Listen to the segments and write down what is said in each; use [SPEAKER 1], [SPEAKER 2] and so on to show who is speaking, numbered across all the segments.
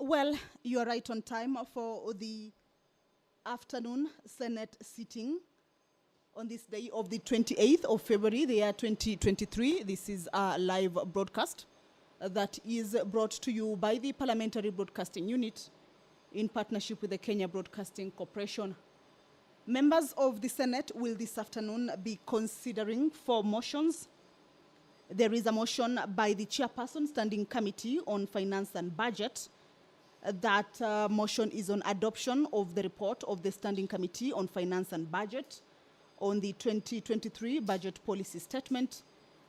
[SPEAKER 1] Well, you are right on time for the afternoon Senate sitting on this day of the 28th of February, the year 2023. This is a live broadcast that is brought to you by the Parliamentary Broadcasting Unit in partnership with the Kenya Broadcasting Corporation. Members of the Senate will this afternoon be considering 4 motions. There is a motion by the Chairperson Standing Committee on Finance and Budget. That motion is on adoption of the report of the Standing Committee on Finance and Budget on the 2023 Budget Policy Statement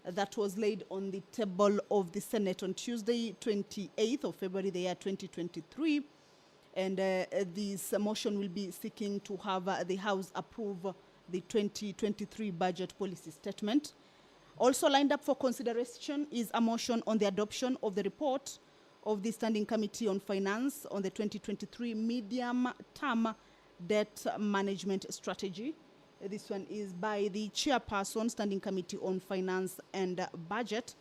[SPEAKER 1] that was laid on the table of the Senate on Tuesday, 28th of February, the year 2023. And this motion will be seeking to have the House approve the 2023 Budget Policy Statement. Also lined up for consideration is a motion on the adoption of the report of the Standing Committee on Finance on the 2023 Medium-Term Debt Management Strategy. This one is by the Chairperson, Standing Committee on Finance and Budget.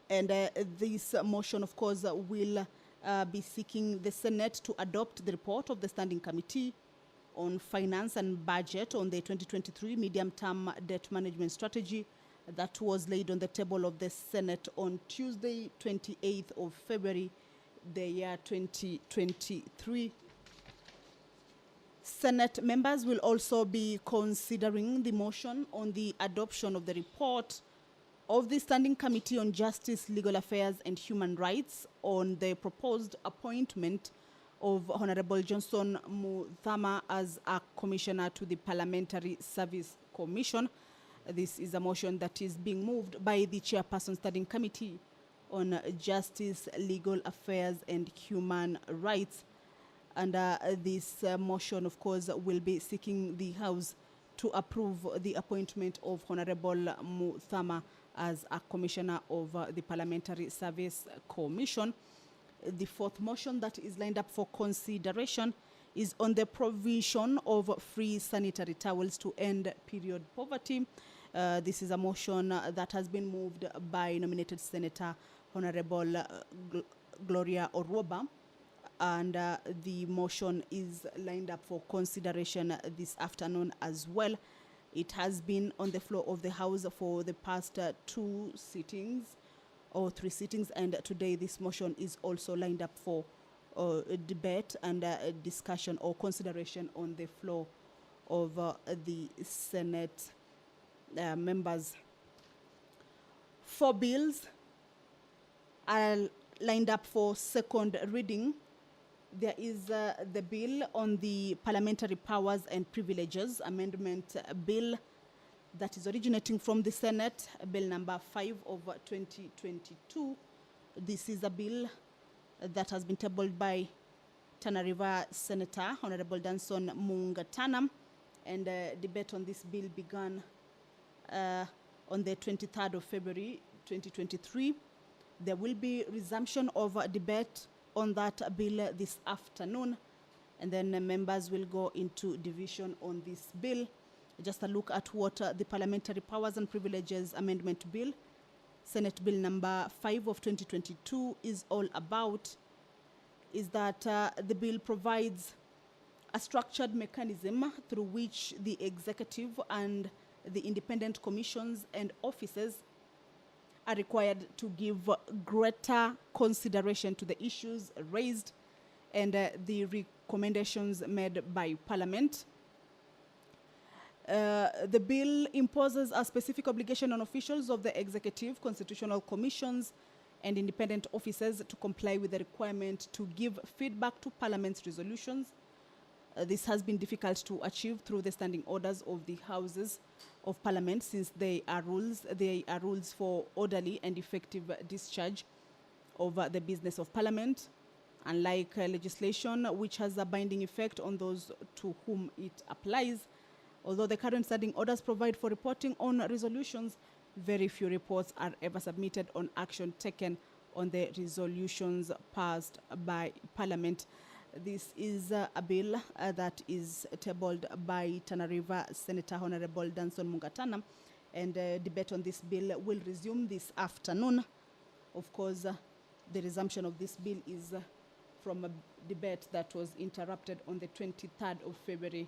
[SPEAKER 1] And this motion, of course, will be seeking the Senate to adopt the report of the Standing Committee on Finance and Budget on the 2023 Medium-Term Debt Management Strategy that was laid on the table of the Senate on Tuesday, 28th of February, the year 2023. Senate members will also be considering the motion on the adoption of the report of the Standing Committee on Justice, Legal Affairs and Human Rights on the proposed appointment of Honorable Johnson Muthama as a commissioner to the Parliamentary Service Commission. This is a motion that is being moved by the Chairperson Standing Committee on Justice, Legal Affairs and Human Rights. And this motion, of course, will be seeking the House to approve the appointment of Honorable Muthama as a commissioner of the Parliamentary Service Commission. The 4th motion that is lined up for consideration is on the provision of free sanitary towels to end period poverty. This is a motion that has been moved by nominated Senator Honorable Gloria Oroba, and the motion is lined up for consideration this afternoon as well. It has been on the floor of the House for the past 2 sittings or 3 sittings, and today this motion is also lined up for debate and discussion or consideration on the floor of the Senate members. 4 bills are lined up for second reading. There is the bill on the Parliamentary Powers and Privileges Amendment Bill that is originating from the Senate, Bill number 5 of 2022. This is a bill that has been tabled by Tana River Senator Honorable Danson Mungatana, and debate on this bill began on the 23rd of February 2023. There will be resumption of debate on that bill this afternoon, and then members will go into division on this bill. Just a look at what the Parliamentary Powers and Privileges Amendment Bill, Senate Bill number 5 of 2022, is all about is that the bill provides a structured mechanism through which the executive and the independent commissions and offices are required to give greater consideration to the issues raised and the recommendations made by Parliament. The bill imposes a specific obligation on officials of the executive, constitutional commissions, and independent offices to comply with the requirement to give feedback to Parliament's resolutions. This has been difficult to achieve through the standing orders of the Houses of Parliament, since they are rules for orderly and effective discharge of the business of Parliament, unlike legislation which has a binding effect on those to whom it applies. Although the current standing orders provide for reporting on resolutions, very few reports are ever submitted on action taken on the resolutions passed by Parliament. This is a bill that is tabled by Tana River Senator Honorable Danson Mungatana, and debate on this bill will resume this afternoon. Of course, the resumption of this bill is from a debate that was interrupted on the 23rd of February,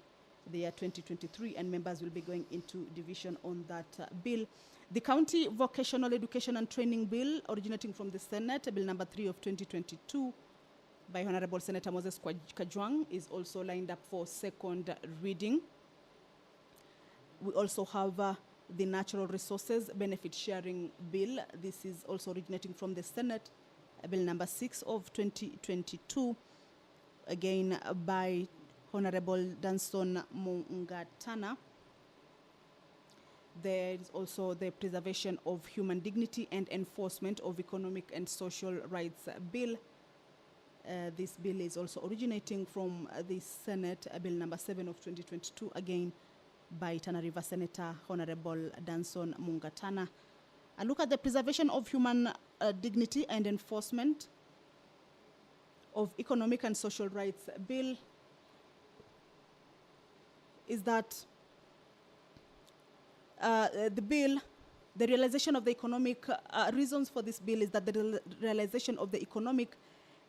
[SPEAKER 1] the year 2023, and members will be going into division on that bill. The County Vocational Education and Training Bill, originating from the Senate, Bill number 3 of 2022, by Honorable Senator Moses Kajwang, is also lined up for second reading. We also have the Natural Resources Benefit Sharing Bill. This is also originating from the Senate, Bill number 6 of 2022, again by Honorable Danson Mungatana. There is also the Preservation of Human Dignity and Enforcement of Economic and Social Rights Bill. This bill is also originating from the Senate, Bill number 7 of 2022, again by Tana River Senator Honorable Danson Mungatana. A look at the Preservation of Human Dignity and Enforcement of Economic and Social Rights Bill is that the realization of the economic reasons for this bill is that the realization of the economic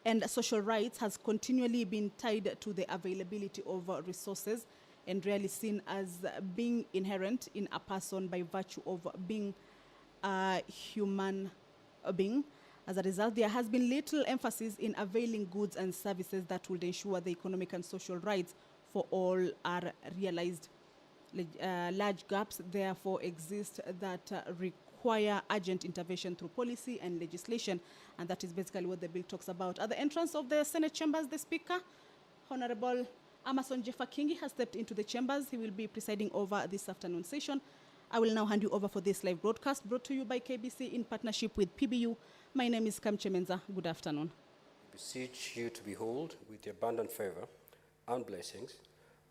[SPEAKER 1] and social rights has continually been tied to the availability of resources and rarely seen as being inherent in a person by virtue of being a human being. As a result, there has been little emphasis in availing goods and services that would ensure the economic and social rights for all are realized. Large gaps therefore exist that require urgent intervention through policy and legislation, and that is basically what the bill talks about. At the entrance of the Senate chambers, the Speaker, Honorable Amason Jeffa Kingi, has stepped into the chambers. He will be presiding over this afternoon session. I will now hand you over for this live broadcast brought to you by KBC in partnership with PBU. My name is Kamche Menza. Good afternoon.
[SPEAKER 2] I beseech you to behold with your abundant favor and blessings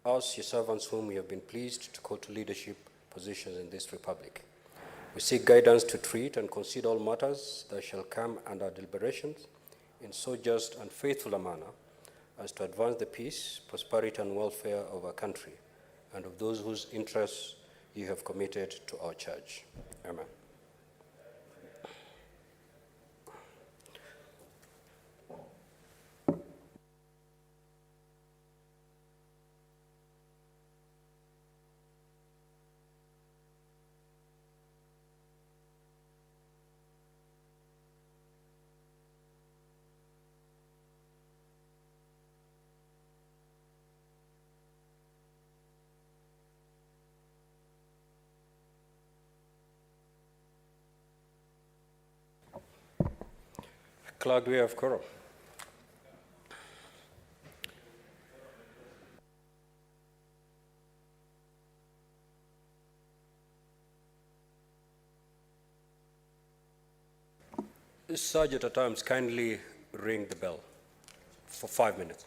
[SPEAKER 2] us, your servants whom we have been pleased to call to leadership positions in this republic. We seek guidance to treat and consider all matters that shall come under deliberations in so just and faithful a manner as to advance the peace, prosperity, and welfare of our country and of those whose interests you have committed to our charge. Amen. Clerk, we have quorum. Sergeant at times, kindly ring the bell for 5 minutes.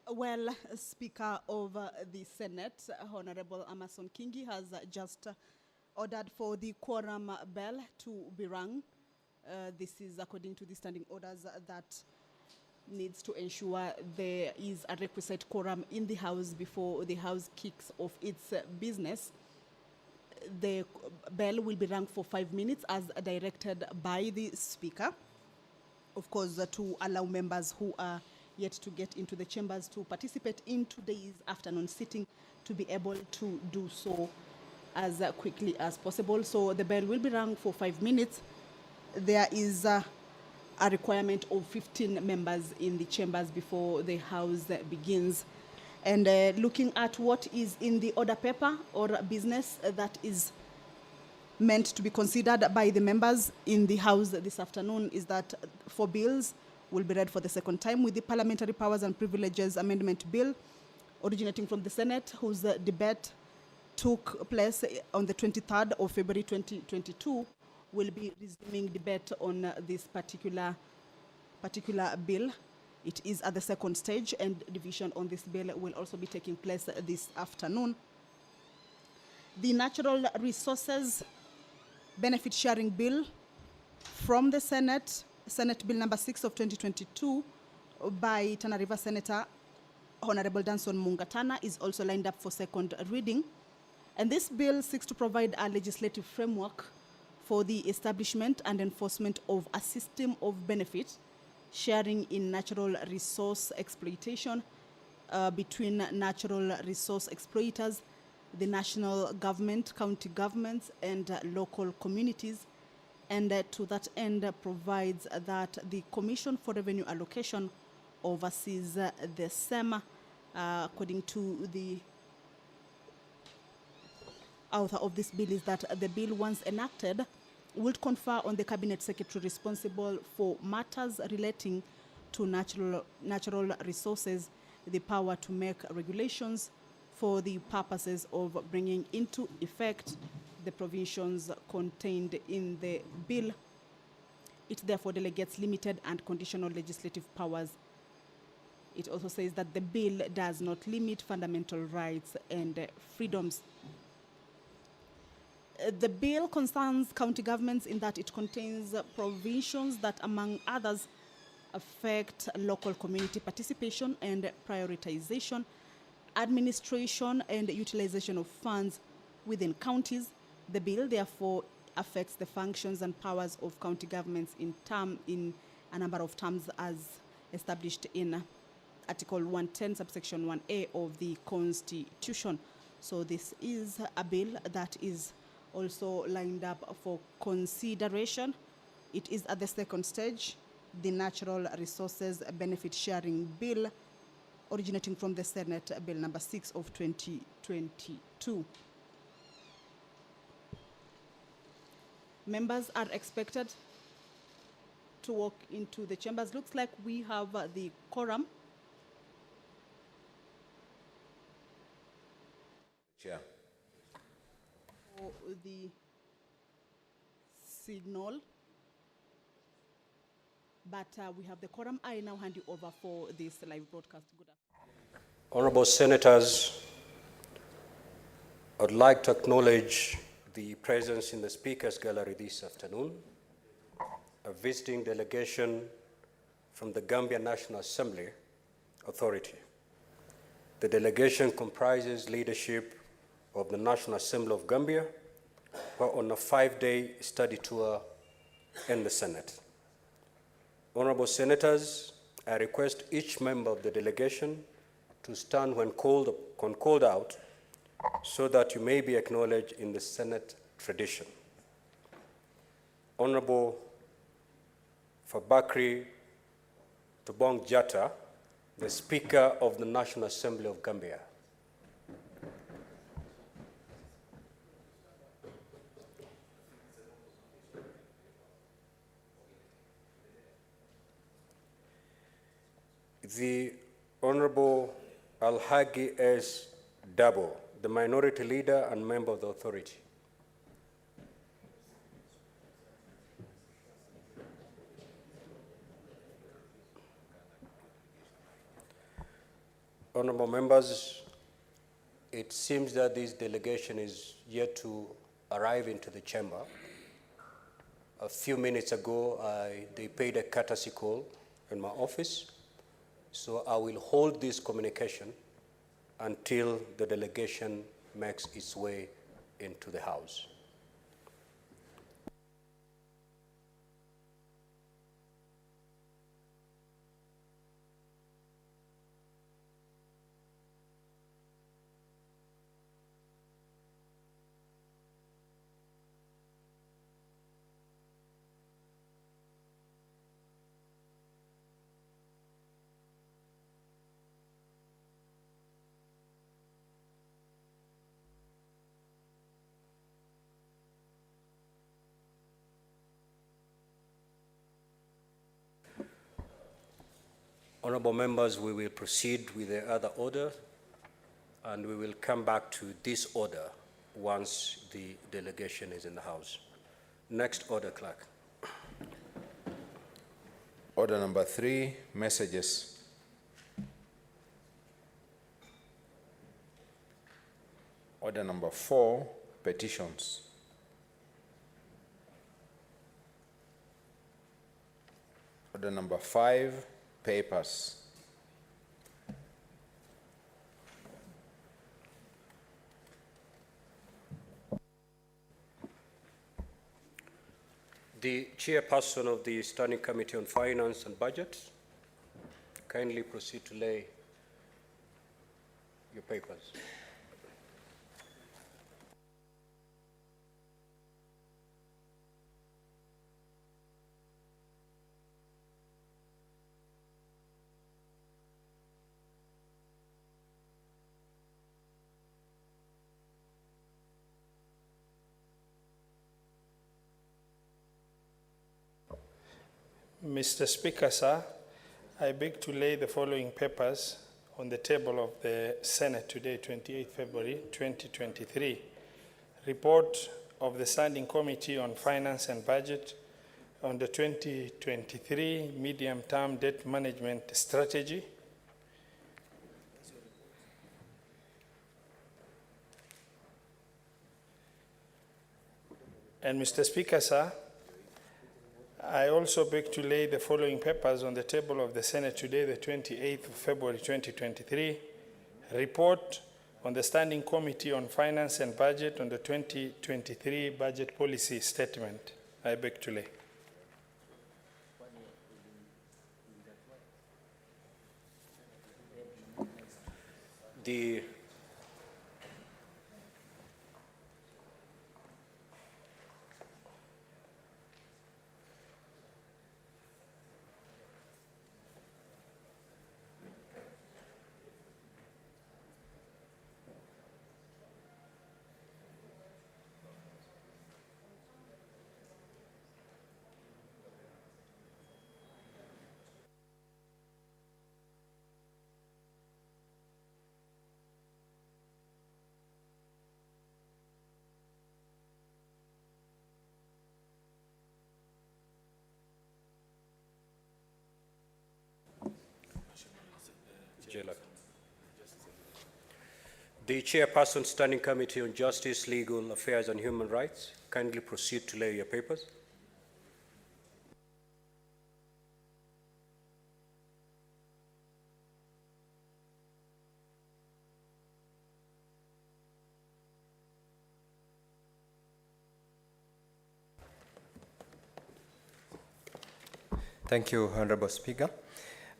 [SPEAKER 1] Well, Speaker of the Senate, Honorable Amason Kingi, has just ordered for the quorum bell to be rung. This is according to the standing orders that needs to ensure there is a requisite quorum in the House before the House kicks off its business. The bell will be rung for 5 minutes as directed by the Speaker, of course, to allow members who are yet to get into the chambers to participate in today's afternoon sitting to be able to do so as quickly as possible. So the bell will be rung for 5 minutes. There is a requirement of 15 members in the chambers before the House begins. And looking at what is in the order paper or business that is meant to be considered by the members in the House this afternoon is that 4 bills will be read for the second time, with the Parliamentary Powers and Privileges Amendment Bill originating from the Senate, whose debate took place on the 23rd of February 2022, will be resuming debate on this particular bill. It is at the second stage, and division on this bill will also be taking place this afternoon. The Natural Resources benefit sharing bill from the Senate, Senate Bill number 6 of 2022 by Tana River Senator Honorable Danson Mungatana is also lined up for second reading. And this bill seeks to provide a legislative framework for the establishment and enforcement of a system of benefit sharing in natural resource exploitation between natural resource exploiters, the national government, county governments, and local communities. And to that end, provides that the Commission for Revenue Allocation oversees the same, according to the author of this bill, is that the bill, once enacted, would confer on the Cabinet Secretary responsible for matters relating to natural resources the power to make regulations for the purposes of bringing into effect the provisions contained in the bill. It therefore delegates limited and conditional legislative powers. It also says that the bill does not limit fundamental rights and freedoms. The bill concerns county governments in that it contains provisions that, among others, affect local community participation and prioritization, administration and utilization of funds within counties. The bill therefore affects the functions and powers of county governments in a number of terms as established in Article 110, subsection 1A of the Constitution. So this is a bill that is also lined up for consideration. It is at the second stage, the Natural Resources Benefit Sharing Bill, originating from the Senate Bill number 6 of 2022. Members are expected to walk into the chambers. Looks like we have the quorum.
[SPEAKER 3] Chair.
[SPEAKER 1] For the signal, but we have the quorum. I now hand you over for this live broadcast. Good afternoon.
[SPEAKER 2] Honorable Senators, I would like to acknowledge the presence in the Speaker's Gallery this afternoon, a visiting delegation from the Gambia National Assembly Authority. The delegation comprises leadership of the National Assembly of Gambia, who are on a 5-day study tour in the Senate. Honorable Senators, I request each member of the delegation to stand when called out so that you may be acknowledged in the Senate tradition. Honorable Fabakri Tobong Jatta, the Speaker of the National Assembly of Gambia. The Honorable Alhagi S. Dabo, the Minority Leader and Member of the Authority. Honorable members, it seems that this delegation is yet to arrive into the chamber. A few minutes ago, they paid a courtesy call in my office, so I will hold this communication until the delegation makes its way into the House. Honorable members, we will proceed with the other order, and we will come back to this order once the delegation is in the House. Next order, Clerk.
[SPEAKER 3] Order number 3, messages. Order number 4, petitions. Order number 5, papers.
[SPEAKER 2] The chairperson of the Standing Committee on Finance and Budget, kindly proceed to lay your papers.
[SPEAKER 4] Mr. Speaker, sir, I beg to lay the following papers on the table of the Senate today, 28 February 2023. Report of the Standing Committee on Finance and Budget on the 2023 Medium-Term Debt Management Strategy. And Mr. Speaker, sir, I also beg to lay the following papers on the table of the Senate today, the 28th of February 2023. Report on the Standing Committee on Finance and Budget on the 2023 Budget Policy Statement. I beg to lay.
[SPEAKER 2] The The chairperson, Standing Committee on Justice, Legal Affairs and Human Rights, kindly proceed to lay your papers.
[SPEAKER 5] Thank you, Honorable Speaker.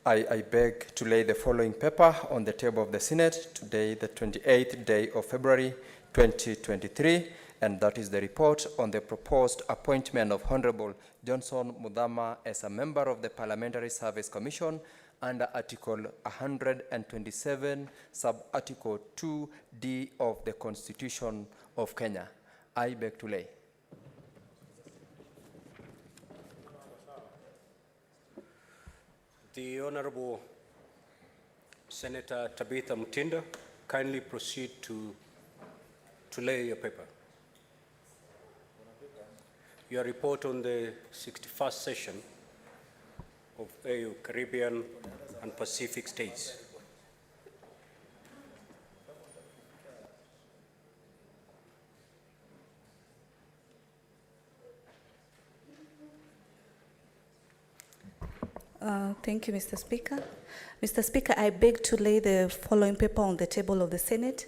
[SPEAKER 5] I beg to lay the following paper on the table of the Senate today, the 28th day of February 2023, and that is the report on the proposed appointment of Honorable Johnson Muthama as a member of the Parliamentary Service Commission under Article 127, Sub-Article 2D of the Constitution of Kenya. I beg to lay.
[SPEAKER 2] The Honorable Senator Tabitha Mutinda, kindly proceed to lay your paper. Your report on the 61st session of AU, Caribbean and Pacific States.
[SPEAKER 6] Thank you, Mr. Speaker. Mr. Speaker, I beg to lay the following paper on the table of the Senate.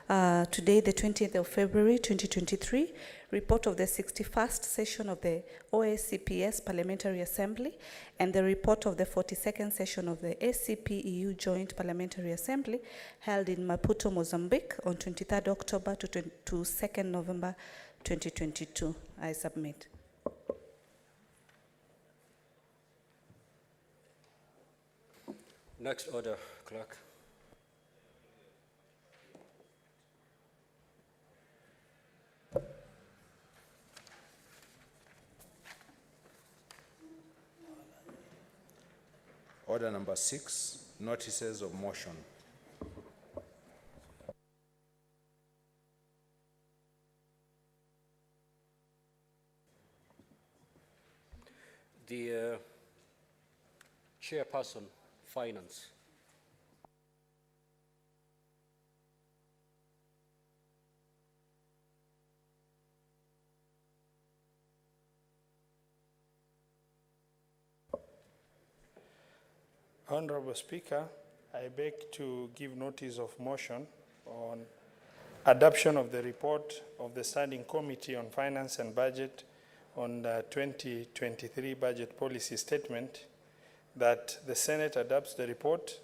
[SPEAKER 6] Today, the 20th of February, 2023, report of the 61st session of the OSCPS Parliamentary Assembly and the report of the 42nd session of the ACP-EU Joint Parliamentary Assembly held in Maputo, Mozambique on 23rd October to 2nd November 2022. I submit.
[SPEAKER 2] Next order, Clerk.
[SPEAKER 3] Order number 6, notices of motion.
[SPEAKER 2] The chairperson, Finance.
[SPEAKER 4] Honorable Speaker, I beg to give notice of motion on adoption of the report of the Standing Committee on Finance and Budget on the 2023 Budget Policy Statement, that the Senate adopts the report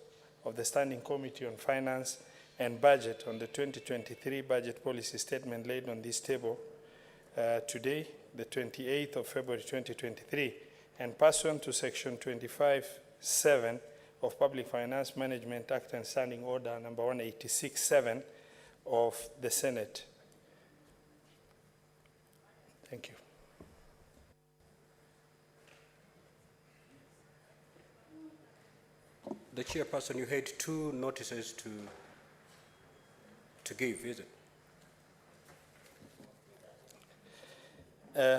[SPEAKER 4] of the Standing Committee on Finance and Budget on the 2023 Budget Policy Statement laid on this table today, the 28th of February 2023, and pursuant to Section 25(7) of Public Finance Management Act and Standing Order number 186(7) of the Senate. Thank you.
[SPEAKER 2] The chairperson, you had two notices to give, is it?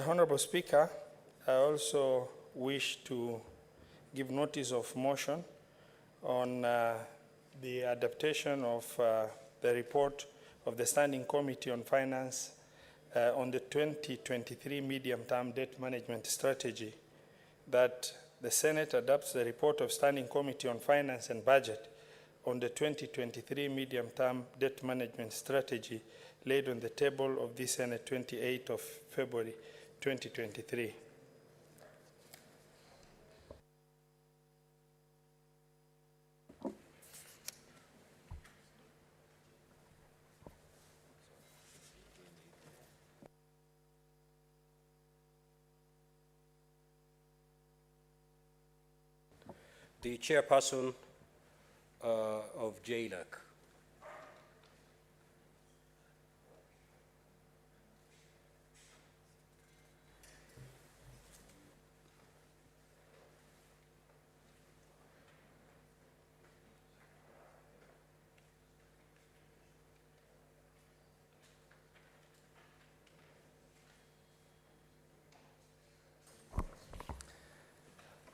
[SPEAKER 4] Honorable Speaker, I also wish to give notice of motion on the adaptation of the report of the Standing Committee on Finance on the 2023 Medium-Term Debt Management Strategy, that the Senate adopts the report of Standing Committee on Finance and Budget on the 2023 Medium-Term Debt Management Strategy laid on the table of the Senate 28th of February 2023.
[SPEAKER 2] The chairperson of JLAC.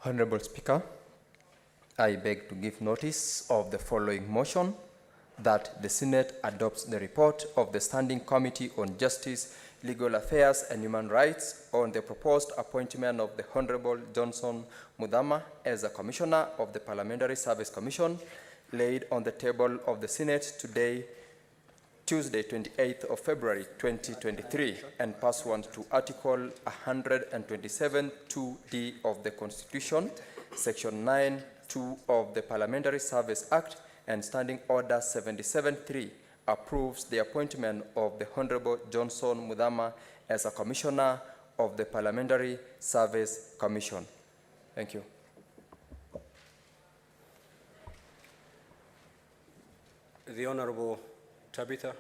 [SPEAKER 5] Honorable Speaker, I beg to give notice of the following motion, that the Senate adopts the report of the Standing Committee on Justice, Legal Affairs and Human Rights on the proposed appointment of the Honorable Johnson Muthama as a Commissioner of the Parliamentary Service Commission, laid on the table of the Senate today, Tuesday, 28th of February 2023, and pursuant to Article 127 2D of the Constitution, Section 9(2) of the Parliamentary Service Act, and Standing Order 77(3), approves the appointment of the Honorable Johnson Muthama as a Commissioner of the Parliamentary Service Commission. Thank you.
[SPEAKER 2] The Honorable Tabitha.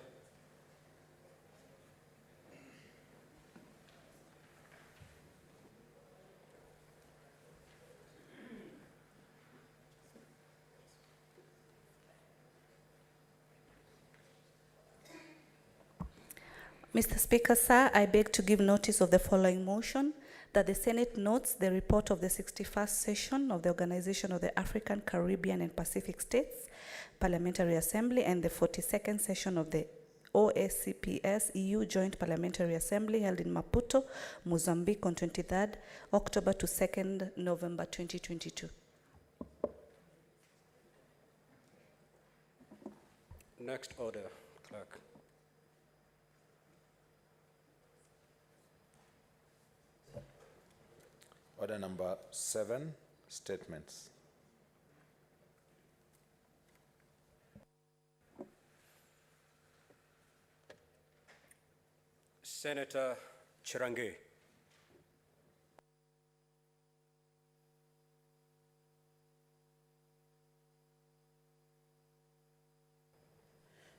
[SPEAKER 6] Mr. Speaker, sir, I beg to give notice of the following motion, that the Senate notes the report of the 61st session of the Organization of the African, Caribbean and Pacific States Parliamentary Assembly and the 42nd session of the OSCPS EU Joint Parliamentary Assembly held in Maputo, Mozambique on 23rd October to 2nd November 2022.
[SPEAKER 2] Next order, clerk.
[SPEAKER 3] Order number 7, statements.
[SPEAKER 2] Senator Chirange.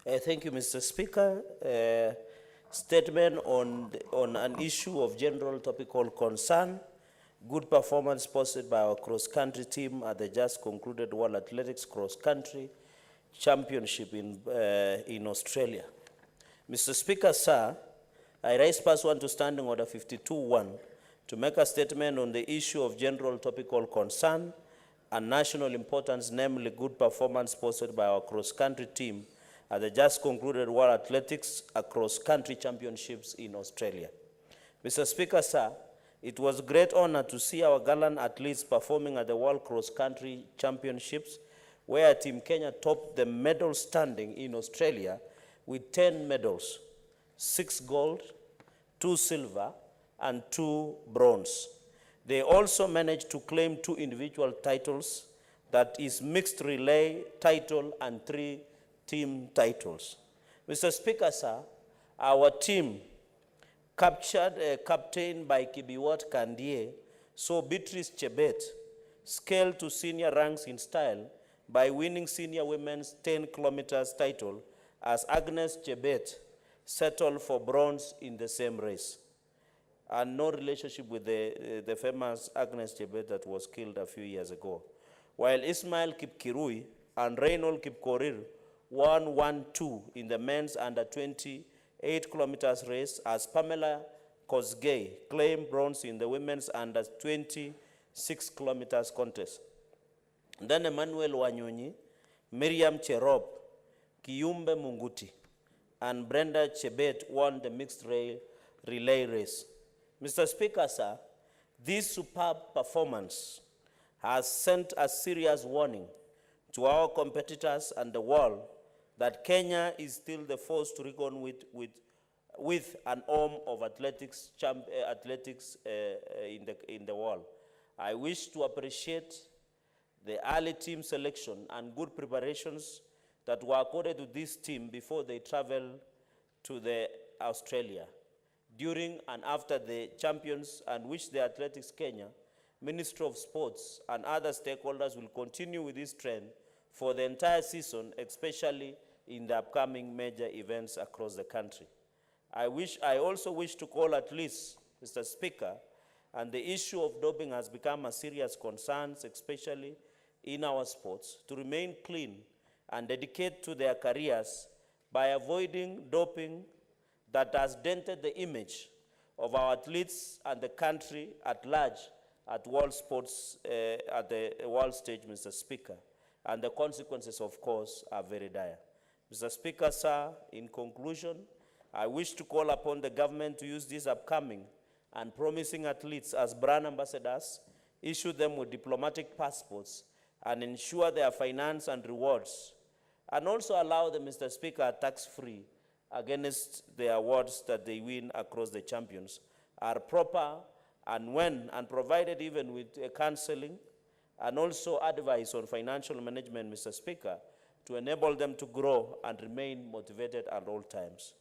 [SPEAKER 7] Thank you, Mr. Speaker. Statement on an issue of general topical concern. Good performance posted by our cross-country team at the just concluded World Athletics Cross-Country Championship in Australia. Mr. Speaker, sir, I raise pursuant to Standing Order 52(1) to make a statement on the issue of general topical concern and national importance, namely good performance posted by our cross-country team at the just concluded World Athletics Cross-Country Championships in Australia. Mr. Speaker, sir, It was a great honor to see our gallant athletes performing at the World Cross Country Championships, where Team Kenya topped the medal standing in Australia with 10 medals, 6 gold, 2 silver, and 2 bronze. They also managed to claim 2 individual titles, that is mixed relay title and 3 team titles. Mr. Speaker, sir, our team, captained by Kibiwot Kandie, saw Beatrice Chebet scale to senior ranks in style by winning senior women's 10 kilometers title, as Agnes Chebet settled for bronze in the same race. And no relationship with the famous Agnes Chebet that was killed a few years ago. While Ismail Kipkirui and Reynold Kipkorir won 1-2 in the men's under 28 kilometers race, as Pamela Kosgei claimed bronze in the women's under 26 kilometers contest. Then Emmanuel Wanyonyi, Miriam Cherop, Kiyumbe Munguti, and Brenda Chebet won the mixed relay race. Mr. Speaker, sir, this superb performance has sent a serious warning to our competitors and the world that Kenya is still the force to reckon with an arm of athletics in the world. I wish to appreciate the early team selection and good preparations that were accorded to this team before they traveled to Australia, during and after the champions, and wish the Athletics Kenya, Ministry of Sports, and other stakeholders will continue with this trend for the entire season, especially in the upcoming major events across the country. I also wish to call at least, Mr. Speaker, and the issue of doping has become a serious concern, especially in our sports, to remain clean and dedicate to their careers by avoiding doping that has dented the image of our athletes and the country at large at world sports, at the world stage, Mr. Speaker. And the consequences, of course, are very dire. Mr. Speaker, sir, in conclusion, I wish to call upon the government to use these upcoming and promising athletes as brand ambassadors, issue them with diplomatic passports, and ensure their finance and rewards, and also allow them, Mr. Speaker, tax-free against the awards that they win across the champions, are proper and provided even with counseling and also advice on financial management, Mr. Speaker, to enable them to grow and remain motivated at all times.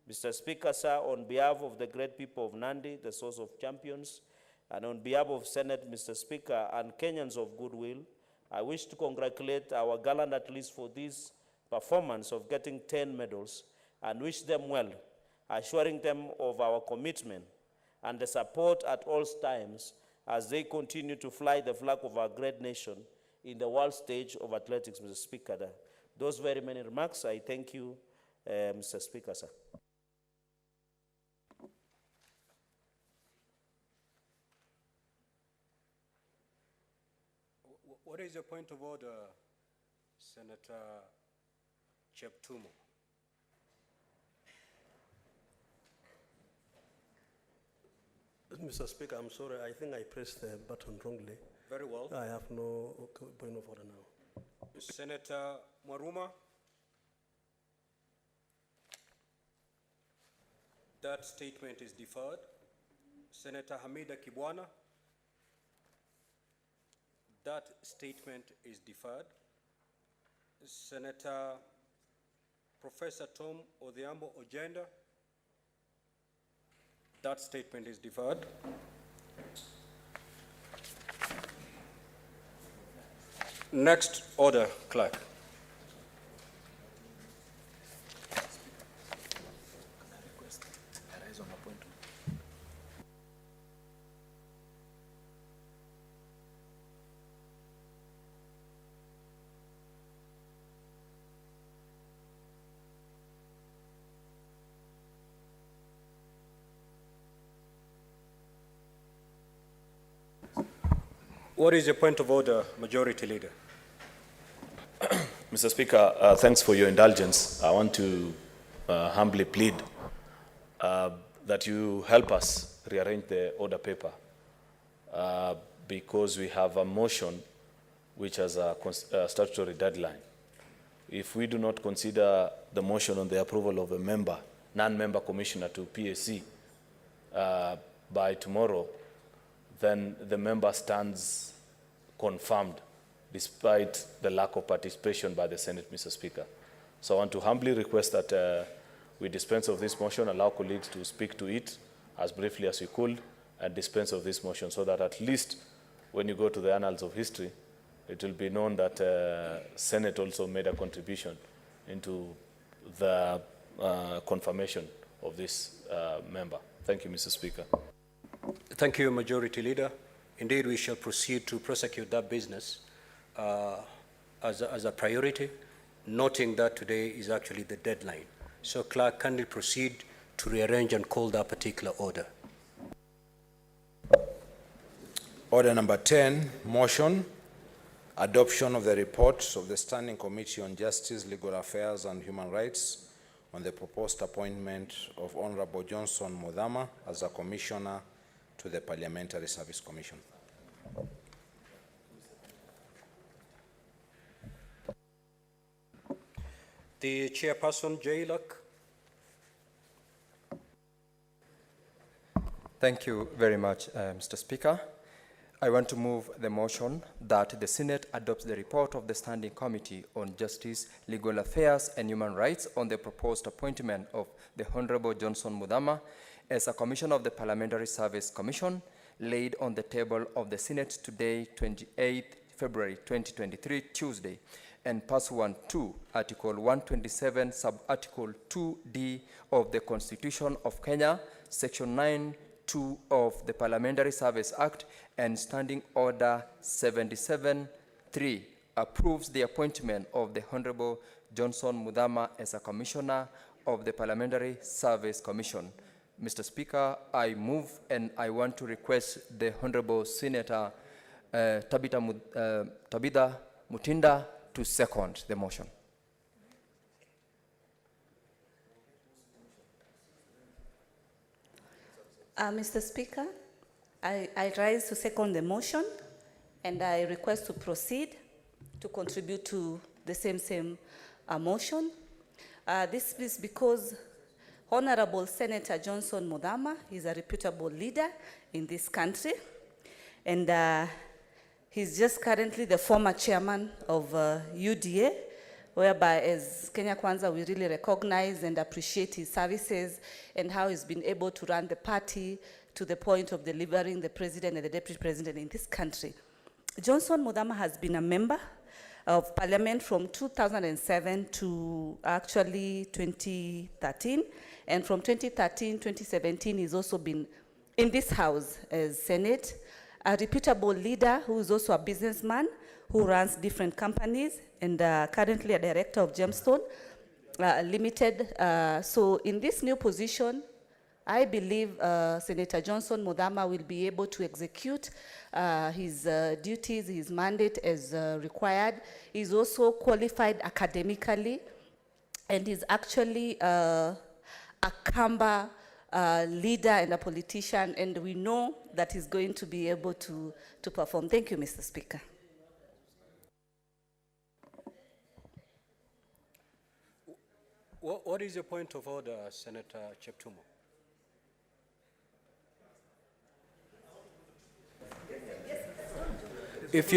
[SPEAKER 7] Mr. Speaker, sir, on behalf of the great people of Nandi, the source of champions, and on behalf of Senate, Mr. Speaker, and Kenyans of goodwill, I wish to congratulate our gallant athletes for this performance of getting 10 medals and wish them well, assuring them of our commitment and the support at all times as they continue to fly the flag of our great nation in the world stage of athletics, Mr. Speaker. Those very many remarks, I thank you, Mr. Speaker, sir.
[SPEAKER 2] What is your point of order, Senator Cheptumo?
[SPEAKER 8] Mr. Speaker, I'm sorry. I think I pressed the button wrongly.
[SPEAKER 2] Very well.
[SPEAKER 8] I have no point of order now.
[SPEAKER 2] Senator Mwaruma? That statement is deferred. Senator Hamida Kibwana? That statement is deferred. Senator Professor Tom Odhiambo Ojenda? That statement is deferred. Next order, clerk. What is your point of order, Majority Leader?
[SPEAKER 9] Mr. Speaker, thanks for your indulgence. I want to humbly plead that you help us rearrange the order paper because we have a motion which has a statutory deadline. If we do not consider the motion on the approval of a member, non-member commissioner to PAC by tomorrow, then the member stands confirmed despite the lack of participation by the Senate, Mr. Speaker. So I want to humbly request that we dispense of this motion, allow colleagues to speak to it as briefly as we could, and dispense of this motion so that at least when you go to the annals of history, it will be known that Senate also made a contribution into the confirmation of this member. Thank you, Mr. Speaker.
[SPEAKER 2] Thank you, Majority Leader. Indeed, we shall proceed to prosecute that business as a priority, noting that today is actually the deadline. So, Clerk, kindly proceed to rearrange and call that particular order.
[SPEAKER 3] Order number 10, motion, adoption of the reports of the Standing Committee on Justice, Legal Affairs and Human Rights on the proposed appointment of Honorable Johnson Mudhama as a Commissioner to the Parliamentary Service Commission.
[SPEAKER 2] The Chairperson, J. Luck.
[SPEAKER 5] Thank you very much, Mr. Speaker. I want to move the motion that the Senate adopts the report of the Standing Committee on Justice, Legal Affairs and Human Rights on the proposed appointment of the Honorable Johnson Mudhama as a Commissioner of the Parliamentary Service Commission, laid on the table of the Senate today, 28 February 2023, Tuesday, and pursuant to Article 127, Sub-Article 2D of the Constitution of Kenya, Section 9(2) of the Parliamentary Service Act, and Standing Order 77(3) approves the appointment of the Honorable Johnson Mudhama as a Commissioner of the Parliamentary Service Commission. Mr. Speaker, I move and I want to request the Honorable Senator Tabitha Mutinda to second the motion.
[SPEAKER 6] Mr. Speaker, I rise to second the motion, and I request to proceed to contribute to the same motion. This is because Honorable Senator Johnson Mudhama is a reputable leader in this country, and he's just currently the former chairman of UDA, whereby as Kenya Kwanza we really recognize and appreciate his services and how he's been able to run the party to the point of delivering the president and the deputy president in this country. Johnson Mudhama has been a member of parliament from 2007 to actually 2013, and from 2013, 2017, he's also been in this house as Senate, a reputable leader who is also a businessman who runs different companies, and currently a director of Gemstone Limited. So in this new position, I believe Senator Johnson Mudhama will be able to execute his duties, his mandate as required. He's also qualified academically, and he's actually a Kamba leader and a politician, and we know that he's going to be able to perform. Thank you, Mr. Speaker.
[SPEAKER 2] What is your point of order, Senator Cheptumo? If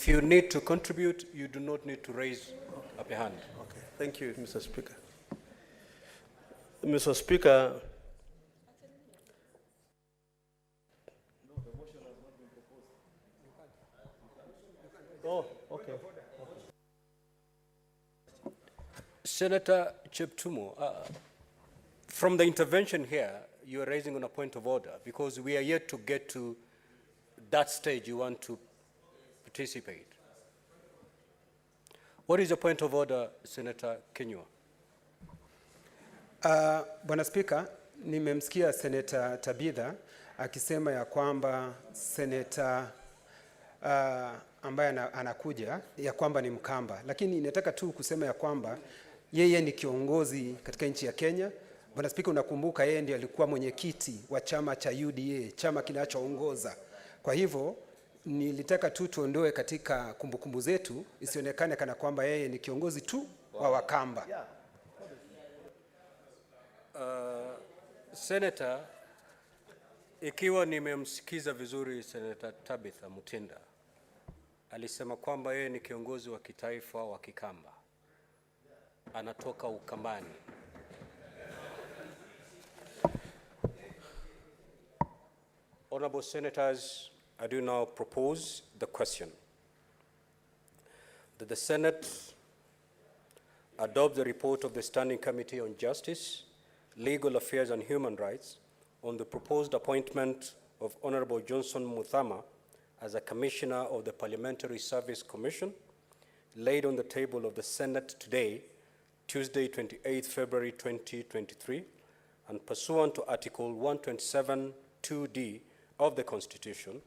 [SPEAKER 2] you need to contribute, you do not need to raise up a hand.
[SPEAKER 8] Okay, thank you, Mr. Speaker. Mr. Speaker, oh, okay.
[SPEAKER 2] Senator Cheptumo, from the intervention here, you are raising on a point of order because we are yet to get to that stage you want to participate. What is your point of order, Senator Kenyua?
[SPEAKER 10] Bwana Spika, nimemsikia Senator Tabitha akisema ya kwamba Senator ambaye anakuja ya kwamba ni Mkamba, lakini nataka tu kusema ya kwamba yeye ni kiongozi katika nchi ya Kenya, Bwana Spika, unakumbuka yeye ndiye alikuwa mwenyekiti wa chama cha UDA, chama kinachoongoza. Kwa hivyo nilitaka tu tuondoe katika kumbukumbu zetu, isionekane kana kwamba yeye ni kiongozi tu wa Wakamba.
[SPEAKER 2] Senator, ikiwa nimemsikiza vizuri Senator Tabitha Mutinda, alisema kwamba yeye ni kiongozi wa kitaifa wa Kikamba. Anatoka Ukambani. Honorable Senators, I do now propose the question that the Senate adopt the report of the Standing Committee on Justice, Legal Affairs and Human Rights on the proposed appointment of Honorable Johnson Muthama as a Commissioner of the Parliamentary Service Commission, laid on the table of the Senate today, Tuesday, 28 February 2023, and pursuant to Article 127(2)(d) of the Constitution,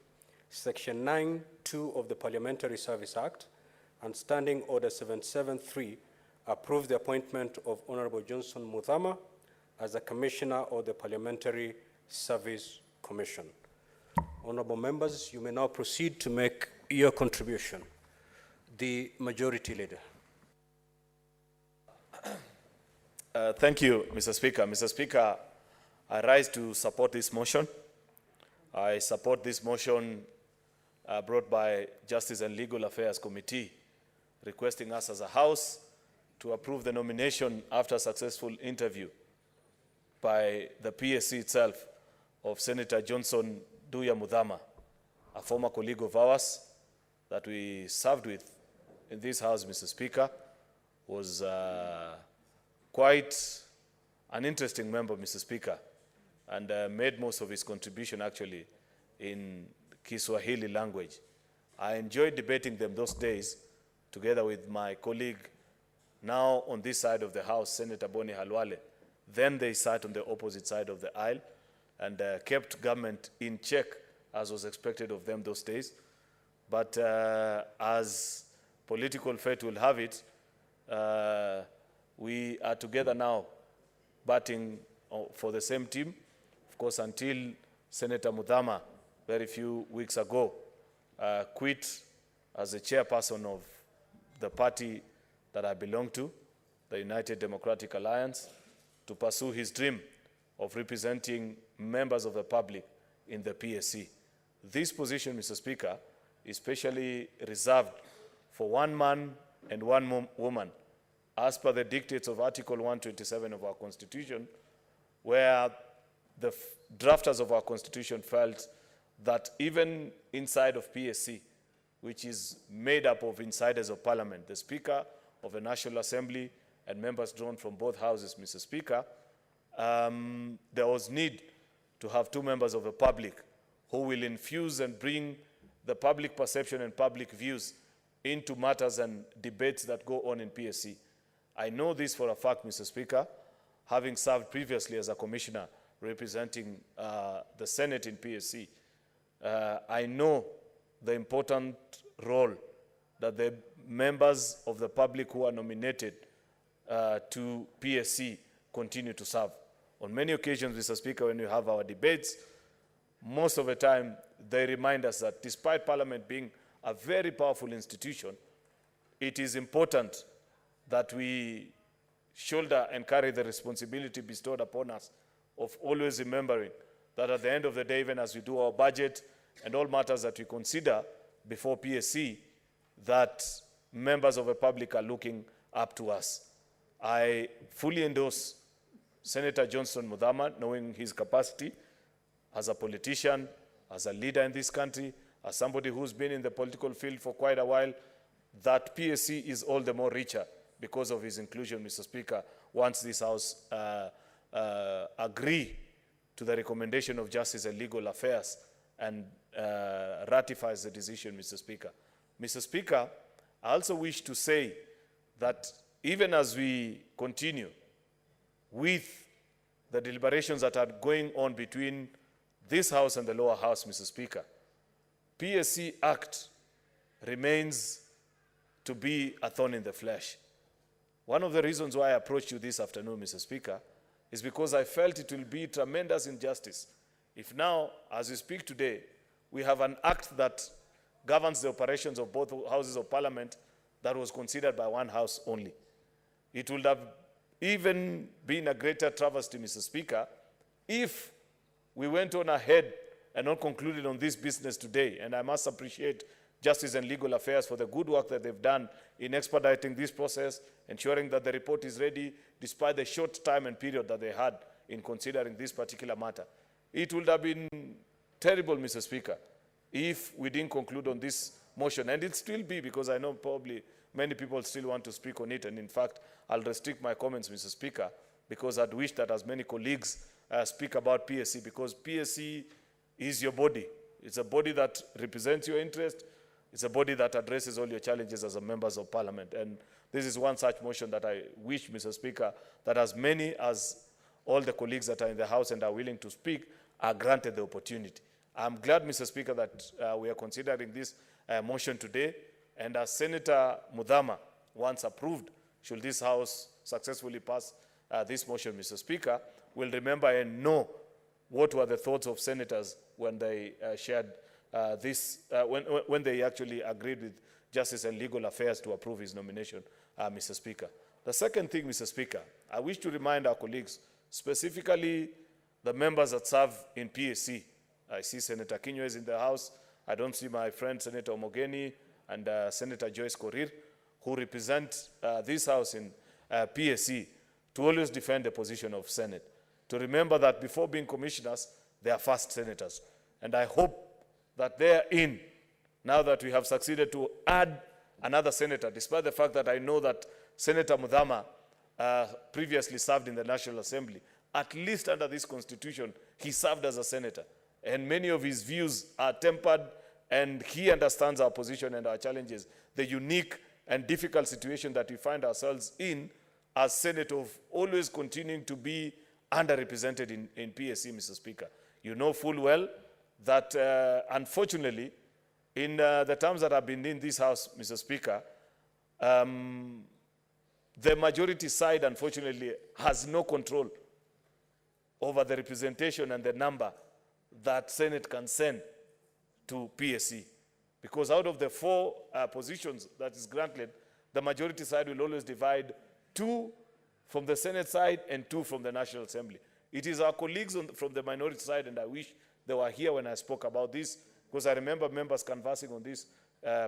[SPEAKER 2] Section 9(2) of the Parliamentary Service Act, and Standing Order 773, approve the appointment of Honorable Johnson Muthama as a Commissioner of the Parliamentary Service Commission. Honorable members, you may now proceed to make your contribution. The Majority Leader.
[SPEAKER 9] Thank you, Mr. Speaker. Mr. Speaker, I rise to support this motion. I support this motion brought by Justice and Legal Affairs Committee, requesting us as a House to approve the nomination after a successful interview by the PSC itself of Senator Johnson Duya Muthama, a former colleague of ours that we served with in this House, Mr. Speaker, was quite an interesting member, Mr. Speaker, and made most of his contribution actually in Kiswahili language. I enjoyed debating them those days together with my colleague, now on this side of the House, Senator Boni Halwale. Then they sat on the opposite side of the aisle and kept government in check, as was expected of them those days. But as political fate will have it, we are together now, batting for the same team. Of course, until Senator Muthama, very few weeks ago, quit as the chairperson of the party that I belong to, the United Democratic Alliance, to pursue his dream of representing members of the public in the PSC. This position, Mr. Speaker, is specially reserved for one man and one woman, as per the dictates of Article 127 of our Constitution, where the drafters of our Constitution felt that even inside of PSC, which is made up of insiders of Parliament, the Speaker of the National Assembly and members drawn from both houses, Mr. Speaker, there was need to have two members of the public who will infuse and bring the public perception and public views into matters and debates that go on in PSC. I know this for a fact, Mr. Speaker, having served previously as a commissioner representing the Senate in PSC. I know the important role that the members of the public who are nominated to PSC continue to serve. On many occasions, Mr. Speaker, when we have our debates, most of the time they remind us that despite Parliament being a very powerful institution, it is important that we shoulder and carry the responsibility bestowed upon us of always remembering that at the end of the day, even as we do our budget and all matters that we consider before PSC, that members of the public are looking up to us. I fully endorse Senator Johnson Muthama, knowing his capacity as a politician, as a leader in this country, as somebody who's been in the political field for quite a while, that PSC is all the more richer because of his inclusion, Mr. Speaker, once this House agree to the recommendation of Justice and Legal Affairs and ratifies the decision, Mr. Speaker. Mr. Speaker, I also wish to say that even as we continue with the deliberations that are going on between this House and the lower house, Mr. Speaker, PSC Act remains to be a thorn in the flesh. One of the reasons why I approached you this afternoon, Mr. Speaker, is because I felt it will be tremendous injustice if now, as we speak today, we have an act that governs the operations of both houses of parliament that was considered by one house only. It would have even been a greater travesty, Mr. Speaker, if we went on ahead and not concluded on this business today. And I must appreciate Justice and Legal Affairs for the good work that they've done in expediting this process, ensuring that the report is ready despite the short time and period that they had in considering this particular matter. It would have been terrible, Mr. Speaker, if we didn't conclude on this motion, and it still be, because I know probably many people still want to speak on it, and in fact, I'll restrict my comments, Mr. Speaker, because I'd wish that as many colleagues speak about PSC, because PSC is your body. It's a body that represents your interest. It's a body that addresses all your challenges as a members of parliament. And this is one such motion that I wish, Mr. Speaker, that as many as all the colleagues that are in the House and are willing to speak are granted the opportunity. I'm glad, Mr. Speaker, that we are considering this motion today. And as Senator Mudhama once approved, should this House successfully pass this motion, Mr. Speaker, will remember and know what were the thoughts of senators when they shared when they actually agreed with Justice and Legal Affairs to approve his nomination, Mr. Speaker. The second thing, Mr. Speaker, I wish to remind our colleagues, specifically the members that serve in PSC. I see Senator Kinyo is in the House. I don't see my friend Senator Omogeni and Senator Joyce Korir, who represent this House in PSC, to always defend the position of Senate. To remember that before being commissioners, they are first senators. And I hope that they are in, now that we have succeeded to add another senator, despite the fact that I know that Senator Mudhama previously served in the National Assembly. At least under this constitution, he served as a senator. And many of his views are tempered, and he understands our position and our challenges, the unique and difficult situation that we find ourselves in as Senate, of always continuing to be underrepresented in PSC, Mr. Speaker. You know full well that, unfortunately, in the terms that have been in this House, Mr. Speaker, the majority side, unfortunately, has no control over the representation and the number that Senate can send to PSC. Because out of the 4 positions that is granted, the majority side will always divide 2 from the Senate side and 2 from the National Assembly. It is our colleagues from the minority side, and I wish they were here when I spoke about this, because I remember members conversing on this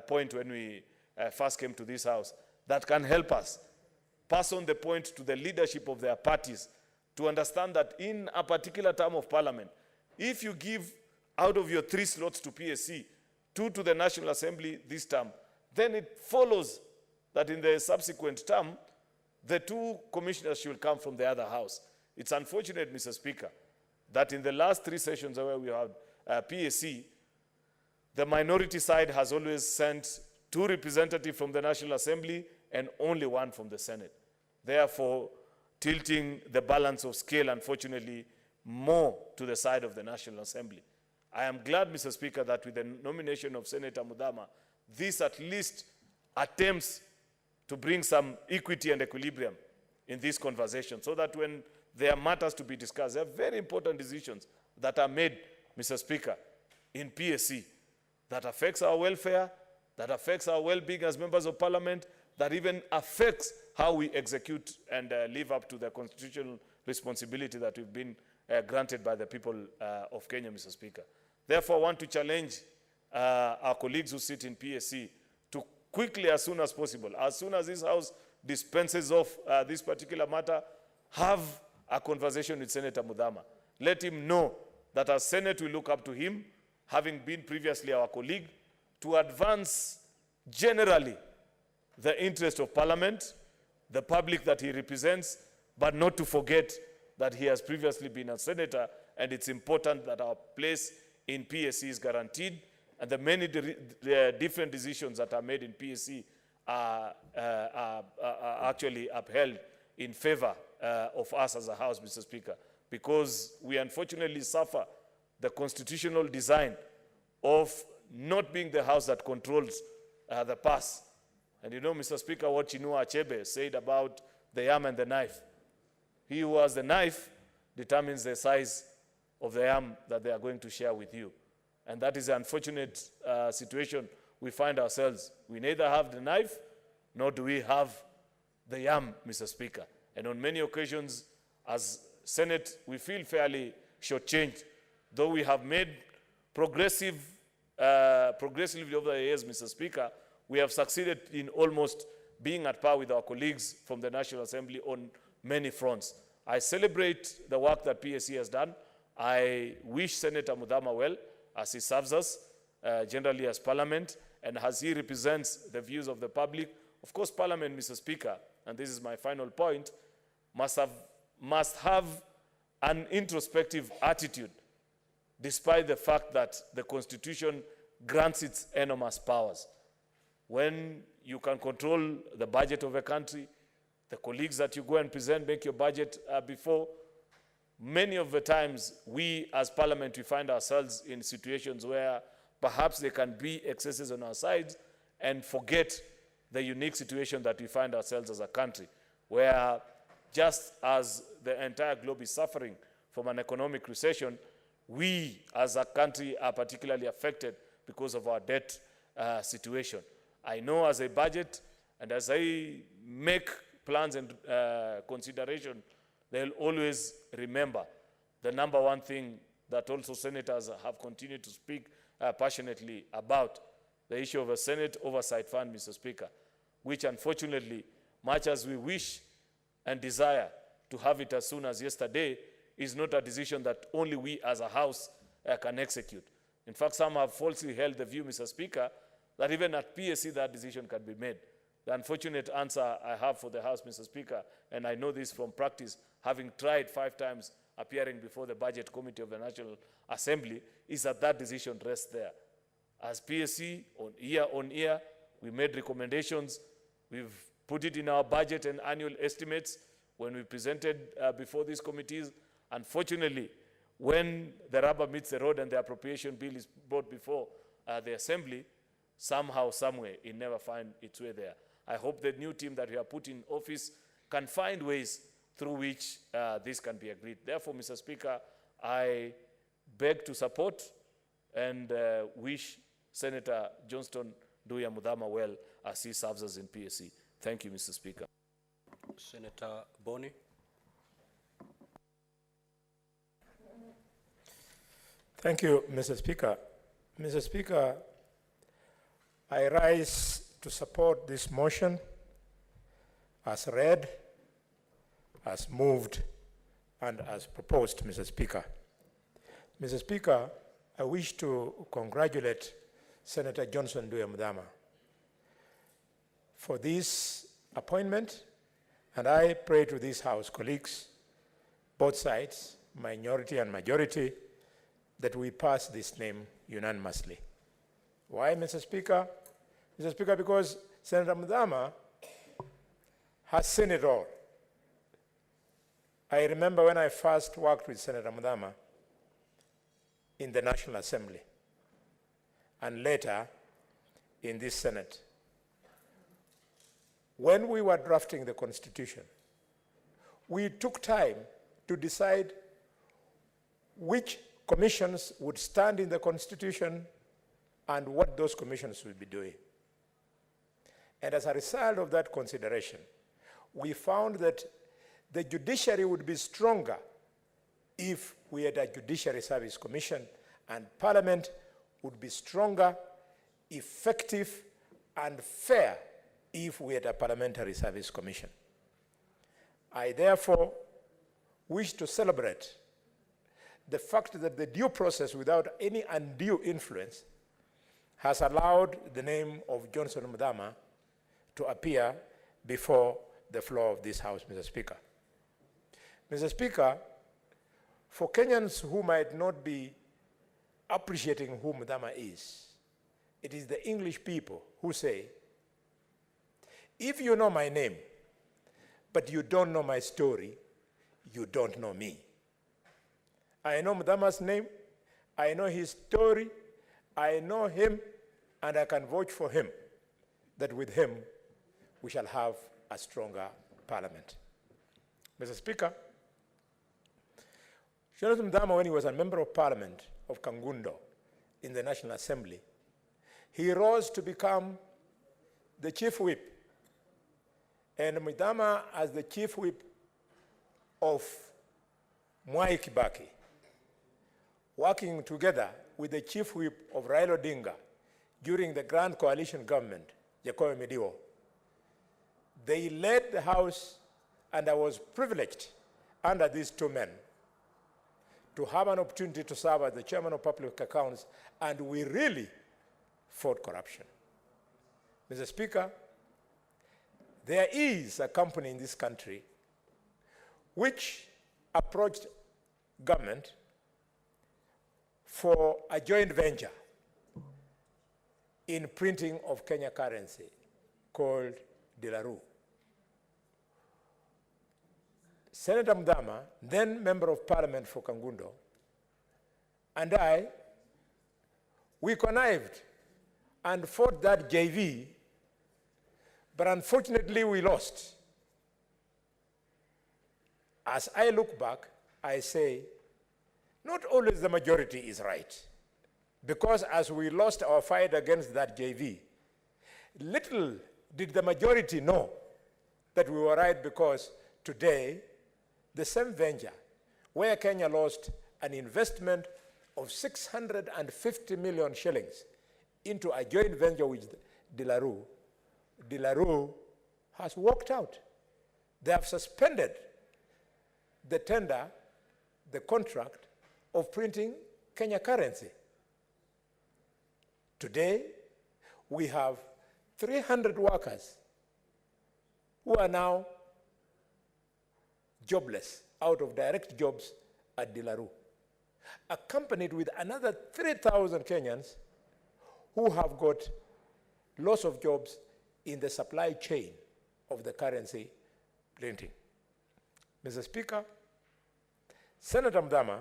[SPEAKER 9] point when we first came to this House, that can help us pass on the point to the leadership of their parties to understand that in a particular term of parliament, if you give out of your 3 slots to PSC, 2 to the National Assembly this term, then it follows that in the subsequent term, the 2 commissioners should come from the other house. It's unfortunate, Mr. Speaker, that in the last 3 sessions where we have PSC, the minority side has always sent 2 representatives from the National Assembly and only 1 from the Senate. Therefore, tilting the balance of scale, unfortunately, more to the side of the National Assembly. I am glad, Mr. Speaker, that with the nomination of Senator Mudhama, this at least attempts to bring some equity and equilibrium in this conversation, so that when there are matters to be discussed, there are very important decisions that are made, Mr. Speaker, in PSC that affects our welfare, that affects our well-being as members of parliament, that even affects how we execute and live up to the constitutional responsibility that we've been granted by the people of Kenya, Mr. Speaker. Therefore, I want to challenge our colleagues who sit in PSC to quickly, as soon as possible, as soon as this House dispenses off this particular matter, have a conversation with Senator Mudhama. Let him know that as Senate we look up to him, having been previously our colleague, to advance generally the interest of Parliament, the public that he represents, but not to forget that he has previously been a senator, and it's important that our place in PSC is guaranteed, and the many different decisions that are made in PSC are actually upheld in favor of us as a House, Mr. Speaker, because we unfortunately suffer the constitutional design of not being the House that controls the purse. And you know, Mr. Speaker, what Chinua Achebe said about the arm and the knife. He who has the knife determines the size of the yam that they are going to share with you. And that is an unfortunate situation we find ourselves. We neither have the knife, nor do we have the yam, Mr. Speaker. And on many occasions, as Senate, we feel fairly shortchanged, though we have made progressively over the years, Mr. Speaker, we have succeeded in almost being at par with our colleagues from the National Assembly on many fronts. I celebrate the work that PSC has done. I wish Senator Mudhama well as he serves us, generally as Parliament, and as he represents the views of the public. Of course, Parliament, Mr. Speaker, and this is my final point, must have an introspective attitude, despite the fact that the Constitution grants its enormous powers. When you can control the budget of a country, the colleagues that you go and present make your budget before, many of the times we as Parliament, we find ourselves in situations where perhaps there can be excesses on our side and forget the unique situation that we find ourselves as a country, where just as the entire globe is suffering from an economic recession, we as a country are particularly affected because of our debt situation. I know as a budget and as I make plans and consideration, they'll always remember the number one thing that also senators have continued to speak passionately about, the issue of a Senate Oversight Fund, Mr. Speaker, which unfortunately, much as we wish and desire to have it as soon as yesterday, is not a decision that only we as a House can execute. In fact, some have falsely held the view, Mr. Speaker, that even at PSC that decision can be made. The unfortunate answer I have for the House, Mr. Speaker, and I know this from practice, having tried 5 times appearing before the Budget Committee of the National Assembly, is that that decision rests there. As PSC, on year, we made recommendations. We've put it in our budget and annual estimates when we presented before these committees. Unfortunately, when the rubber meets the road and the appropriation bill is brought before the Assembly, somehow, somewhere, it never finds its way there. I hope the new team that we have put in office can find ways through which this can be agreed. Therefore, Mr. Speaker, I beg to support and wish Senator Johnston Nduya Mudhama well as he serves us in PSC. Thank you, Mr. Speaker.
[SPEAKER 2] Senator Boni.
[SPEAKER 4] Thank you, Mr. Speaker. Mr. Speaker, I rise to support this motion as read, as moved, and as proposed, Mr. Speaker. Mr. Speaker, I wish to congratulate Senator Johnston Nduya Mudhama for this appointment, and I pray to this House colleagues, both sides, minority and majority, that we pass this name unanimously. Why, Mr. Speaker? Mr. Speaker, because Senator Mudhama has seen it all. I remember when I first worked with Senator Mudhama in the National Assembly and later in this Senate. When we were drafting the Constitution, we took time to decide which commissions would stand in the Constitution and what those commissions would be doing. And as a result of that consideration, we found that the judiciary would be stronger if we had a Judiciary Service Commission, and Parliament would be stronger, effective, and fair if we had a Parliamentary Service Commission. I therefore wish to celebrate the fact that the due process without any undue influence has allowed the name of Johnston Mudhama to appear before the floor of this House, Mr. Speaker. Mr. Speaker, for Kenyans who might not be appreciating who Mudhama is, it is the English people who say, if you know my name, but you don't know my story, you don't know me. I know Mudhama's name, I know his story, I know him, and I can vouch for him that with him we shall have a stronger Parliament. Mr. Speaker,
[SPEAKER 11] Jonathan Mdama, when he was a member of parliament of Kangundo in the National Assembly, he rose to become the chief whip. And Mdama, as the chief whip of Mwai Kibaki, working together with the chief whip of Raila Odinga during the Grand Coalition government, Jacob Mediwo, they led the House, and I was privileged under these two men to have an opportunity to serve as the chairman of public accounts, and we really fought corruption. Mr. Speaker, there is a company in this country which approached government for a joint venture in printing of Kenya currency called Dilaru. Senator Mdama, then member of parliament for Kangundo, and I, we connived and fought that JV, but unfortunately we lost. As I look back, I say, not always the majority is right, because as we lost our fight against that JV, little did the majority know that we were right, because today, the same venture where Kenya lost an investment of 650 million shillings into a joint venture with Dilaru, Dilaru has walked out. They have suspended the tender, the contract of printing Kenya currency. Today, we have 300 workers who are now jobless out of direct jobs at Dilaru, accompanied with another 3,000 Kenyans who have got loss of jobs in the supply chain of the currency printing. Mr. Speaker, Senator Mdama,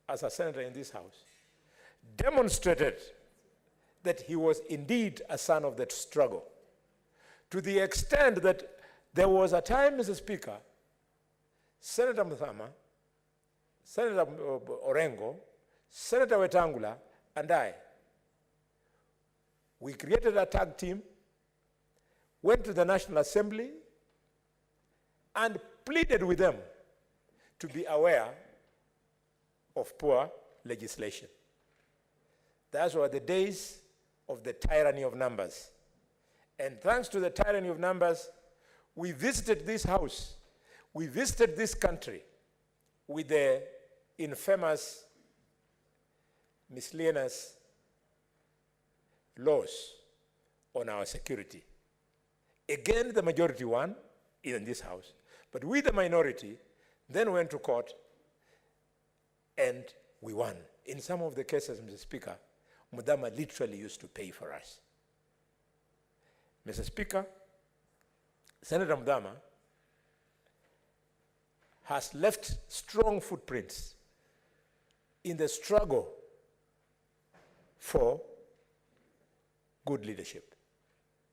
[SPEAKER 11] as a senator in this House, demonstrated that he was indeed a son of that struggle, to the extent that there was a time, Mr. Speaker, Senator Mdama, Senator Orengo, Senator Wetangula, and I, we created a tag team, went to the National Assembly, and pleaded with them to be aware of poor legislation. Those were the days of the tyranny of numbers. And thanks to the tyranny of numbers, we visited this House, we visited this country with the infamous miscellaneous laws on our security. Again, the majority won in this House, but we, the minority, then went to court and we won. In some of the cases, Mr. Speaker, Mdama literally used to pay for us. Mr. Speaker, Senator Mdama has left strong footprints in the struggle for good leadership.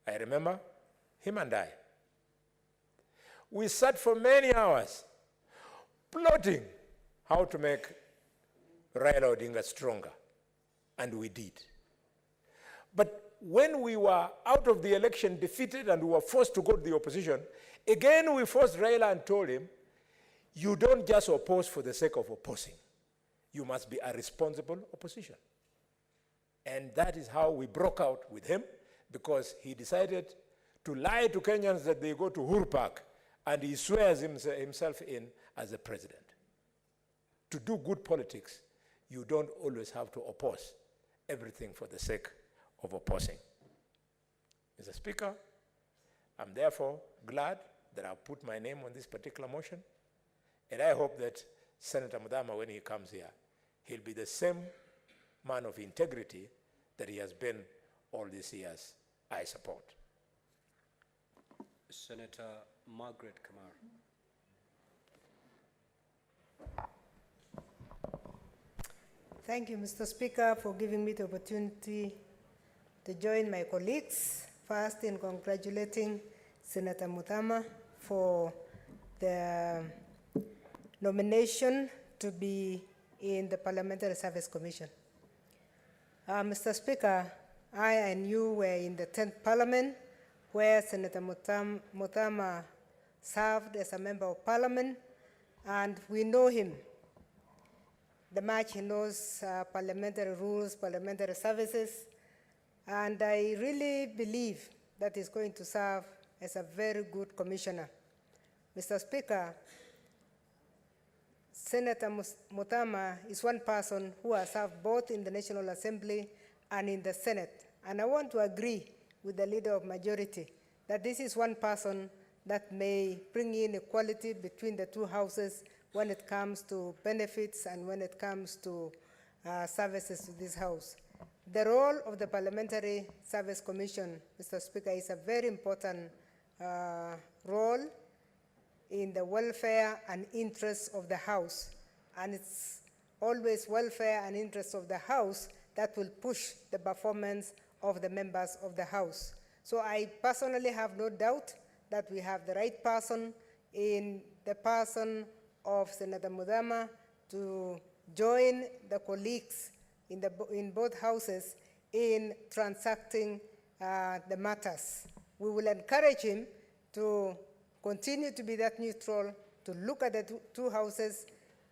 [SPEAKER 11] I remember him and I. We sat for many hours plotting how to make Raila Odinga stronger, and we did. But when we were out of the election defeated and we were forced to go to the opposition, again we forced Raila and told him, you don't just oppose for the sake of opposing. You must be a responsible opposition. And that is how we broke out with him, because he decided to lie to Kenyans that they go to Uhuru Park and he swears himself in as the president. To do good politics, you don't always have to oppose everything for the sake of opposing. Mr. Speaker, I'm therefore glad that I've put my name on this particular motion, and I hope that Senator Mdama, when he comes here, he'll be the same man of integrity that he has been all these years. I support.
[SPEAKER 2] Senator Margaret Kamar.
[SPEAKER 12] Thank you, Mr. Speaker, for giving me the opportunity to join my colleagues. First, in congratulating Senator Mdama for the nomination to be in the Parliamentary Service Commission. Mr. Speaker, I and you were in the 10th Parliament, where Senator Muthama served as a member of Parliament, and we know him. The much he knows parliamentary rules, parliamentary services, and I really believe that he's going to serve as a very good commissioner. Mr. Speaker, Senator Muthama is one person who has served both in the National Assembly and in the Senate. And I want to agree with the Leader of Majority that this is one person that may bring in equality between the two houses when it comes to benefits and when it comes to services to this house. The role of the Parliamentary Service Commission, Mr. Speaker, is a very important role in the welfare and interests of the House. And it's always welfare and interests of the House that will push the performance of the members of the House. So I personally have no doubt that we have the right person in the person of Senator Muthama to join the colleagues in both houses in transacting the matters. We will encourage him to continue to be that neutral, to look at the two houses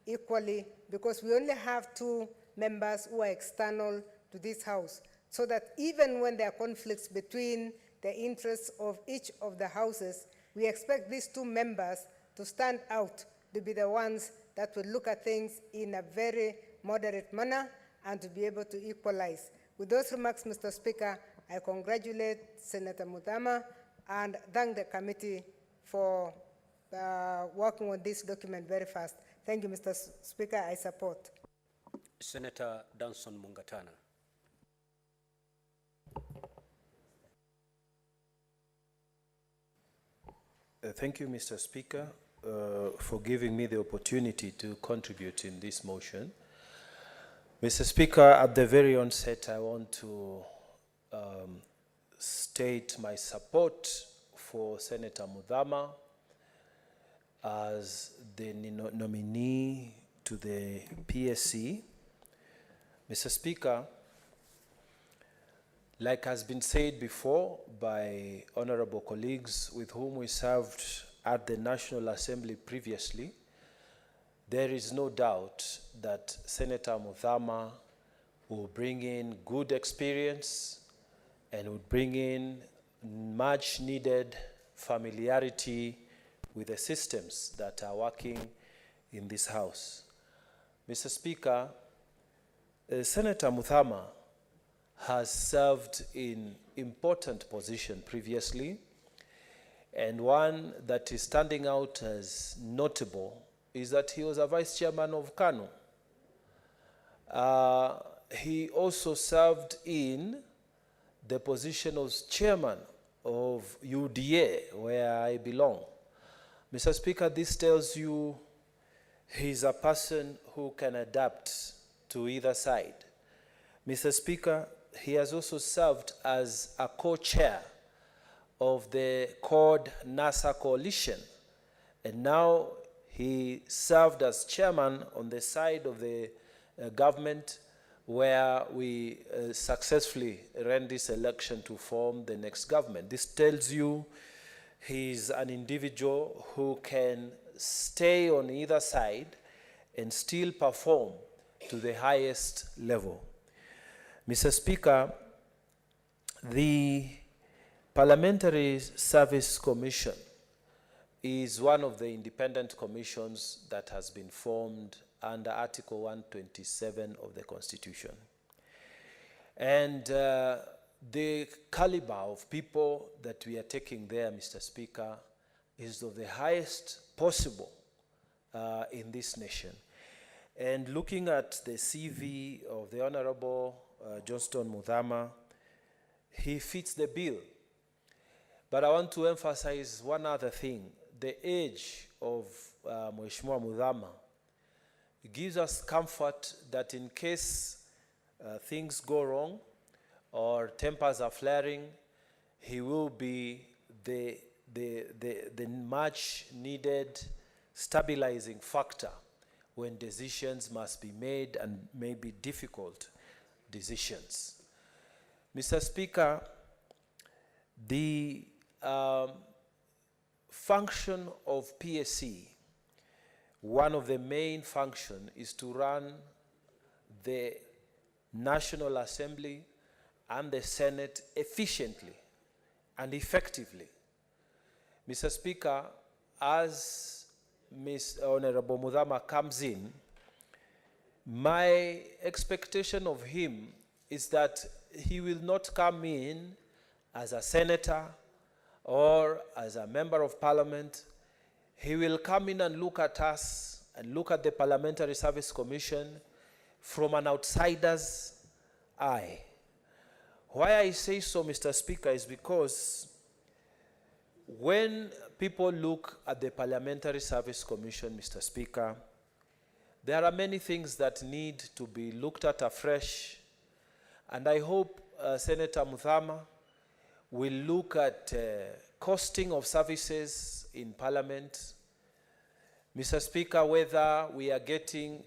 [SPEAKER 12] equally, because we only have two members who are external to this house, so that even when there are conflicts between the interests of each of the houses, we expect these two members to stand out, to be the ones that will look at things in a very moderate manner and to be able to equalize. With those remarks, Mr. Speaker, I congratulate Senator Muthama and thank the committee for working on this document very fast. Thank you, Mr. Speaker. I support.
[SPEAKER 2] Senator Danson Mungatana.
[SPEAKER 13] Thank you, Mr. Speaker, for giving me the opportunity to contribute in this motion. Mr. Speaker, at the very onset, I want to state my support for Senator Muthama as the nominee to the PSC. Mr. Speaker, like has been said before by honorable colleagues with whom we served at the National Assembly previously, there is no doubt that Senator Muthama will bring in good experience and will bring in much needed familiarity with the systems that are working in this House. Mr. Speaker, Senator Muthama has served in important positions previously, and one that is standing out as notable is that he was a vice chairman of KANU. He also served in the position of chairman of UDA, where I belong. Mr. Speaker, this tells you he's a person who can adapt to either side. Mr. Speaker, he has also served as a co-chair of the CORD NASA coalition, and now he served as chairman on the side of the government where we successfully ran this election to form the next government. This tells you he's an individual who can stay on either side and still perform to the highest level. Mr. Speaker, the Parliamentary Service Commission is one of the independent commissions that has been formed under Article 127 of the Constitution. And the caliber of people that we are taking there, Mr. Speaker, is of the highest possible in this nation. And looking at the CV of the Honorable Johnston Muthama, he fits the bill. But I want to emphasize one other thing. The age of Mheshimiwa Muthama gives us comfort that in case things go wrong or tempers are flaring, he will be the much needed stabilizing factor when decisions must be made and maybe difficult decisions. Mr. Speaker, the function of PSC, one of the main functions is to run the National Assembly and the Senate efficiently and effectively. Mr. Speaker, as Ms. Honorable Mudhama comes in, my expectation of him is that he will not come in as a senator or as a member of parliament. He will come in and look at us and look at the Parliamentary Service Commission from an outsider's eye. Why I say so, Mr. Speaker, is because when people look at the Parliamentary Service Commission, Mr. Speaker, there are many things that need to be looked at afresh, and I hope Senator Mudhama will look at costing of services in Parliament. Mr. Speaker, whether we are getting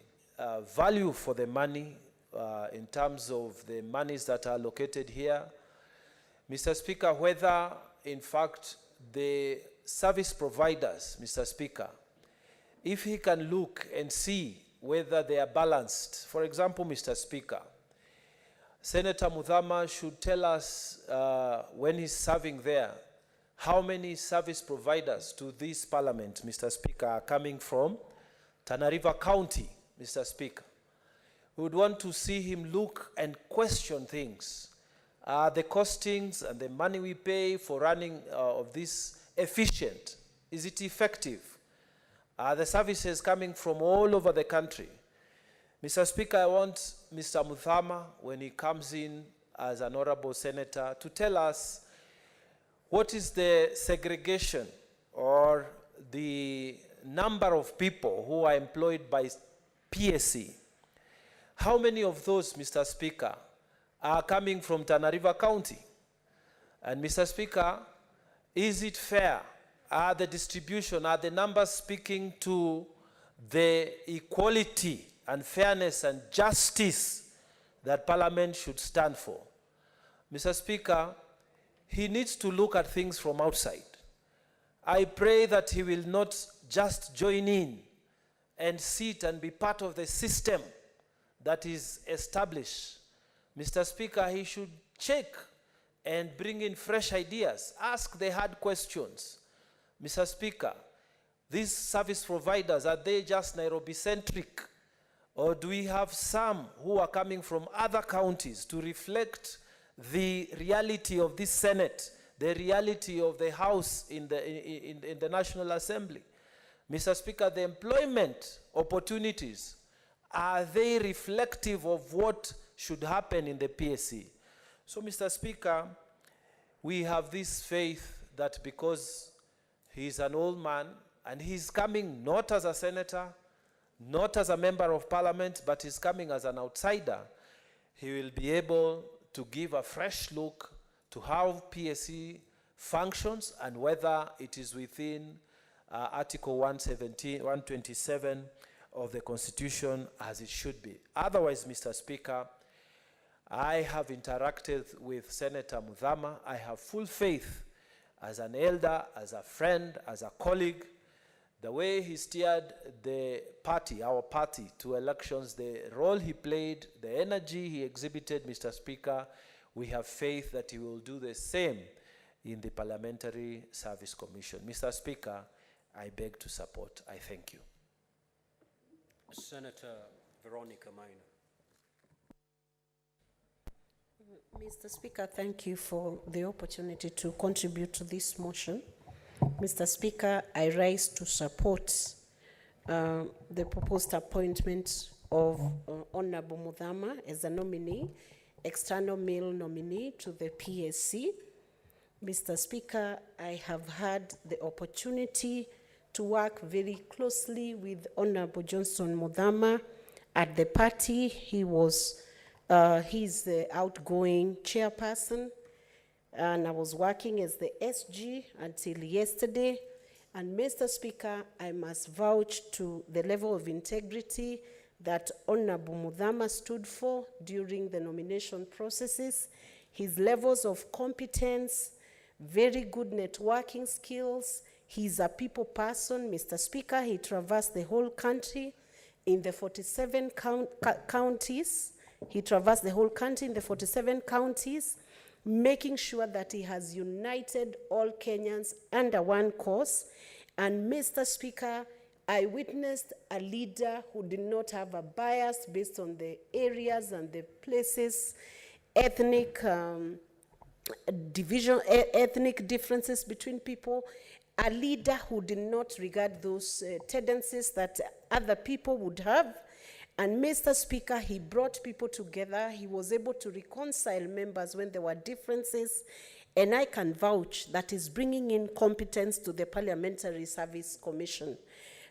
[SPEAKER 13] value for the money in terms of the monies that are located here. Mr. Speaker, whether in fact the service providers, Mr. Speaker, if he can look and see whether they are balanced. For example, Mr. Speaker, Senator Mudhama should tell us when he's serving there, how many service providers to this parliament, Mr. Speaker, are coming from Tana River County, Mr. Speaker. We would want to see him look and question things. Are the costings and the money we pay for running of this efficient? Is it effective? Are the services coming from all over the country? Mr. Speaker, I want Mr. Mudhama, when he comes in as an honorable senator, to tell us what is the segregation or the number of people who are employed by PSC. How many of those, Mr. Speaker, are coming from Tana River County? And Mr. Speaker, is it fair? Are the distribution, are the numbers speaking to the equality and fairness and justice that Parliament should stand for? Mr. Speaker, he needs to look at things from outside. I pray that he will not just join in and sit and be part of the system that is established. Mr. Speaker, he should check and bring in fresh ideas, ask the hard questions. Mr. Speaker, these service providers, are they just Nairobi-centric? Or do we have some who are coming from other counties to reflect the reality of this Senate, the reality of the House in the National Assembly? Mr. Speaker, the employment opportunities, are they reflective of what should happen in the PSC? So, Mr. Speaker, we have this faith that because he's an old man and he's coming not as a senator, not as a member of parliament, but he's coming as an outsider, he will be able to give a fresh look to how PSC functions and whether it is within Article 127 of the Constitution as it should be. Otherwise, Mr. Speaker, I have interacted with Senator Mudhama. I have full faith as an elder, as a friend, as a colleague. The way he steered the party, our party, to elections, the role he played, the energy he exhibited, Mr. Speaker, we have faith that he will do the same in the Parliamentary Service Commission. Mr. Speaker, I beg to support. I thank you.
[SPEAKER 2] Senator Veronica Maina.
[SPEAKER 14] Mr. Speaker, thank you for the opportunity to contribute to this motion. Mr. Speaker, I rise to support the proposed appointment of Honorable Mudhama as a nominee, external male nominee to the PSC. Mr. Speaker, I have had the opportunity to work very closely with Honorable Johnson Mudhama at the party. He's the outgoing chairperson, and I was working as the SG until yesterday. And Mr. Speaker, I must vouch to the level of integrity that Honorable Mudhama stood for during the nomination processes, his levels of competence, very good networking skills. He's a people person, Mr. Speaker. He traversed the whole country in the 47 counties. He traversed the whole country in the 47 counties, making sure that he has united all Kenyans under one cause. And Mr. Speaker, I witnessed a leader who did not have a bias based on the areas and the places, ethnic ethnic differences between people, a leader who did not regard those tendencies that other people would have. And Mr. Speaker, he brought people together. He was able to reconcile members when there were differences. And I can vouch that is bringing in competence to the Parliamentary Service Commission.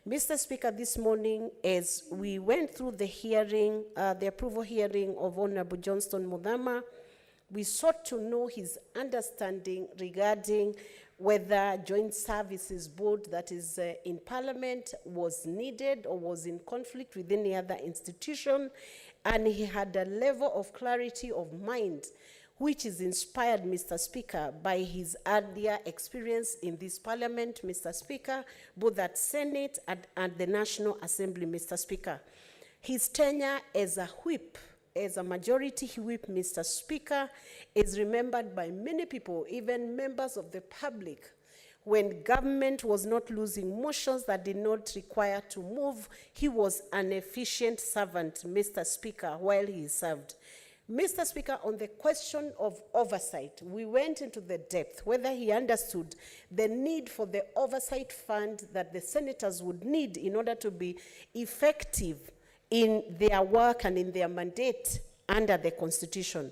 [SPEAKER 14] Mr. Speaker, this morning, as we went through the hearing, the approval hearing of Honorable Johnston Mudhama, we sought to know his understanding regarding whether Joint Services Board that is in Parliament was needed or was in conflict with any other institution. And he had a level of clarity of mind which is inspired, Mr. Speaker, by his earlier experience in this Parliament, Mr. Speaker, both at Senate and the National Assembly, Mr. Speaker. His tenure as a whip, as a majority whip, Mr. Speaker, is remembered by many people, even members of the public, when government was not losing motions that did not require to move. He was an efficient servant, Mr. Speaker, while he served. Mr. Speaker, on the question of oversight, we went into the depth, whether he understood the need for the oversight fund that the senators would need in order to be effective in their work and in their mandate under the Constitution.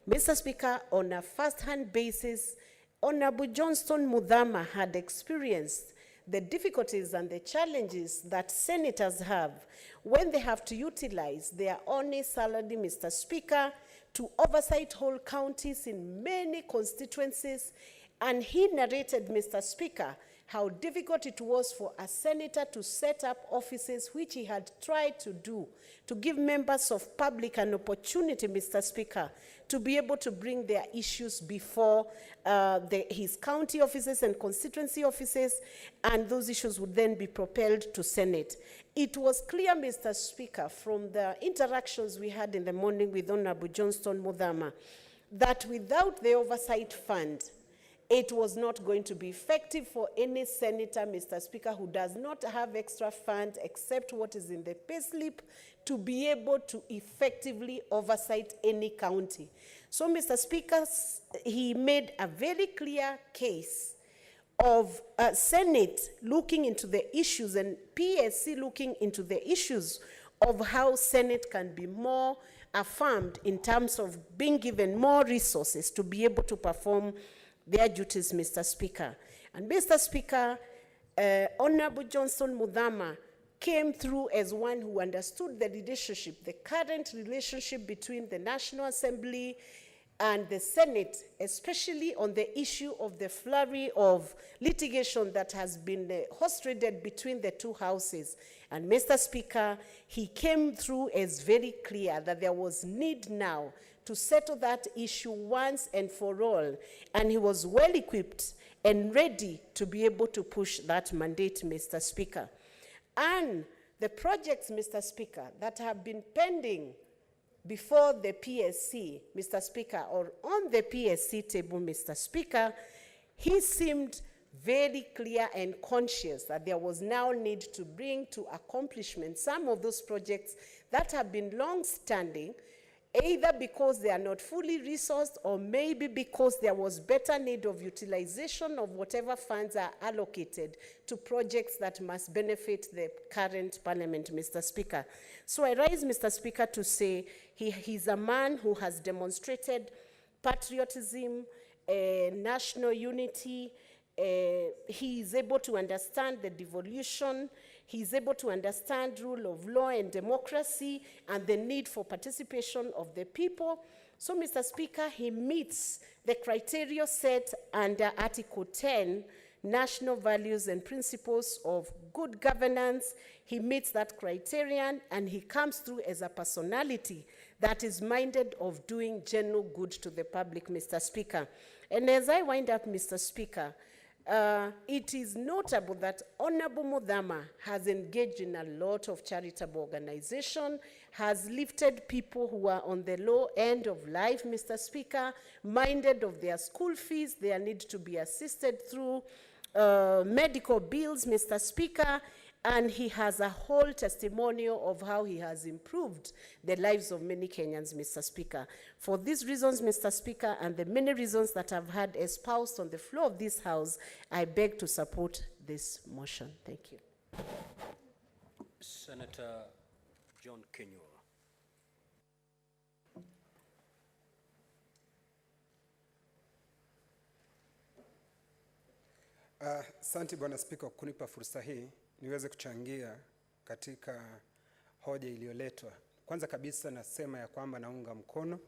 [SPEAKER 14] Mr. Speaker, on a first-hand basis, Honorable Johnston Mudhama had experienced the difficulties and the challenges that senators have when they have to utilize their only salary, Mr. Speaker, to oversight whole counties in many constituencies. And he narrated, Mr. Speaker, how difficult it was for a senator to set up offices, which he had tried to do, to give members of public an opportunity, Mr. Speaker, to be able to bring their issues before his county offices and constituency offices, and those issues would then be propelled to Senate. It was clear, Mr. Speaker, from the interactions we had in the morning with Honorable Johnston Mudhama, that without the oversight fund, it was not going to be effective for any senator, Mr. Speaker, who does not have extra funds except what is in the payslip to be able to effectively oversight any county. So, Mr. Speaker, he made a very clear case of Senate looking into the issues and PSC looking into the issues of how Senate can be more affirmed in terms of being given more resources to be able to perform their duties, Mr. Speaker. And Mr. Speaker, Honorable Johnston Mudhama came through as one who understood the relationship, the current relationship between the National Assembly and the Senate, especially on the issue of the flurry of litigation that has been horse-traded between the two houses. And Mr. Speaker, he came through as very clear that there was need now to settle that issue once and for all. And he was well equipped and ready to be able to push that mandate, Mr. Speaker. And the projects, Mr. Speaker, that have been pending before the PSC, Mr. Speaker, or on the PSC table, Mr. Speaker, he seemed very clear and conscious that there was now need to bring to accomplishment some of those projects that have been long-standing, either because they are not fully resourced or maybe because there was better need of utilization of whatever funds are allocated to projects that must benefit the current Parliament, Mr. Speaker. So I rise, Mr. Speaker, to say he's a man who has demonstrated patriotism, national unity. He is able to understand the devolution. He is able to understand rule of law and democracy and the need for participation of the people. So, Mr. Speaker, he meets the criteria set under Article 10 national values and principles of good governance. He meets that criterion, and he comes through as a personality that is minded of doing general good to the public, Mr. Speaker. And as I wind up, Mr. Speaker, it is notable that Honorable Mudhama has engaged in a lot of charitable organization, has lifted people who are on the low end of life, Mr. Speaker, minded of their school fees, their need to be assisted through medical bills, Mr. Speaker, and he has a whole testimonial of how he has improved the lives of many Kenyans, Mr. Speaker. For these reasons, Mr. Speaker, and the many reasons that I've had espoused on the floor of this House, I beg to support this motion. Thank you.
[SPEAKER 2] Senator John Kenyua.
[SPEAKER 10] Asante Bwana Spika kwa kunipa fursa hii niweze kuchangia katika hoja iliyoletwa. Kwanza kabisa nasema ya kwamba naunga mkono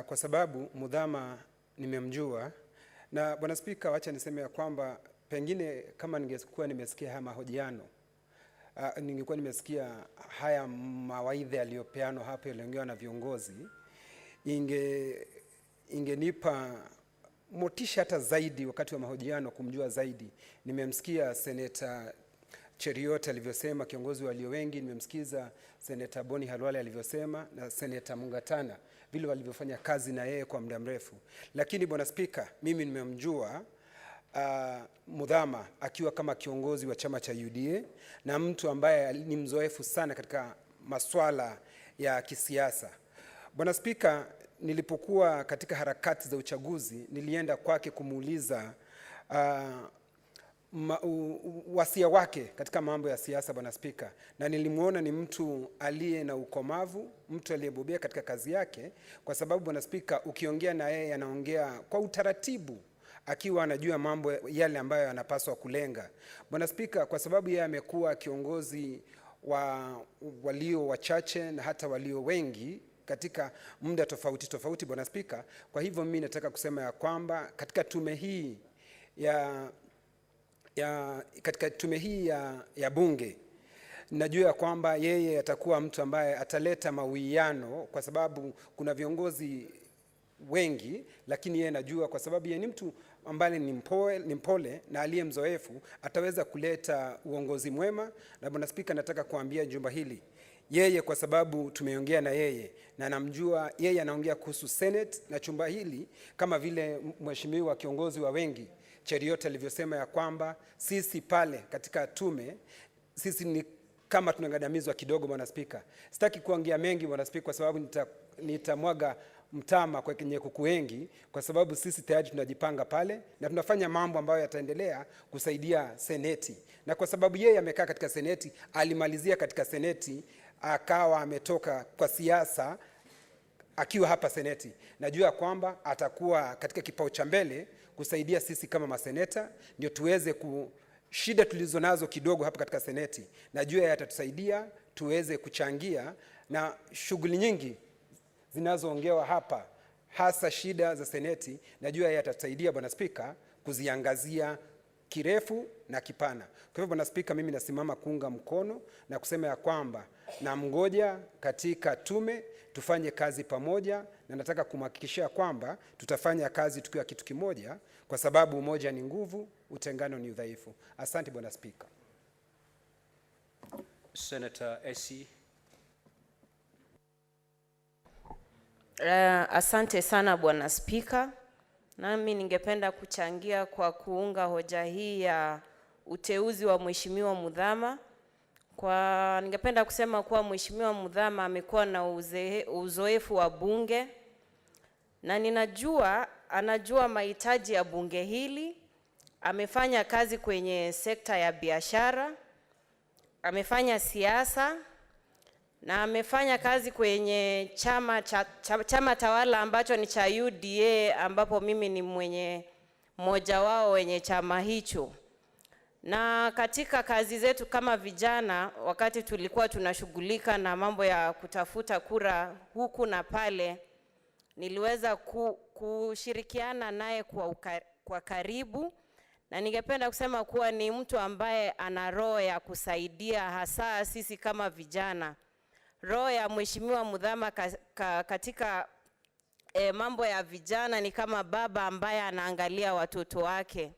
[SPEAKER 10] kwa sababu Mudhama nimemjua, na Bwana Spika, wacha niseme ya kwamba pengine kama ningekuwa nimesikia haya mahojiano, ningekuwa nimesikia haya mawaidha yaliyopeanwa hapa yaliyoongewa na viongozi, ingenipa motisha hata zaidi wakati wa mahojiano kumjua zaidi. Nimemsikia Seneta Cheriot alivyosema, kiongozi walio wengi, nimemsikiza Seneta Boni Halwale alivyosema, na Seneta Mungatana vile walivyofanya kazi na yeye kwa muda mrefu. Lakini Bwana Spika, mimi nimemjua Mudhama akiwa kama kiongozi wa chama cha UDA na mtu ambaye ni mzoefu sana katika masuala ya kisiasa. Bwana Spika, nilipokuwa katika harakati za uchaguzi nilienda kwake kumuuliza wasia wake katika mambo ya siasa, Bwana Spika, na nilimuona ni mtu aliye na ukomavu, mtu aliyebobea katika kazi yake, kwa sababu Bwana Spika, ukiongea na yeye anaongea kwa utaratibu, akiwa anajua mambo yale ambayo yanapaswa kulenga. Bwana Spika, kwa sababu yeye amekuwa kiongozi wa walio wachache na hata walio wengi katika muda tofauti Bwana Spika, kwa hivyo mimi nataka kusema ya kwamba katika tume hii ya bunge, najua ya kwamba yeye atakuwa mtu ambaye ataleta mawiano, kwa sababu kuna viongozi wengi, lakini yeye najua kwa sababu yeye ni mtu ambaye ni mpole na aliye mzoefu, ataweza kuleta uongozi mwema. Na Bwana Spika, nataka kuambia jumba hili, yeye kwa sababu tumeongea na yeye na namjua yeye anaongea kuhusu Senate na chumba hili, kama vile mheshimiwa kiongozi wa wengi Cheriot alivyosema ya kwamba sisi pale katika tume, sisi ni kama tunangandamizwa kidogo. Bwana Spika, sitaki kuongea mengi Bwana Spika, kwa sababu nitamwaga mtama kwa kenye kuku wengi, kwa sababu sisi tayari tunajipanga pale na tunafanya mambo ambayo yataendelea kusaidia seneti. Na kwa sababu yeye amekaa katika seneti, alimalizia katika seneti, akawa ametoka kwa siasa akiwa hapa seneti, najua kwamba atakuwa katika kipao cha mbele kusaidia sisi kama maseneta, ndio tuweze shida tulizo nazo kidogo hapa katika seneti. Najua yeye atatusaidia tuweze kuchangia na shughuli nyingi zinazoongewa hapa, hasa shida za seneti. Najua yeye atatusaidia Bwana Spika kuziangazia kirefu na kipana. Kwa hivyo Bwana Spika, mimi nasimama kuunga mkono na kusema ya kwamba na mngoja katika tume tufanye kazi pamoja, na nataka kumhakikishia kwamba tutafanya kazi tukiwa kitu kimoja, kwa sababu umoja ni nguvu, utengano ni udhaifu. Asante Bwana Spika.
[SPEAKER 2] Senator Esi.
[SPEAKER 15] Asante sana Bwana Spika. Nami ningependa kuchangia kwa kuunga hoja hii ya uteuzi wa Mheshimiwa Mudhama. Ningependa kusema kuwa Mheshimiwa Mudhama amekuwa na uzoefu wa bunge, na anajua mahitaji ya bunge hili. Amefanya kazi kwenye sekta ya biashara, amefanya siasa, na amefanya kazi kwenye chama tawala ambacho ni cha UDA, ambapo mimi ni mmoja wao wenye chama hicho. Na katika kazi zetu kama vijana, wakati tulikuwa tunashughulika na mambo ya kutafuta kura huku na pale, niliweza kushirikiana naye kwa karibu, na ningependa kusema kuwa ni mtu ambaye ana roho ya kusaidia hasa sisi kama vijana. Roho ya Mheshimiwa Mudhama katika mambo ya vijana ni kama baba ambaye anaangalia watoto wake.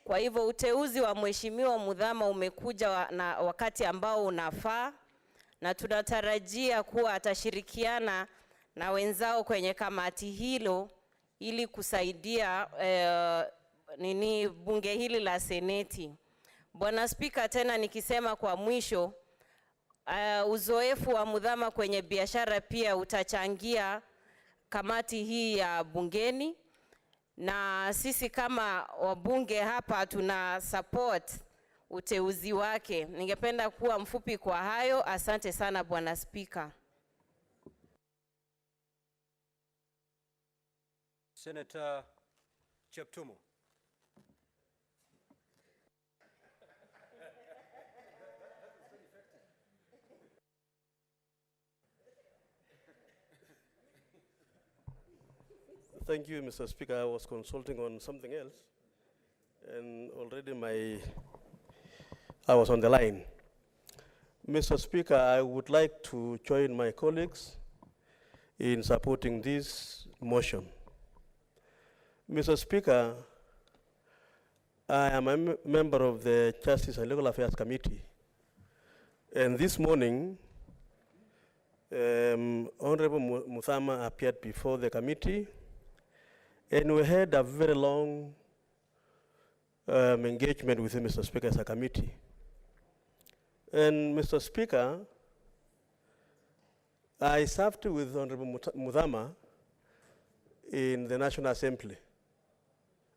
[SPEAKER 15] Kwa hivyo uteuzi wa Mheshimiwa Mudhama umekuja na wakati ambao unafaa, na tunatarajia kuwa atashirikiana na wenzao kwenye kamati hilo ili kusaidia bunge hili la Seneti. Bwana Spika, tena nikisema kwa mwisho, uzoefu wa Mudhama kwenye biashara pia utachangia kamati hii ya bungeni, na sisi kama wabunge hapa tuna support uteuzi wake. Ningependa kuwa mfupi kwa hayo. Asante sana Bwana Spika.
[SPEAKER 2] Senator Cheptumo.
[SPEAKER 8] Thank you, Mr. Speaker. I was consulting on something else, and already I was on the line. Mr. Speaker, I would like to join my colleagues in supporting this motion. Mr. Speaker, I am a member of the Justice and Legal Affairs Committee, and this morning, Honorable Muthama appeared before the committee, and we had a very long engagement with him, Mr. Speaker, as a committee. And Mr. Speaker, I served with Honorable Muthama in the National Assembly,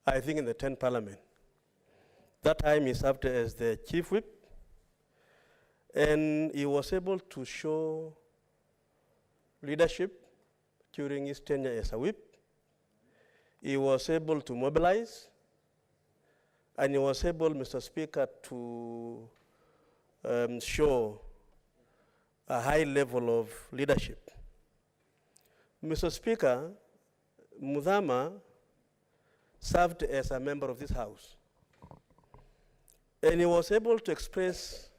[SPEAKER 8] I think in the 10th Parliament. That time he served as the Chief Whip, and he was able to show leadership during his tenure as a whip. He was able to mobilize, and he was able, Mr. Speaker, to show a high level of leadership. Mr. Speaker, Muthama served as a member of this House, and he was able to express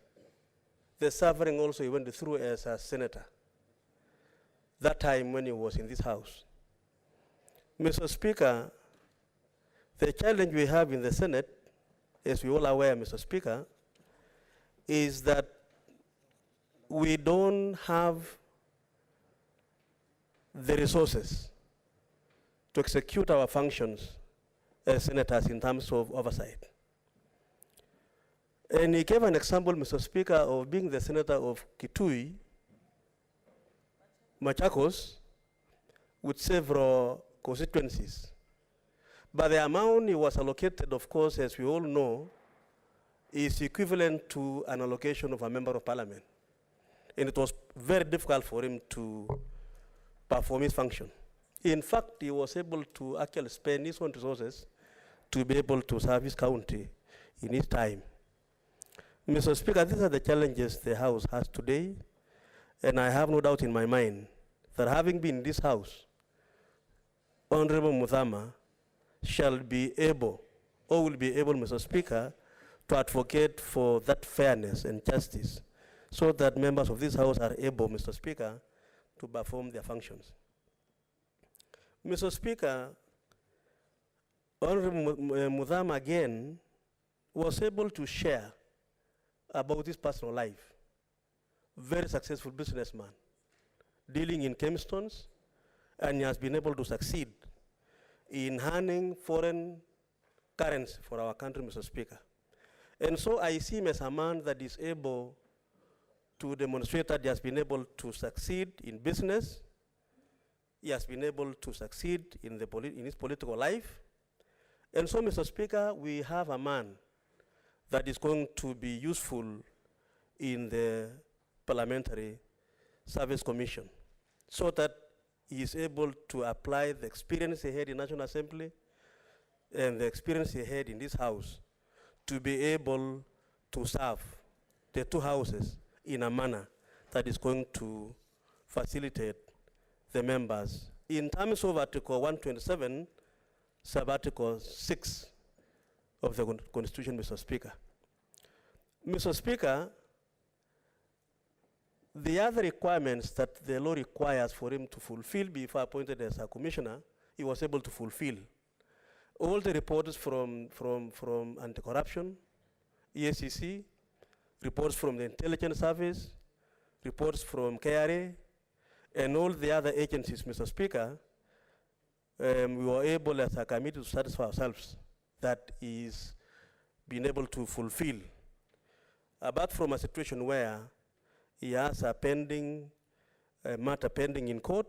[SPEAKER 8] the suffering also he went through as a senator, that time when he was in this House. Mr. Speaker, the challenge we have in the Senate, as we all are aware, Mr. Speaker, is that we don't have the resources to execute our functions as senators in terms of oversight. And he gave an example, Mr. Speaker, of being the senator of Kitui, Machakos, with several constituencies. But the amount he was allocated, of course, as we all know, is equivalent to an allocation of a member of parliament. And it was very difficult for him to perform his function. In fact, he was able to actually spend his own resources to be able to serve his county in his time. Mr. Speaker, these are the challenges the House has today, and I have no doubt in my mind that having been in this House, Honorable Muthama shall be able, or will be able, Mr. Speaker, to advocate for that fairness and justice so that members of this House are able, Mr. Speaker, to perform their functions. Mr. Speaker, Honorable Muthama again was able to share about his personal life. Very successful businessman, dealing in chemstones, and he has been able to succeed in earning foreign currency for our country, Mr. Speaker. And so I see him as a man that is able to demonstrate that he has been able to succeed in business, he has been able to succeed in his political life. And so, Mr. Speaker, we have a man that is going to be useful in the Parliamentary Service Commission so that he is able to apply the experience he had in National Assembly and the experience he had in this House to be able to serve the two houses in a manner that is going to facilitate the members. In terms of Article 127, sub-Article 6 of the Constitution, Mr. Speaker. Mr. Speaker, the other requirements that the law requires for him to fulfill before appointed as a commissioner, he was able to fulfill. All the reports from anti-corruption, EACC, reports from the intelligence service, reports from KRA, and all the other agencies, Mr. Speaker, we were able as a committee to satisfy ourselves that he's been able to fulfill. Apart from a situation where he has a pending matter pending in court,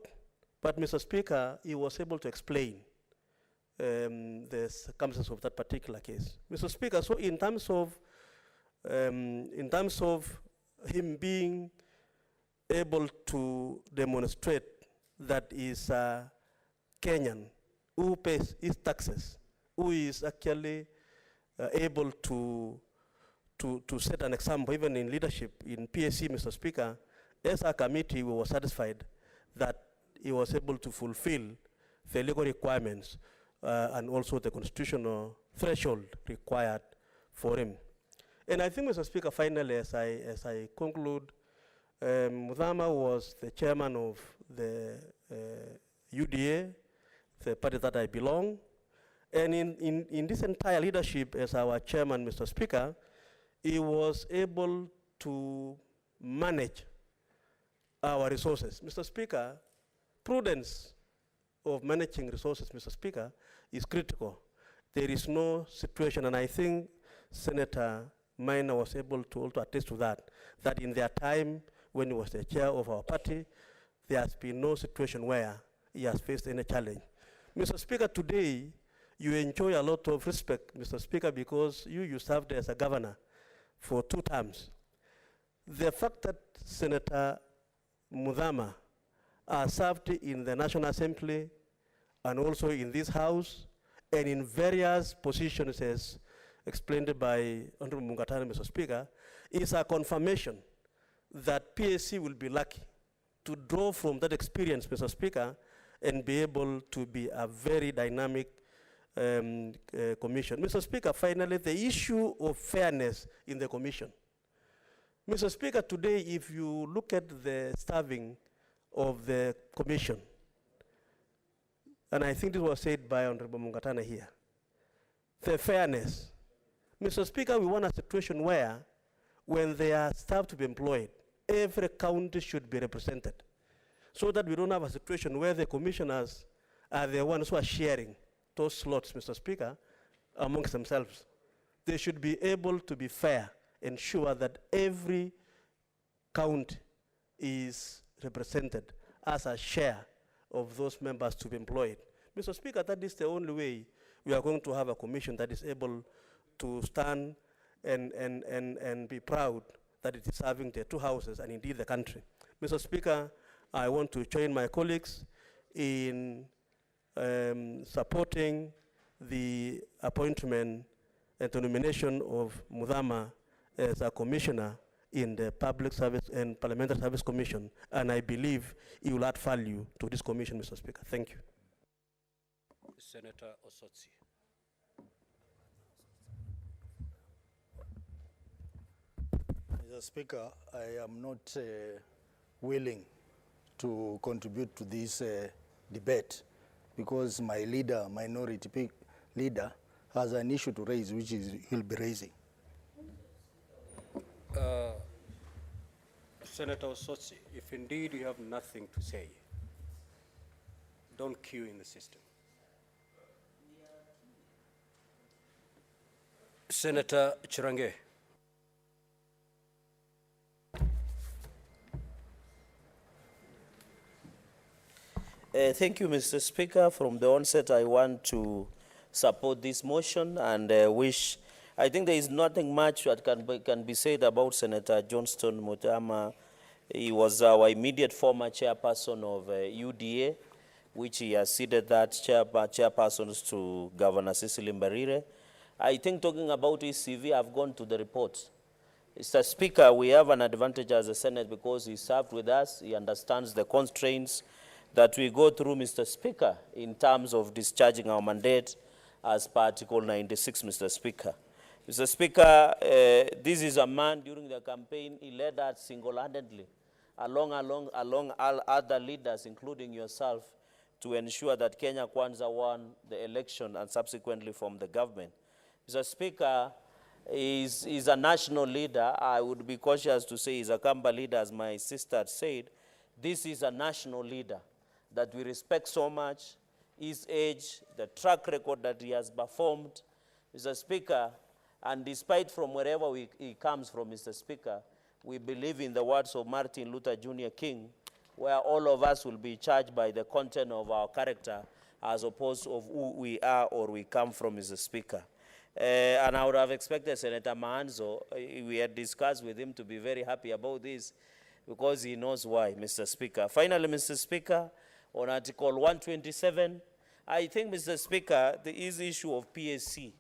[SPEAKER 8] but Mr. Speaker, he was able to explain the circumstances of that particular case. Mr. Speaker, so in terms of him being able to demonstrate that he's a Kenyan who pays his taxes, who is actually able to set an example, even in leadership in PSC, Mr. Speaker, as a committee, we were satisfied that he was able to fulfill the legal requirements and also the constitutional threshold required for him. And I think, Mr. Speaker, finally, as I conclude, Muthama was the chairman of the UDA, the party that I belong. And in this entire leadership as our chairman, Mr. Speaker, he was able to manage our resources. Mr. Speaker, prudence of managing resources, Mr. Speaker, is critical. There is no situation, and I think Senator Minor was able to also attest to that in their time when he was the chair of our party, there has been no situation where he has faced any challenge. Mr. Speaker, today, you enjoy a lot of respect, Mr. Speaker, because you served as a governor for 2 terms. The fact that Senator Muthama served in the National Assembly and also in this House and in various positions as explained by Honorable Mungatana, Mr. Speaker, is a confirmation that PSC will be lucky to draw from that experience, Mr. Speaker, and be able to be a very dynamic commission. Mr. Speaker, finally, the issue of fairness in the commission. Mr. Speaker, today, if you look at the staffing of the commission, and I think this was said by Honorable Mungatana here, the fairness. Mr. Speaker, we want a situation where when there are staff to be employed, every county should be represented, so that we don't have a situation where the commissioners are the ones who are sharing those slots, Mr. Speaker, amongst themselves. They should be able to be fair, ensure that every county is represented as a share of those members to be employed. Mr. Speaker, that is the only way we are going to have a commission that is able to stand and be proud that it is serving the 2 houses and indeed the country. Mr. Speaker, I want to join my colleagues in supporting the appointment and the nomination of Muthama as a commissioner in the Public Service and Parliamentary Service Commission, and I believe he will add value to this commission, Mr. Speaker. Thank you.
[SPEAKER 2] Senator Osotsi.
[SPEAKER 16] Mr. Speaker, I am not willing to contribute to this debate because my leader, minority leader, has an issue to raise, which he'll be raising.
[SPEAKER 2] Senator Osotsi, if indeed you have nothing to say, don't queue in the system. Senator Chirange.
[SPEAKER 7] Thank you, Mr. Speaker. From the onset, I want to support this motion and I think there is nothing much that can be said about Senator Johnston Muthama. He was our immediate former chairperson of UDA, which he has ceded that chairpersons to Governor Cecily Mbarire. I think talking about his CV, I've gone to the report. Mr. Speaker, we have an advantage as a Senate because he served with us. He understands the constraints that we go through, Mr. Speaker, in terms of discharging our mandate as per Article 96, Mr. Speaker. Mr. Speaker, this is a man during the campaign, he led us single-handedly, along all other leaders, including yourself, to ensure that Kenya Kwanza won the election and subsequently formed the government. Mr. Speaker, is a national leader. I would be cautious to say he's a Kamba leader, as my sister said. This is a national leader that we respect so much, his age, the track record that he has performed. Mr. Speaker, and despite from wherever he comes from, Mr. Speaker, we believe in the words of Martin Luther Jr. King, where all of us will be judged by the content of our character as opposed to who we are or we come from, Mr. Speaker. And I would have expected Senator Maanzo, we had discussed with him to be very happy about this because he knows why, Mr. Speaker. Finally, Mr. Speaker, on Article 127, I think, Mr. Speaker, the issue of PSC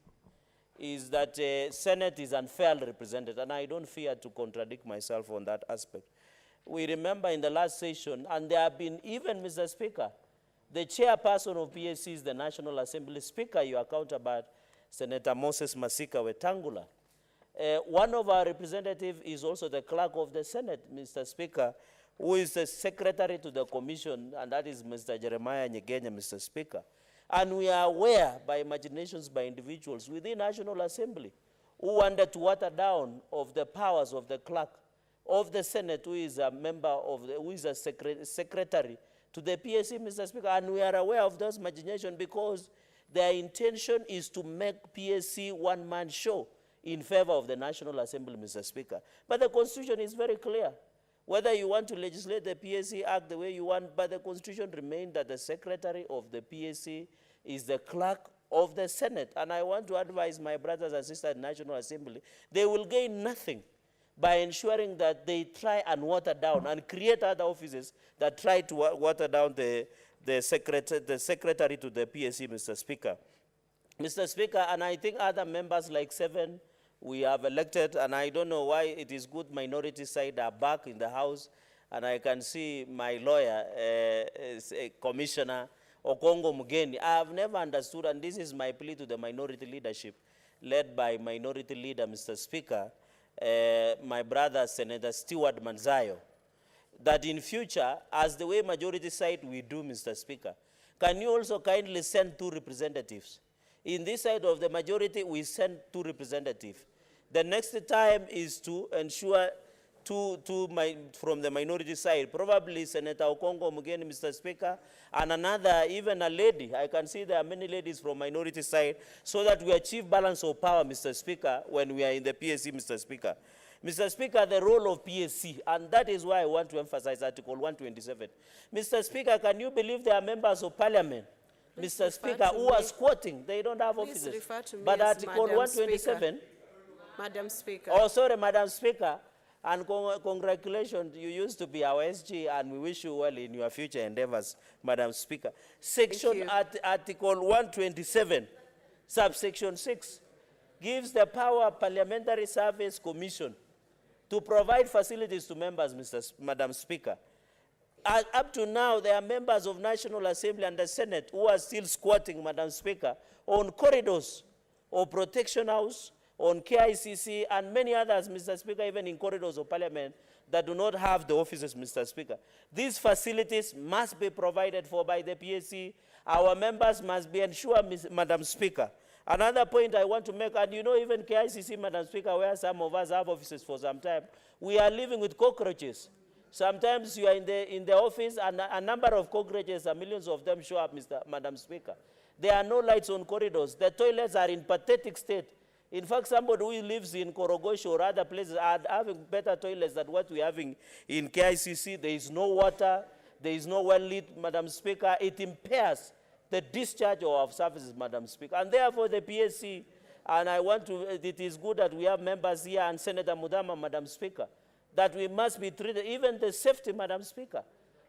[SPEAKER 7] is that Senate is unfairly represented, and I don't fear to contradict myself on that aspect. We remember in the last session, and there have been even, Mr. Speaker, the chairperson of PSC is the National Assembly Speaker, your counterpart, Senator Moses Masika Wetangula. One of our representatives is also the clerk of the Senate, Mr. Speaker, who is the secretary to the commission, and that is Mr. Jeremiah Nyegenya, Mr. Speaker. And we are aware by imaginations by individuals within National Assembly who wanted to water down of the powers of the clerk of the Senate, who is a member of who is a secretary to the PSC, Mr. Speaker. And we are aware of those imaginations because their intention is to make PSC one-man show in favor of the National Assembly, Mr. Speaker. But the Constitution is very clear. Whether you want to legislate the PSC Act the way you want, but the Constitution remains that the secretary of the PSC is the clerk of the Senate. And I want to advise my brothers and sisters in the National Assembly, they will gain nothing by ensuring that they try and water down and create other offices that try to water down the secretary to the PSC, Mr. Speaker. Mr. Speaker, and I think other members like 7, we have elected, and I don't know why it is good minority side are back in the House, and I can see my lawyer, Commissioner Okongo Mugeni. I have never understood, and this is my plea to the minority leadership, led by Minority Leader, Mr. Speaker, my brother, Senator Stewart Manzayo, that in future, as the way majority side we do, Mr. Speaker, can you also kindly send 2 representatives? In this side of the majority, we send 2 representatives. The next time is to ensure from the minority side, probably Senator Okongo Mugeni, Mr. Speaker, and another, even a lady. I can see there are many ladies from minority side, so that we achieve balance of power, Mr. Speaker, when we are in the PSC, Mr. Speaker. Mr. Speaker, the role of PSC, and that is why I want to emphasize Article 127. Mr. Speaker, can you believe there are members of Parliament, Mr. Speaker, who are squatting? They don't have offices.
[SPEAKER 14] Refer to me
[SPEAKER 7] but
[SPEAKER 14] as
[SPEAKER 7] Article
[SPEAKER 14] Madam
[SPEAKER 7] 127.
[SPEAKER 14] Speaker. Madam Speaker.
[SPEAKER 7] Oh, sorry, Madam Speaker. And congratulations, you used to be our SG, and we wish you well in your future endeavors, Madam Speaker. Section Article 127, subsection 6, gives the power Parliamentary Service Commission to provide facilities to members, Madam Speaker. Up to now, there are members of National Assembly and the Senate who are still squatting, Madam Speaker, on corridors or protection house, on KICC, and many others, Mr. Speaker, even in corridors of Parliament that do not have the offices, Mr. Speaker. These facilities must be provided for by the PSC. Our members must be ensured, Madam Speaker. Another point I want to make, and you know even KICC, Madam Speaker, where some of us have offices for some time, we are living with cockroaches. Sometimes you are in the office and a number of cockroaches, and millions of them show up, Madam Speaker. There are no lights on corridors. The toilets are in pathetic state. In fact, somebody who lives in Korogosho or other places are having better toilets than what we're having in KICC. There is no water. There is no well-lit, Madam Speaker. It impairs the discharge of our services, Madam Speaker. And therefore, the PSC, and it is good that we have members here, and Senator Mudama, Madam Speaker, that we must be treated, even the safety, Madam Speaker.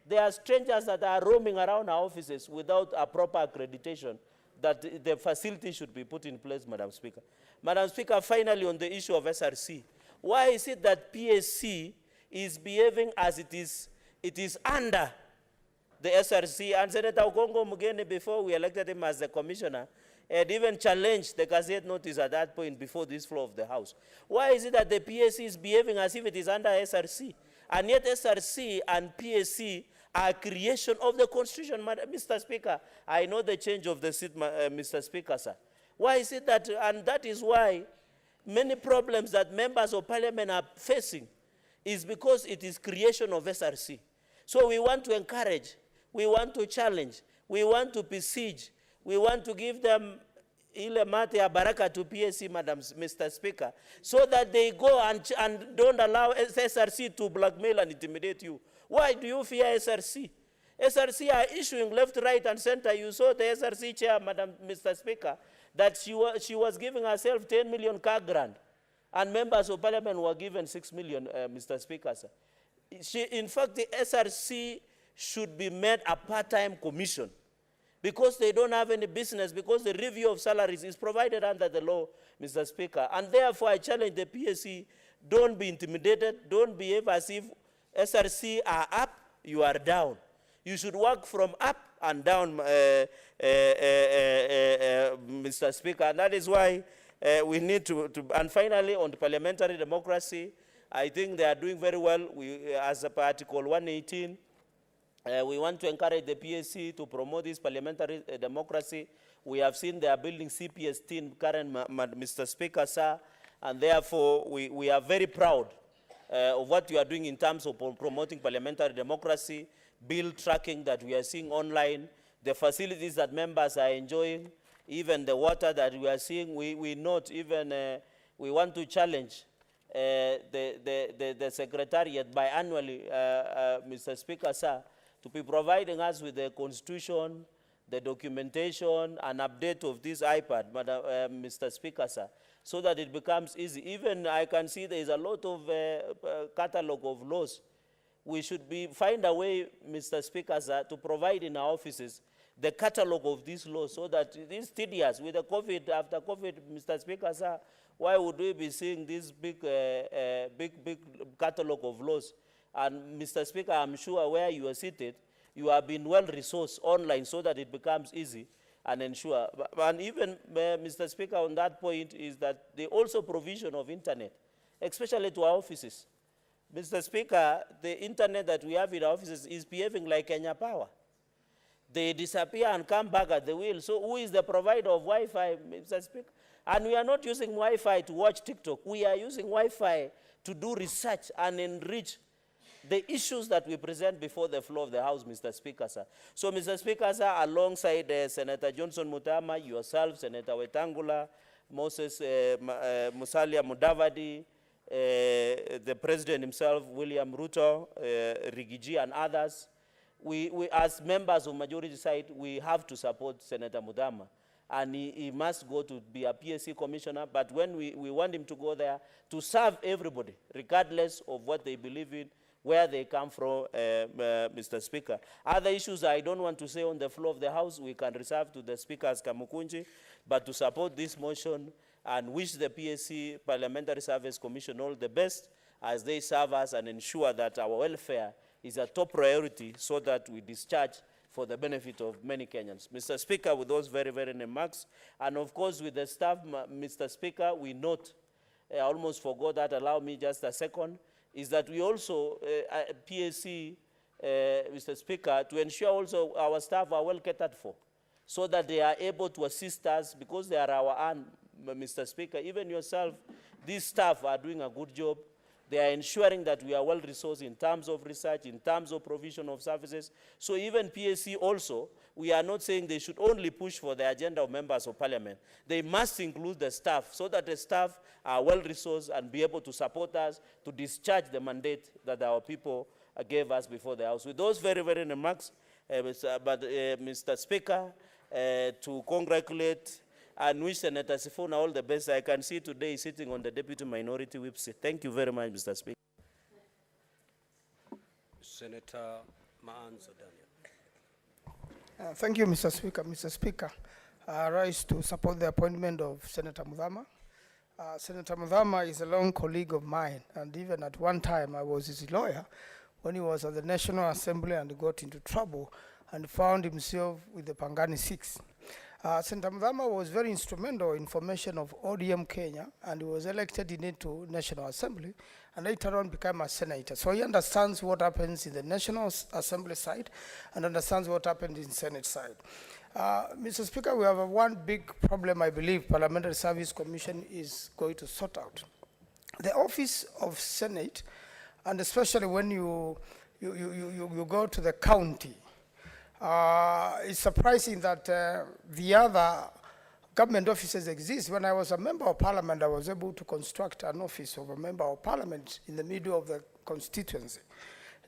[SPEAKER 7] There are strangers that are roaming around our offices without a proper accreditation, that the facility should be put in place, Madam Speaker. Madam Speaker, finally on the issue of SRC, why is it that PSC is behaving as it is under the SRC? And Senator Okongo Mugeni, before we elected him as the commissioner, had even challenged the Gazette notice at that point before this floor of the House. Why is it that the PSC is behaving as if it is under SRC? And yet SRC and PSC are creation of the Constitution. Mr. Speaker, I know the change of the seat, Mr. Speaker, sir. Why is it that, and that is why many problems that members of parliament are facing is because it is creation of SRC. So we want to encourage, we want to challenge, we want to besiege, we want to give them ile mate ya baraka to PSC, Mr. Speaker, so that they go and don't allow SRC to blackmail and intimidate you. Why do you fear SRC? SRC are issuing left, right, and center. You saw the SRC chair, Mr. Speaker, that she was giving herself 10 million car grant, and members of parliament were given 6 million, Mr. Speaker, sir. In fact, the SRC should be made a part-time commission because they don't have any business, because the review of salaries is provided under the law, Mr. Speaker. And therefore, I challenge the PSC, don't be intimidated, don't behave as if SRC are up, you are down. You should work from up and down, Mr. Speaker. And that is why we need to, and finally, on parliamentary democracy, I think they are doing very well. We, as per Article 118, we want to encourage the PSC to promote this parliamentary democracy. We have seen they are building CPS team, current Mr. Speaker, sir, and therefore we are very proud of what you are doing in terms of promoting parliamentary democracy, bill tracking that we are seeing online, the facilities that members are enjoying, even the water that we are seeing. We note even, we want to challenge the Secretariat biannually, Mr. Speaker, sir, to be providing us with the constitution, the documentation, and update of this iPad, Mr. Speaker, sir, so that it becomes easy. Even I can see there is a lot of catalog of laws. We should find a way, Mr. Speaker, sir, to provide in our offices the catalog of these laws so that it is tedious. With the COVID, after COVID, Mr. Speaker, sir, why would we be seeing this big catalog of laws? And Mr. Speaker, I'm sure where you are seated, you have been well resourced online so that it becomes easy and ensure. And even, Mr. Speaker, on that point is that the also provision of internet, especially to our offices. Mr. Speaker, the internet that we have in our offices is behaving like Kenya Power. They disappear and come back at the will. So who is the provider of Wi-Fi, Mr. Speaker? And we are not using Wi-Fi to watch TikTok. We are using Wi-Fi to do research and enrich the issues that we present before the floor of the House, Mr. Speaker, sir. So, Mr. Speaker, sir, alongside Senator Johnson Mutama, yourself, Senator Wetangula, Moses Musalia Mudavadi, the President himself, William Ruto, Rigiji, and others, we as members of majority side, we have to support Senator Mudama. And he must go to be a PSC commissioner, but when we want him to go there to serve everybody, regardless of what they believe in, where they come from, Mr. Speaker. Other issues I don't want to say on the floor of the House, we can reserve to the Speaker's Kamukunji, but to support this motion and wish the PSC Parliamentary Service Commission all the best as they serve us and ensure that our welfare is a top priority so that we discharge for the benefit of many Kenyans. Mr. Speaker, with those very, very remarks, and of course with the staff, Mr. Speaker, we note, I almost forgot that, allow me just a second, is that we also, PSC, Mr. Speaker, to ensure also our staff are well catered for, so that they are able to assist us because they are our own, Mr. Speaker. Even yourself, these staff are doing a good job. They are ensuring that we are well resourced in terms of research, in terms of provision of services. So even PSC also, we are not saying they should only push for the agenda of members of parliament. They must include the staff so that the staff are well resourced and be able to support us to discharge the mandate that our people gave us before the House. With those very, very remarks, Mr. Speaker, to congratulate and wish Senator Sifuna all the best. I can see today sitting on the Deputy Minority Whip seat. Thank you very much, Mr. Speaker.
[SPEAKER 2] Senator Maanzo Daniel.
[SPEAKER 17] Thank you, Mr. Speaker. Mr. Speaker, I rise to support the appointment of Senator Mudama. Senator Mudama is a long colleague of mine, and even at one time I was his lawyer when he was at the National Assembly and got into trouble and found himself with the Pangani 6. Senator Mudhama was very instrumental in formation of ODM Kenya, and he was elected into National Assembly, and later on became a senator. So he understands what happens in the National Assembly side and understands what happened in Senate side. Mr. Speaker, we have one big problem I believe Parliamentary Service Commission is going to sort out. The office of Senate, and especially when you go to the county, it's surprising that the other government offices exist. When I was a member of parliament, I was able to construct an office of a member of parliament in the middle of the constituency.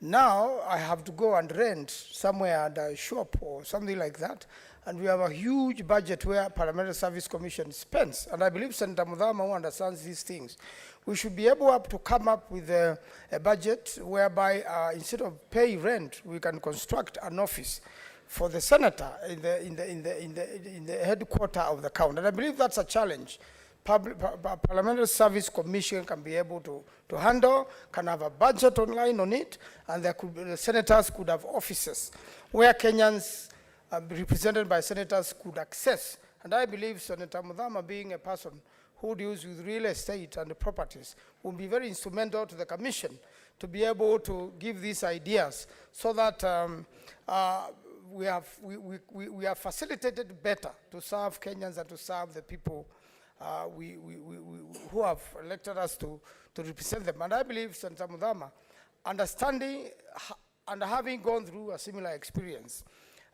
[SPEAKER 17] Now I have to go and rent somewhere at a shop or something like that, and we have a huge budget where Parliamentary Service Commission spends. And I believe Senator Mudhama, who understands these things, we should be able to come up with a budget whereby instead of pay rent, we can construct an office for the senator in the headquarter of the county. And I believe that's a challenge. Parliamentary Service Commission can be able to handle, can have a budget online on it, and the senators could have offices where Kenyans represented by senators could access. And I believe Senator Mudhama, being a person who deals with real estate and the properties, will be very instrumental to the commission to be able to give these ideas so that we have facilitated better to serve Kenyans and to serve the people who have elected us to represent them. And I believe Senator Mudhama, understanding and having gone through a similar experience,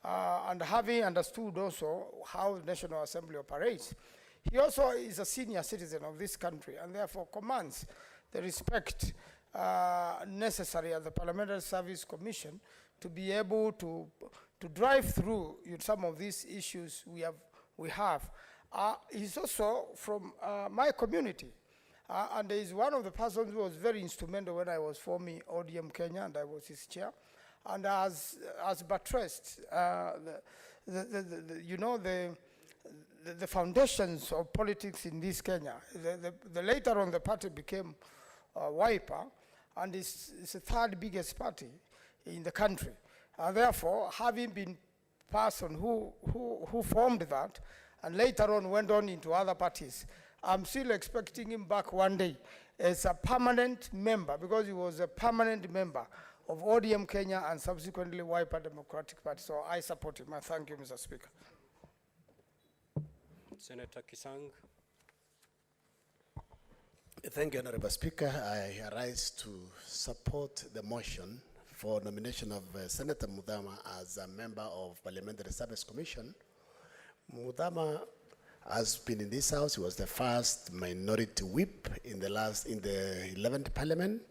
[SPEAKER 17] and having understood also how the National Assembly operates, he also is a senior citizen of this country and therefore commands the respect necessary at the Parliamentary Service Commission to be able to drive through some of these issues we have. He's also from my community, and he's one of the persons who was very instrumental when I was forming ODM Kenya, and I was his chair, and has buttressed the foundations of politics in this Kenya. Later on, the party became Wiper, and it's the third biggest party in the country. And therefore, having been person who formed that, and later on went on into other parties, I'm still expecting him back one day as a permanent member, because he was a permanent member of ODM Kenya and subsequently Wiper Democratic Party. So I support him. I thank you, Mr. Speaker.
[SPEAKER 2] Senator Kisang.
[SPEAKER 18] Thank you, Honorable Speaker. I arise to support the motion for nomination of Senator Mudhama as a member of Parliamentary Service Commission. Mudhama has been in this house. He was the first minority whip in the 11th Parliament.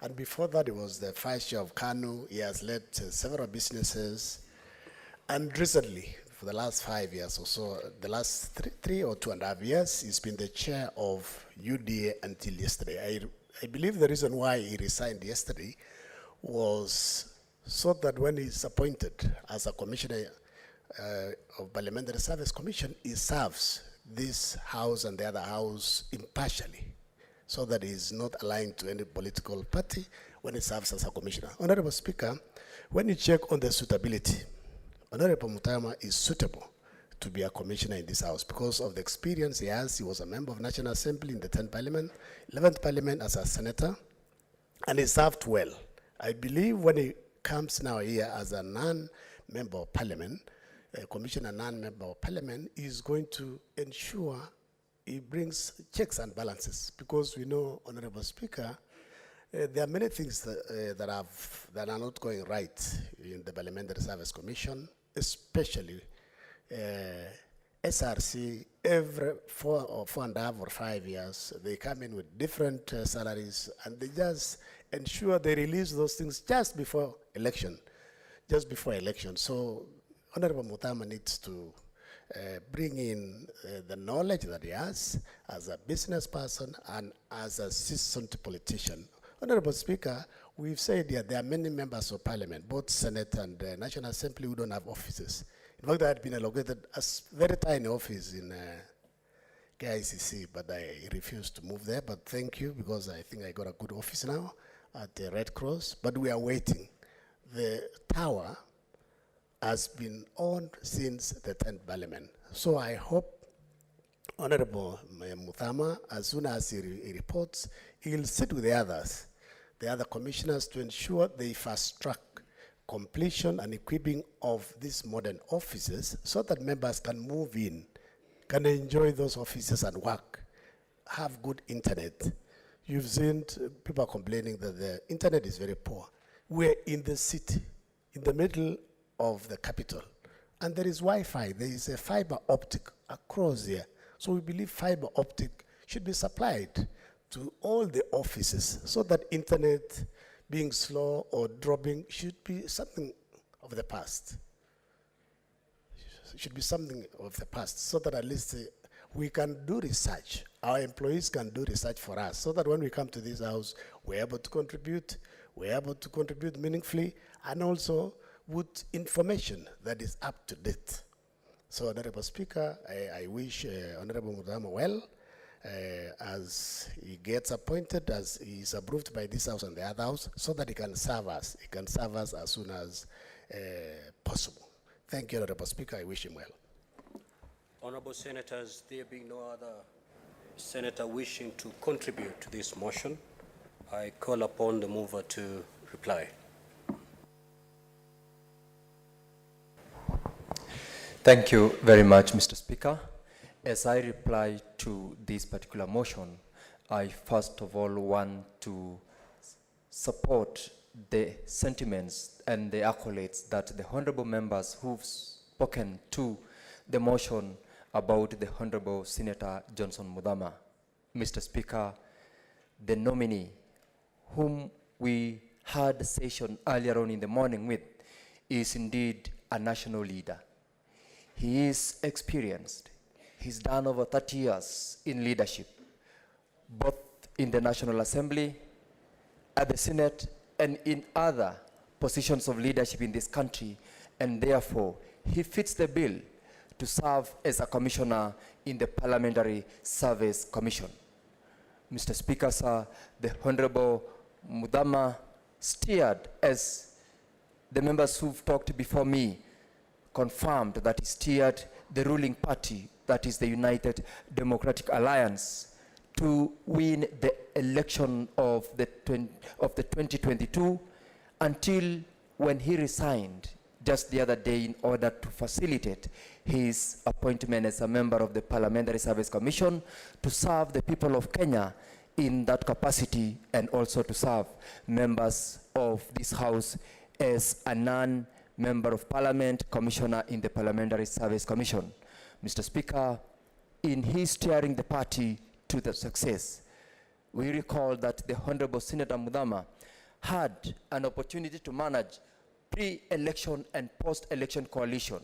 [SPEAKER 18] And before that, he was the vice chair of KANU. He has led several businesses. And recently, for the last 5 years or so, the last three or 2.5 years, he's been the chair of UDA until yesterday. I believe the reason why he resigned yesterday was so that when he's appointed as a commissioner of Parliamentary Service Commission, he serves this house and the other house impartially, so that he is not aligned to any political party when he serves as a commissioner. Honorable Speaker, when you check on the suitability, Honorable Mudhama is suitable to be a commissioner in this house because of the experience he has. He was a member of National Assembly in the 10th Parliament, 11th Parliament as a senator, and he served well. I believe when he comes now here as a non-member of Parliament, a commissioner non-member of Parliament, is going to ensure he brings checks and balances, because we know, Honorable Speaker, there are many things that are not going right in the Parliamentary Service Commission, especially SRC. Every 4.5 or 5 years, they come in with different salaries, and they just ensure they release those things just before election. So Honorable Mudhama needs to bring in the knowledge that he has as a business person and as a seasoned politician. Honorable Speaker, we've said that there are many members of Parliament, both Senate and National Assembly, who don't have offices. In fact, I had been allocated a very tiny office in KICC, but I refused to move there. But thank you, because I think I got a good office now at the Red Cross. But we are waiting. The tower has been on since the 10th Parliament. So I hope Honorable Muthama, as soon as he reports, he'll sit with the other commissioners, to ensure they fast track completion and equipping of these modern offices so that members can move in, can enjoy those offices and work, have good internet. You've seen people complaining that the internet is very poor. We're in the city, in the middle of the capital, and there is Wi-Fi. There is a fiber optic across here. So we believe fiber optic should be supplied to all the offices so that internet being slow or dropping should be something of the past. It should be something of the past, so that at least we can do research. Our employees can do research for us, so that when we come to this house, we're able to contribute meaningfully, and also with information that is up to date. So, Honorable Speaker, I wish Honorable Muthama well, as he gets appointed, as he is approved by this house and the other house, so that he can serve us. He can serve us as soon as possible. Thank you, Honorable Speaker. I wish him well.
[SPEAKER 2] Honorable Senators, there being no other senator wishing to contribute to this motion, I call upon the mover to reply.
[SPEAKER 5] Thank you very much, Mr. Speaker. As I reply to this particular motion, I first of all want to support the sentiments and the accolades that the honorable members who've spoken to the motion about the Honorable Senator Johnson Muthama. Mr. Speaker, the nominee whom we had a session earlier on in the morning with is indeed a national leader. He is experienced. He's done over 30 years in leadership, both in the National Assembly, at the Senate, and in other positions of leadership in this country, and therefore he fits the bill to serve as a commissioner in the Parliamentary Service Commission. Mr. Speaker, sir, the Honorable Muthama steered, as the members who've talked before me confirmed, that he steered the ruling party, that is the United Democratic Alliance, to win the election of the 2022, until when he resigned just the other day in order to facilitate his appointment as a member of the Parliamentary Service Commission to serve the people of Kenya in that capacity, and also to serve members of this House as a non-member of Parliament commissioner in the Parliamentary Service Commission. Mr. Speaker, in his steering the party to the success, we recall that the Honorable Senator Muthama had an opportunity to manage pre-election and post-election coalition.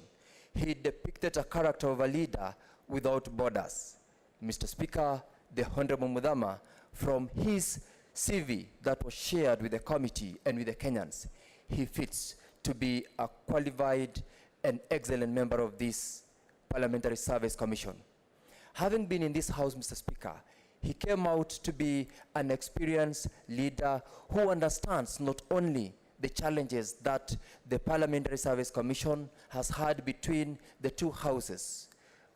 [SPEAKER 5] He depicted a character of a leader without borders. Mr. Speaker, the Honorable Muthama, from his CV that was shared with the committee and with the Kenyans, he fits to be a qualified and excellent member of this Parliamentary Service Commission. Having been in this House, Mr. Speaker, he came out to be an experienced leader who understands not only the challenges that the Parliamentary Service Commission has had between the two houses.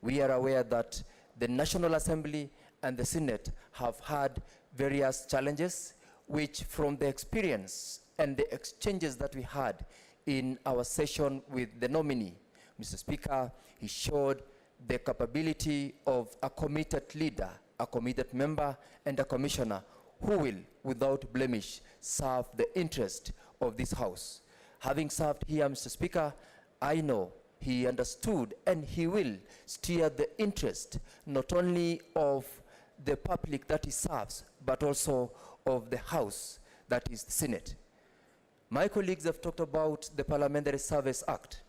[SPEAKER 5] We are aware that the National Assembly and the Senate have had various challenges, which from the experience and the exchanges that we had in our session with the nominee, Mr. Speaker, he showed the capability of a committed leader, a committed member, and a commissioner who will, without blemish, serve the interest of this House. Having served here, Mr. Speaker, I know he understood and he will steer the interest not only of the public that he serves, but also of the House, that is the Senate. My colleagues have talked about the Parliamentary Service Act,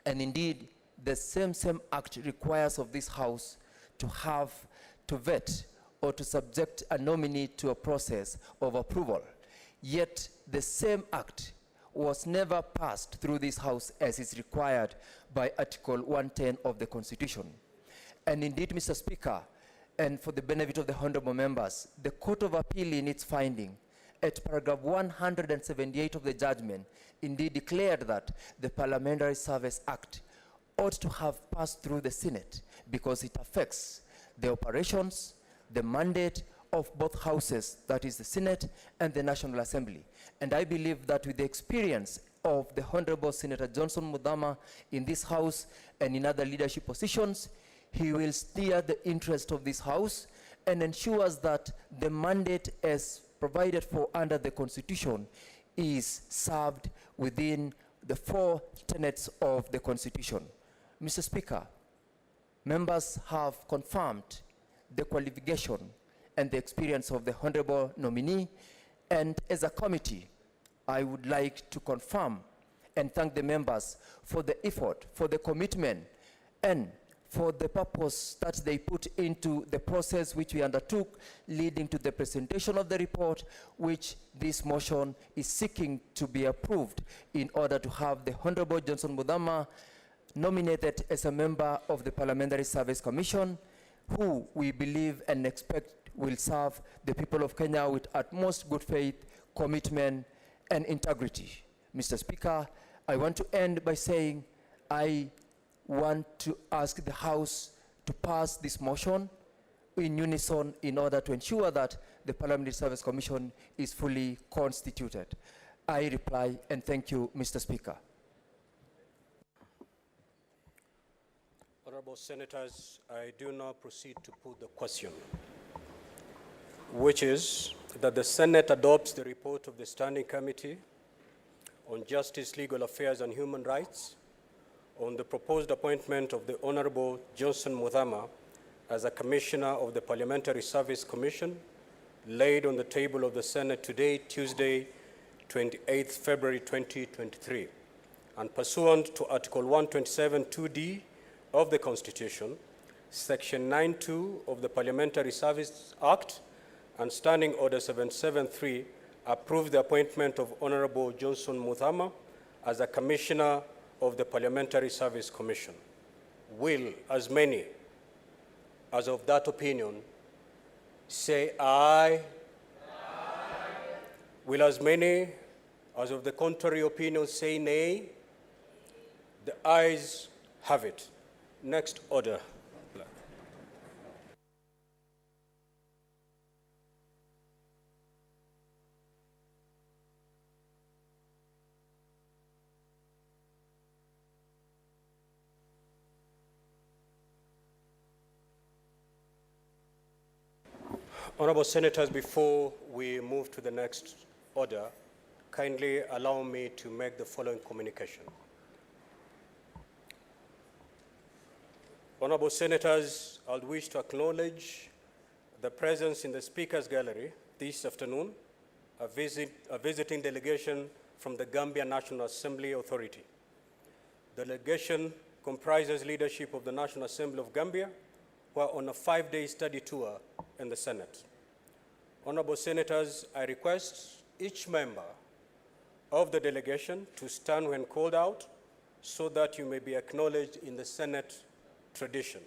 [SPEAKER 5] and indeed the same act requires of this House to vet or to subject a nominee to a process of approval. Yet the same act was never passed through this House as is required by Article 110 of the Constitution. And indeed, Mr. Speaker, and for the benefit of the honorable members, the Court of Appeal in its finding at paragraph 178 of the judgment, indeed declared that the Parliamentary Service Act ought to have passed through the Senate because it affects the operations, the mandate of both houses, that is the Senate and the National Assembly. And I believe that with the experience of the Honorable Senator Johnson Muthama in this House and in other leadership positions, he will steer the interest of this House and ensures that the mandate as provided for under the Constitution is served within the 4 tenets of the Constitution. Mr. Speaker, members have confirmed the qualification and the experience of the Honorable nominee, and as a committee, I would like to confirm and thank the members for the effort, for the commitment, and for the purpose that they put into the process which we undertook, leading to the presentation of the report, which this motion is seeking to be approved in order to have the Honorable Johnson Muthama nominated as a member of the Parliamentary Service Commission, who we believe and expect will serve the people of Kenya with utmost good faith, commitment, and integrity. Mr. Speaker, I want to end by saying I want to ask the House to pass this motion in unison in order to ensure that the Parliamentary Service Commission is fully constituted. I reply and thank you, Mr. Speaker.
[SPEAKER 2] Honorable Senators, I do now proceed to put the question, which is that the Senate adopts the report of the Standing Committee on Justice, Legal Affairs and Human Rights on the proposed appointment of the Honorable Johnson Muthama as a Commissioner of the Parliamentary Service Commission, laid on the table of the Senate today, Tuesday, 28th February 2023, and pursuant to Article 127 2D of the Constitution, Section 9(2) of the Parliamentary Service Act, and Standing Order 773, approve the appointment of Honorable Johnson Muthama as a Commissioner of the Parliamentary Service Commission. Will as many as of that opinion say aye? Aye. Will as many as of the contrary opinion say nay? The ayes have it. Next order. Honorable Senators, before we move to the next order, kindly allow me to make the following communication. Honorable Senators, I would wish to acknowledge the presence in the Speaker's Gallery this afternoon, a visiting delegation from the Gambia National Assembly Authority. The delegation comprises leadership of the National Assembly of Gambia, who are on a 5-day study tour in the Senate. Honorable Senators, I request each member of the delegation to stand when called out so that you may be acknowledged in the Senate tradition.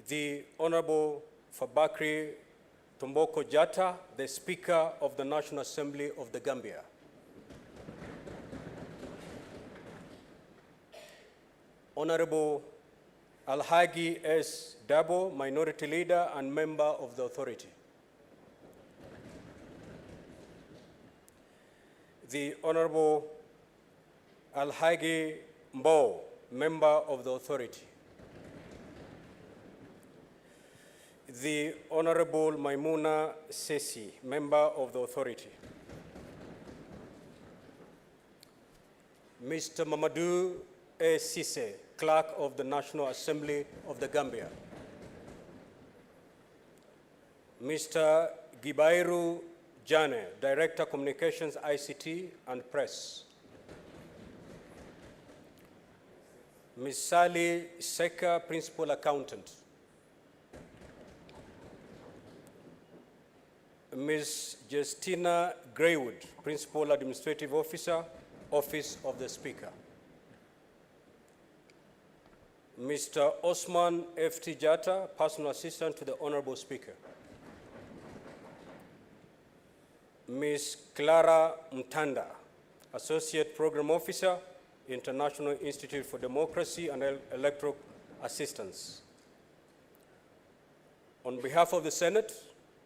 [SPEAKER 2] The Honorable Fabakry Tomboko Jatta, the Speaker of the National Assembly of the Gambia. Honorable Alhagi S. Dabo, Minority Leader and Member of the Authority. The Honorable Alhagi Mbo, Member of the Authority. The Honorable Maimuna Sesi, Member of the Authority. Mr. Mamadou A. Sise, Clerk of the National Assembly of the Gambia. Mr. Gibairu Jane, Director Communications, ICT and Press. Ms. Sally Seka, Principal Accountant. Ms. Justina Greywood, Principal Administrative Officer, Office of the Speaker. Mr. Osman F.T. Jatta, Personal Assistant to the Honorable Speaker. Ms. Clara Mtanda, Associate Program Officer, International Institute for Democracy and Electoral Assistance. On behalf of the Senate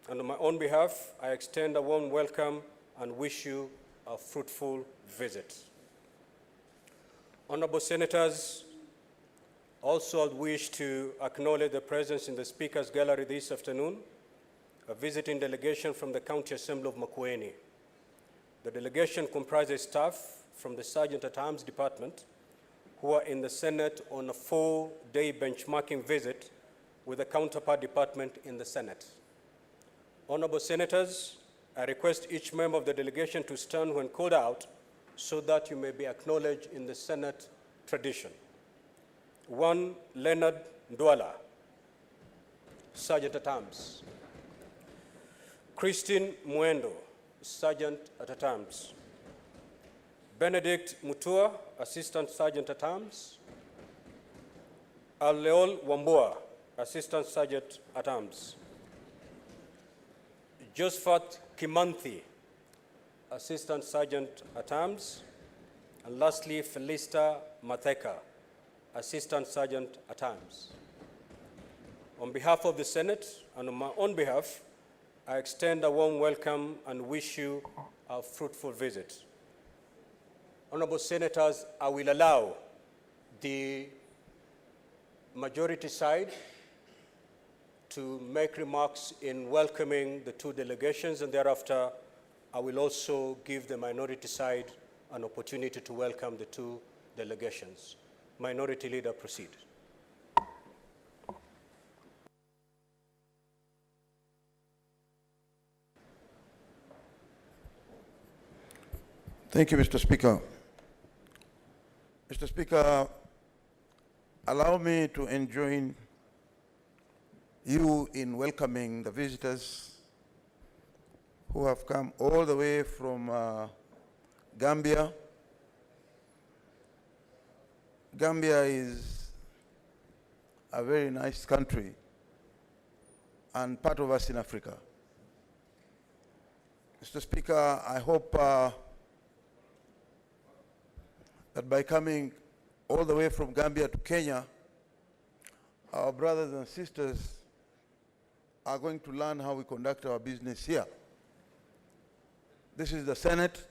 [SPEAKER 2] and on my own behalf, I extend a warm welcome and wish you a fruitful visit. Honorable Senators, also I wish to acknowledge the presence in the Speaker's Gallery this afternoon, a visiting delegation from the County Assembly of Makueni. The delegation comprises staff from the Sergeant-at-Arms Department who are in the Senate on a 4-day benchmarking visit with a counterpart department in the Senate. Honorable Senators, I request each member of the delegation to stand when called out so that you may be acknowledged in the Senate tradition. 1, Leonard Ndwala, Sergeant-at-Arms. Christine Muendo, Sergeant-at-Arms. Benedict Mutua, Assistant Sergeant-at-Arms. Aleol Wambua, Assistant Sergeant-at-Arms. Josephat Kimanthi, Assistant Sergeant-at-Arms. And lastly, Felista Matheka, Assistant Sergeant-at-Arms. On behalf of the Senate and on my own behalf, I extend a warm welcome and wish you a fruitful visit. Honorable Senators, I will allow the majority side to make remarks in welcoming the two delegations, and thereafter I will also give the minority side an opportunity to welcome the two delegations. Minority Leader, proceed.
[SPEAKER 19] Thank you, Mr. Speaker. Mr. Speaker, allow me to join you in welcoming the visitors who have come all the way from Gambia. Gambia is a very nice country and part of us in Africa. Mr. Speaker, I hope that by coming all the way from Gambia to Kenya, our brothers and sisters are going to learn how we conduct our business here. This is the Senate,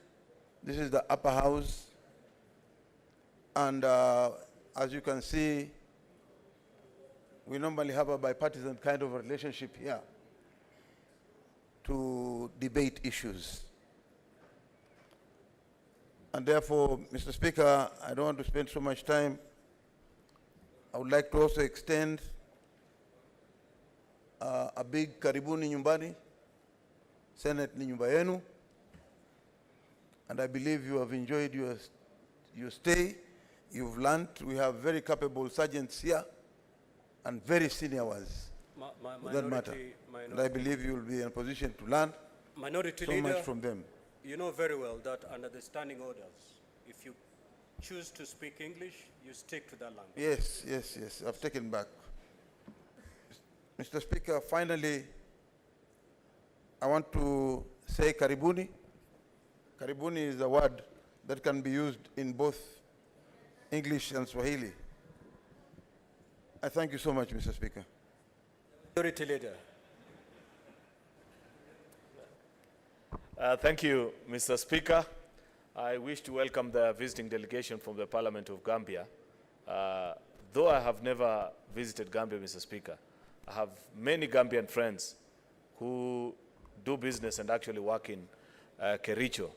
[SPEAKER 19] this is the upper house, and as you can see, we normally have a bipartisan kind of relationship here to debate issues. And therefore, Mr. Speaker, I don't want to spend so much time. I would like to also extend a big karibuni nyumbani. Senate ni nyumba yenu. And I believe you have enjoyed your stay. You've learned. We have very capable sergeants here and very senior ones, for that matter. And I believe you will be in a position to learn
[SPEAKER 2] Minority
[SPEAKER 19] so
[SPEAKER 2] Leader,
[SPEAKER 19] much from them.
[SPEAKER 2] you know very well that under the standing orders, if you choose to speak English, you stick to that language.
[SPEAKER 19] Yes, yes, yes. I've taken back. Mr. Speaker, finally, I want to say karibuni. Karibuni is a word that can be used in both English and Swahili. I thank you so much, Mr. Speaker.
[SPEAKER 2] Minority Leader.
[SPEAKER 9] Thank you, Mr. Speaker. I wish to welcome the visiting delegation from the Parliament of Gambia. Though I have never visited Gambia, Mr. Speaker, I have many Gambian friends who do business and actually work in Kericho.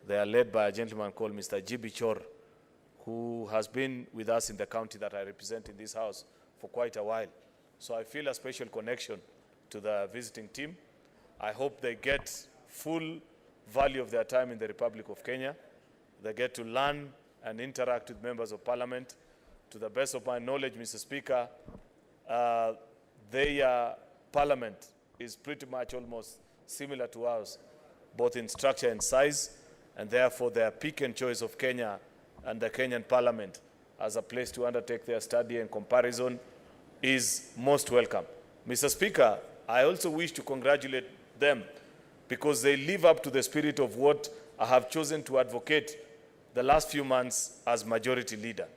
[SPEAKER 9] They are led by a gentleman called Mr. Jibi Chor, who has been with us in the county that I represent in this house for quite a while. So I feel a special connection to the visiting team. I hope they get full value of their time in the Republic of Kenya. They get to learn and interact with members of parliament. To the best of my knowledge, Mr. Speaker, their parliament is pretty much almost similar to ours, both in structure and size, and therefore their pick and choice of Kenya and the Kenyan parliament as a place to undertake their study and comparison is most welcome. Mr. Speaker, I also wish to congratulate them because they live up to the spirit of what I have chosen to advocate the last few months as majority leader.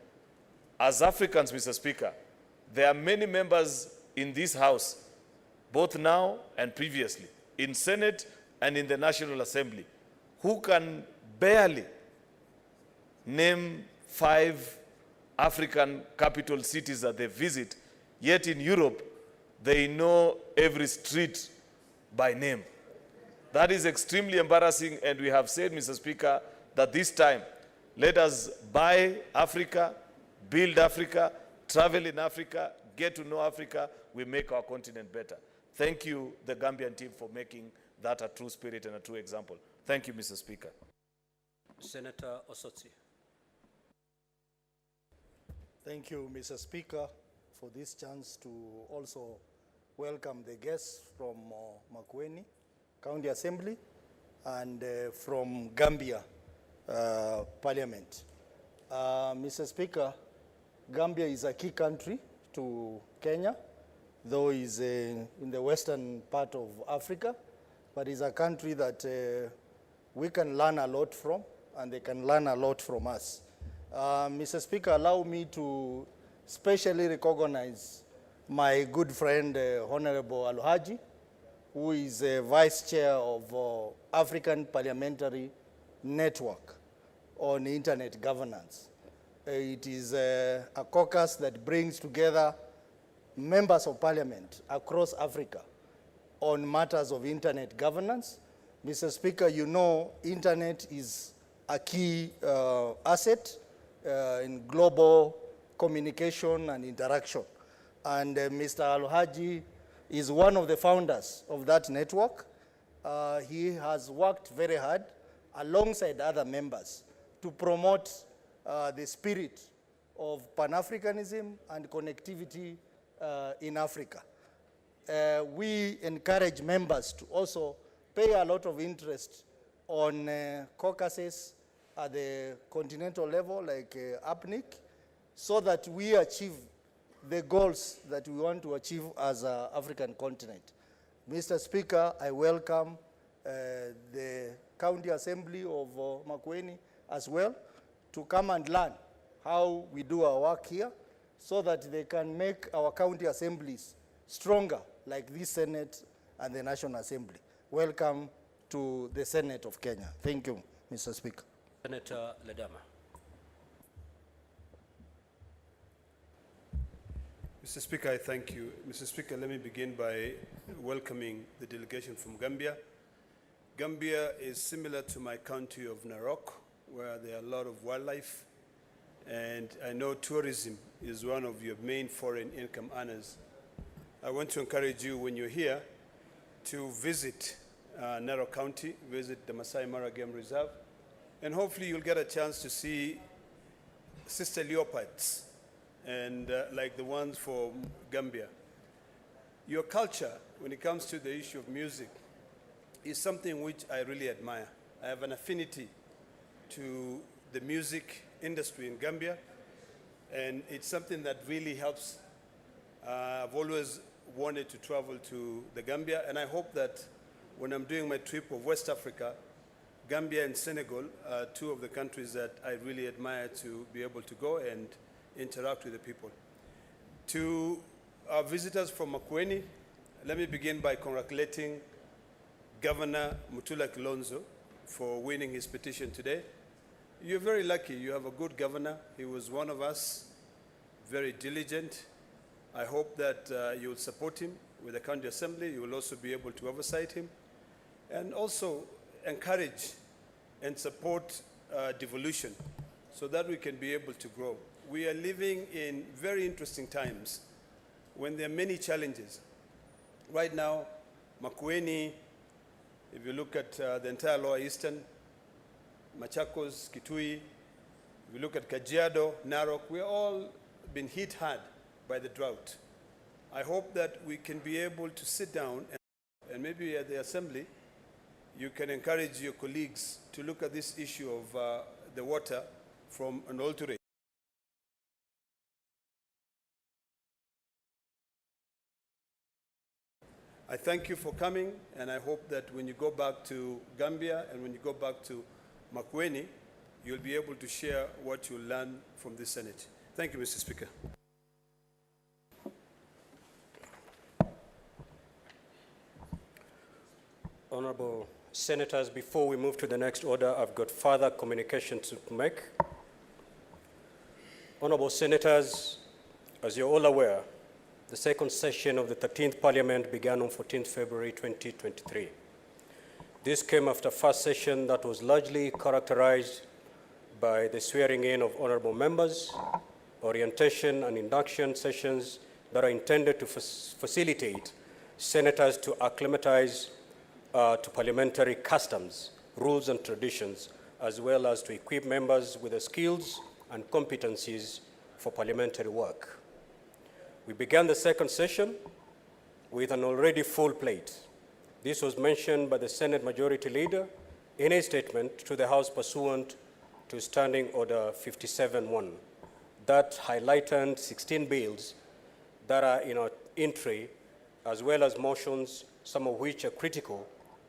[SPEAKER 9] As Africans, Mr. Speaker, there are many members in this House, both now and previously, in Senate and in the National Assembly, who can barely name 5 African capital cities that they visit, yet in Europe, they know every street by name. That is extremely embarrassing, and we have said, Mr. Speaker, that this time, let us buy Africa, build Africa, travel in Africa, get to know Africa, we make our continent better. Thank you, the Gambian team, for making that a true spirit and a true example. Thank you, Mr. Speaker.
[SPEAKER 2] Senator Osotsi.
[SPEAKER 16] Thank you, Mr. Speaker, for this chance to also welcome the guests from Makueni County Assembly and from Gambia Parliament. Mr. Speaker, Gambia is a key country to Kenya, though it's in the western part of Africa, but it's a country that we can learn a lot from, and they can learn a lot from us. Mr. Speaker, allow me to specially recognize my good friend, Honorable Alhaji, who is Vice Chair of African Parliamentary Network on Internet Governance. It is a caucus that brings together members of parliament across Africa on matters of internet governance. Mr. Speaker, you know internet is a key asset in global communication and interaction. And Mr. Alhaji is one of the founders of that network. He has worked very hard alongside other members to promote the spirit of Pan-Africanism and connectivity in Africa. We encourage members to also pay a lot of interest on caucuses at the continental level, like APNIC, so that we achieve the goals that we want to achieve as an African continent. Mr. Speaker, I welcome the County Assembly of Makueni as well to come and learn how we do our work here so that they can make our county assemblies stronger, like this Senate and the National Assembly. Welcome to the Senate of Kenya. Thank you, Mr. Speaker.
[SPEAKER 2] Senator Ledama.
[SPEAKER 20] Mr. Speaker, I thank you. Mr. Speaker, let me begin by welcoming the delegation from Gambia. Gambia is similar to my country of Narok, where there are a lot of wildlife, and I know tourism is one of your main foreign income earners. I want to encourage you, when you're here, to visit Narok County, visit the Masai Mara Game Reserve, and hopefully you'll get a chance to see sister leopards, and like the ones for Gambia. Your culture, when it comes to the issue of music, is something which I really admire. I have an affinity to the music industry in Gambia, and it's something that really helps. I've always wanted to travel to the Gambia, and I hope that when I'm doing my trip of West Africa, Gambia and Senegal are two of the countries that I really admire to be able to go and interact with the people. To our visitors from Makueni, let me begin by congratulating Governor Mutula Kilonzo for winning his petition today. You're very lucky. You have a good governor. He was one of us, very diligent. I hope that you will support him with the county assembly. You will also be able to oversight him and also encourage and support devolution so that we can be able to grow. We are living in very interesting times when there are many challenges. Right now, Makueni, if you look at the entire Lower Eastern, Machakos, Kitui, if you look at Kajiado, Narok, we're all been hit hard by the drought. I hope that we can be able to sit down and maybe at the assembly, you can encourage your colleagues to look at this issue of the water from an alteration. I thank you for coming, and I hope that when you go back to Gambia and when you go back to Makueni, you'll be able to share what you learn from the Senate. Thank you, Mr. Speaker.
[SPEAKER 2] Honorable Senators, before we move to the next order, I've got further communication to make. Honorable Senators, as you're all aware, the second session of the 13th Parliament began on 14th February 2023. This came after first session that was largely characterized by the swearing in of honorable members, orientation and induction sessions that are intended to facilitate senators to acclimatize to parliamentary customs, rules and traditions, as well as to equip members with the skills and competencies for parliamentary work. We began the second session with an already full plate. This was mentioned by the Senate Majority Leader in a statement to the House pursuant to Standing Order 57-1 that highlighted 16 bills that are in our entry, as well as motions, some of which are critical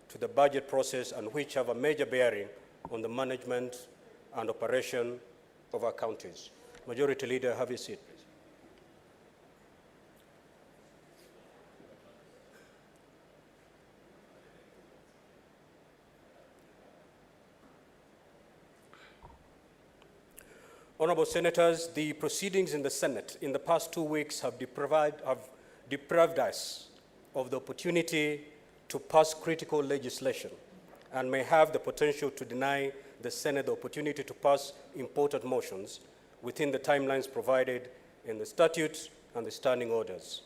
[SPEAKER 2] to the budget process and which have a major bearing on the management and operation of our counties. Majority Leader, have your seat, please. Honorable Senators, the proceedings in the Senate in the past 2 weeks have deprived us of the opportunity to pass critical legislation and may have the potential to deny the Senate the opportunity to pass important motions within the timelines provided in the statutes and the standing orders.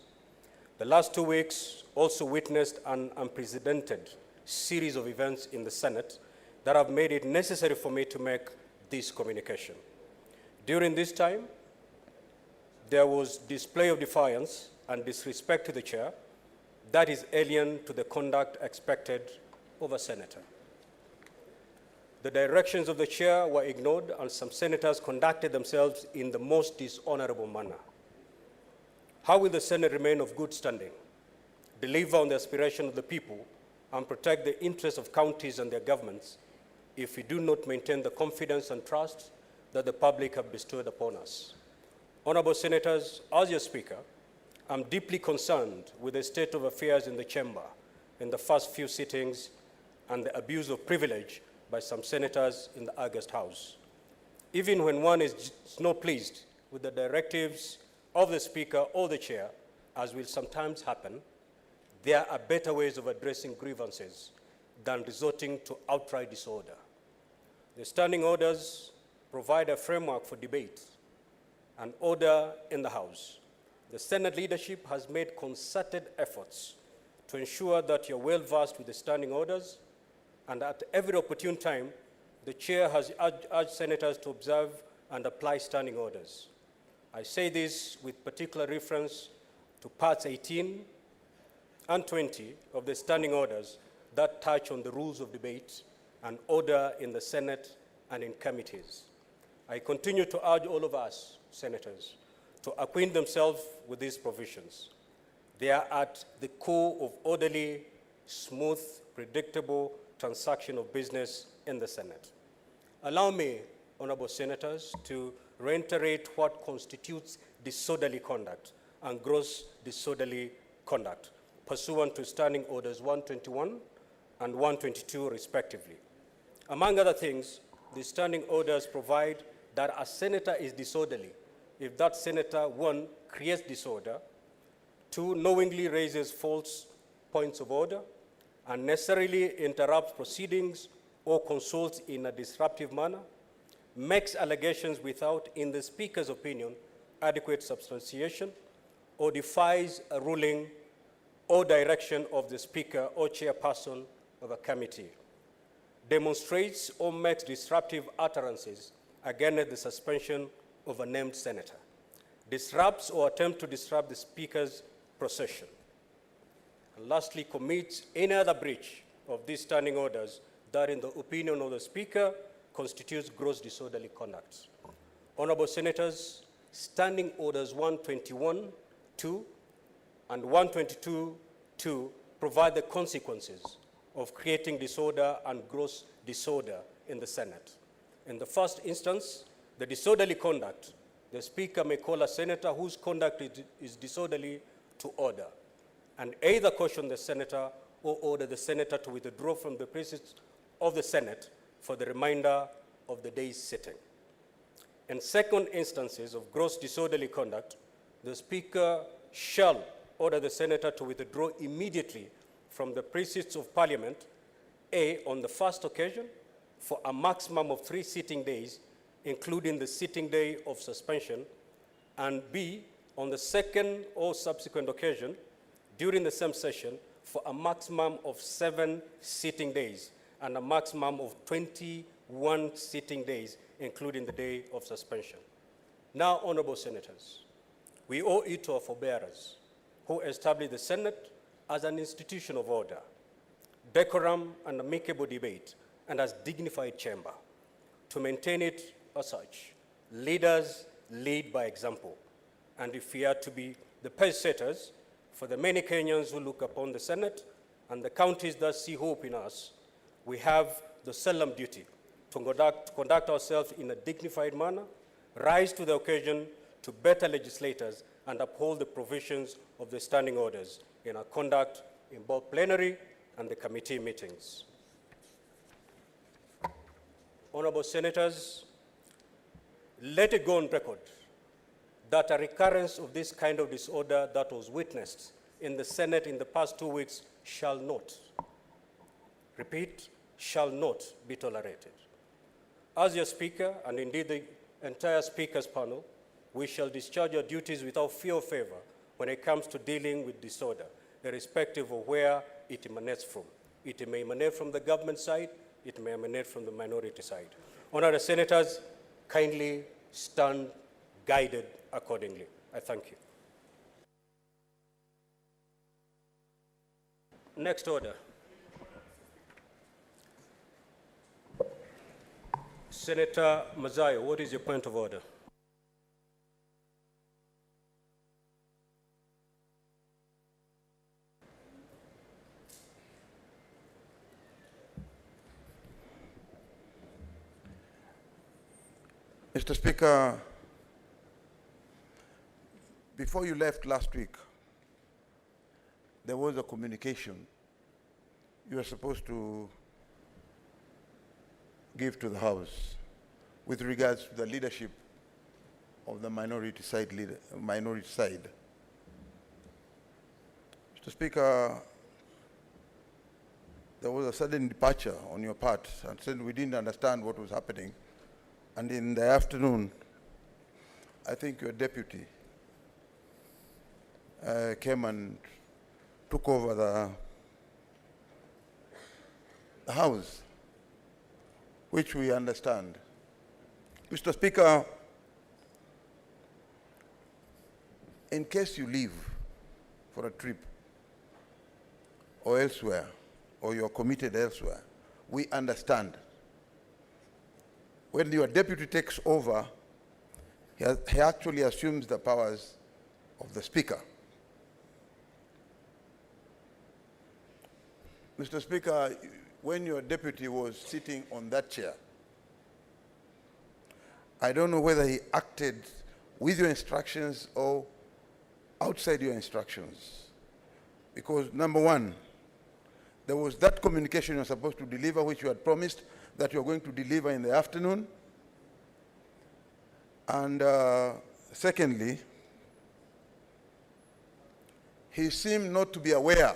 [SPEAKER 2] The last 2 weeks also witnessed an unprecedented series of events in the Senate that have made it necessary for me to make this communication. During this time, there was display of defiance and disrespect to the chair that is alien to the conduct expected of a senator. The directions of the chair were ignored and some senators conducted themselves in the most dishonorable manner. How will the Senate remain of good standing, deliver on the aspiration of the people, and protect the interests of counties and their governments if we do not maintain the confidence and trust that the public have bestowed upon us? Honorable Senators, as your Speaker, I'm deeply concerned with the state of affairs in the chamber in the first few sittings and the abuse of privilege by some senators in the August House. Even when one is not pleased with the directives of the Speaker or the Chair, as will sometimes happen, there are better ways of addressing grievances than resorting to outright disorder. The standing orders provide a framework for debate and order in the House. The Senate leadership has made concerted efforts to ensure that you're well versed with the standing orders, and at every opportune time, the Chair has urged senators to observe and apply standing orders. I say this with particular reference to parts 18 and 20 of the standing orders that touch on the rules of debate and order in the Senate and in committees. I continue to urge all of us, senators, to acquaint themselves with these provisions. They are at the core of orderly, smooth, predictable transaction of business in the Senate. Allow me, honorable senators, to reiterate what constitutes disorderly conduct and gross disorderly conduct, pursuant to Standing Orders 121 and 122, respectively. Among other things, the standing orders provide that a senator is disorderly if that senator, 1, creates disorder, 2, knowingly raises false points of order, unnecessarily interrupts proceedings or consults in a disruptive manner, makes allegations without, in the Speaker's opinion, adequate substantiation, or defies a ruling or direction of the Speaker or chairperson of a committee, demonstrates or makes disruptive utterances against the suspension of a named senator, disrupts or attempts to disrupt the Speaker's procession, and lastly, commits any other breach of these standing orders that, in the opinion of the Speaker, constitutes gross disorderly conduct. Honorable Senators, Standing Orders 121-2 and 122-2 provide the consequences of creating disorder and gross disorder in the Senate. In the first instance, the disorderly conduct, the Speaker may call a senator whose conduct is disorderly to order, and either caution the senator or order the senator to withdraw from the premises of the Senate for the remainder of the day's sitting. In second instances of gross disorderly conduct, the Speaker shall order the senator to withdraw immediately from the premises of Parliament, A, on the first occasion, for a maximum of 3 sitting days, including the sitting day of suspension, and B, on the second or subsequent occasion, during the same session, for a maximum of 7 sitting days, and a maximum of 21 sitting days, including the day of suspension. Now, honorable senators, we owe it to our forebearers who established the Senate as an institution of order, decorum, and amicable debate, and as dignified chamber. To maintain it as such, leaders lead by example, and if we are to be the pace setters for the many Kenyans who look upon the Senate and the counties that see hope in us, we have the solemn duty to conduct ourselves in a dignified manner, rise to the occasion to better legislators, and uphold the provisions of the standing orders in our conduct in both plenary and the committee meetings. Honorable senators, let it go on record that a recurrence of this kind of disorder that was witnessed in the Senate in the past 2 weeks shall not, repeat, shall not be tolerated. As your Speaker, and indeed the entire Speaker's panel, we shall discharge our duties without fear or favor when it comes to dealing with disorder, irrespective of where it emanates from. It may emanate from the government side, it may emanate from the minority side. Honorable senators, kindly stand guided accordingly. I thank you. Next order. Senator Mazayo, what is your point of order?
[SPEAKER 19] Mr. Speaker, before you left last week, there was a communication you were supposed to give to the House with regards to the leadership of the minority side. Mr. Speaker, there was a sudden departure on your part, and said we didn't understand what was happening. And in the afternoon, I think your deputy came and took over the House, which we understand. Mr. Speaker, in case you leave for a trip or elsewhere, or you're committed elsewhere, we understand. When your deputy takes over, he actually assumes the powers of the Speaker. Mr. Speaker, when your deputy was sitting on that chair, I don't know whether he acted with your instructions or outside your instructions. Because number one, there was that communication you're supposed to deliver, which you had promised that you're going to deliver in the afternoon. And secondly, he seemed not to be aware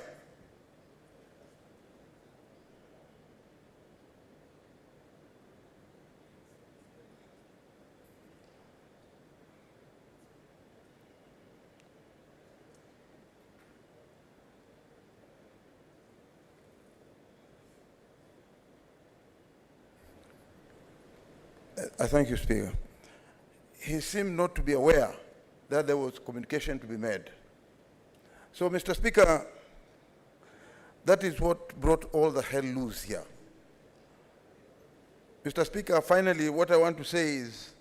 [SPEAKER 19] I thank you, Speaker. He seemed not to be aware that there was communication to be made. So, Mr. Speaker, that is what brought all the hell loose here. Mr. Speaker, finally, what I want to say is,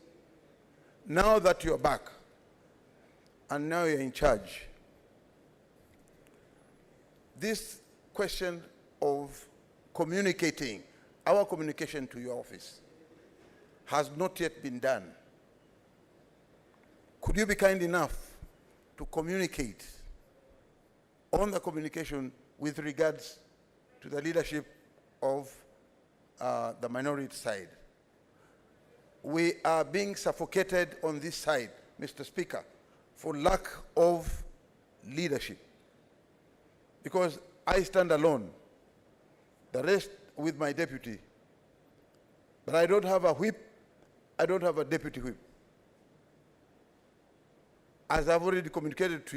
[SPEAKER 19] now that you're back, and now you're in charge, this question of communicating. Our communication to your office has not yet been done. Could you be kind enough to communicate on the communication with regards to the leadership of the minority side? We are being suffocated on this side, Mr. Speaker, for lack of leadership. Because I stand alone, the rest with my deputy. But I don't have a whip, I don't have a deputy whip. As I've already communicated to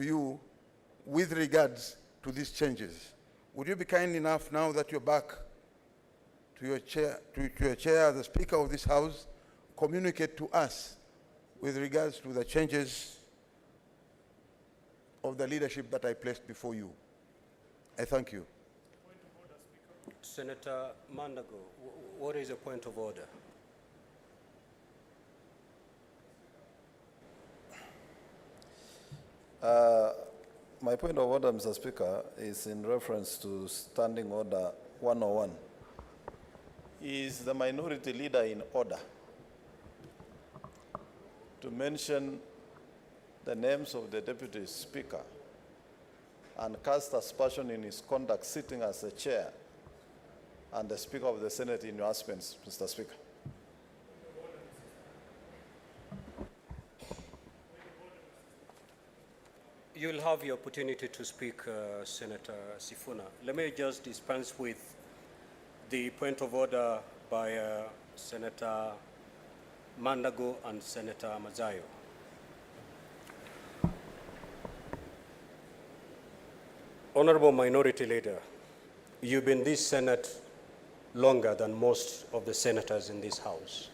[SPEAKER 19] you, with regards to these changes, would you be kind enough, now that you're back to your chair, as the Speaker of this House, communicate to us with regards to the changes of the leadership that I placed before you? I thank you.
[SPEAKER 2] Senator Mandago, what is your point of order?
[SPEAKER 21] My point of order, Mr. Speaker, is in reference to Standing Order 101. Is the minority leader in order to mention the names of the Deputy Speaker and cast aspersion in his conduct sitting as a chair and the Speaker of the Senate in your absence, Mr. Speaker?
[SPEAKER 2] You'll have the opportunity to speak, Senator Sifuna. Let me just dispense with the point of order by Senator Mandago and Senator Mazayo. Honorable Minority Leader, you've been in this Senate longer than most of the senators in this House.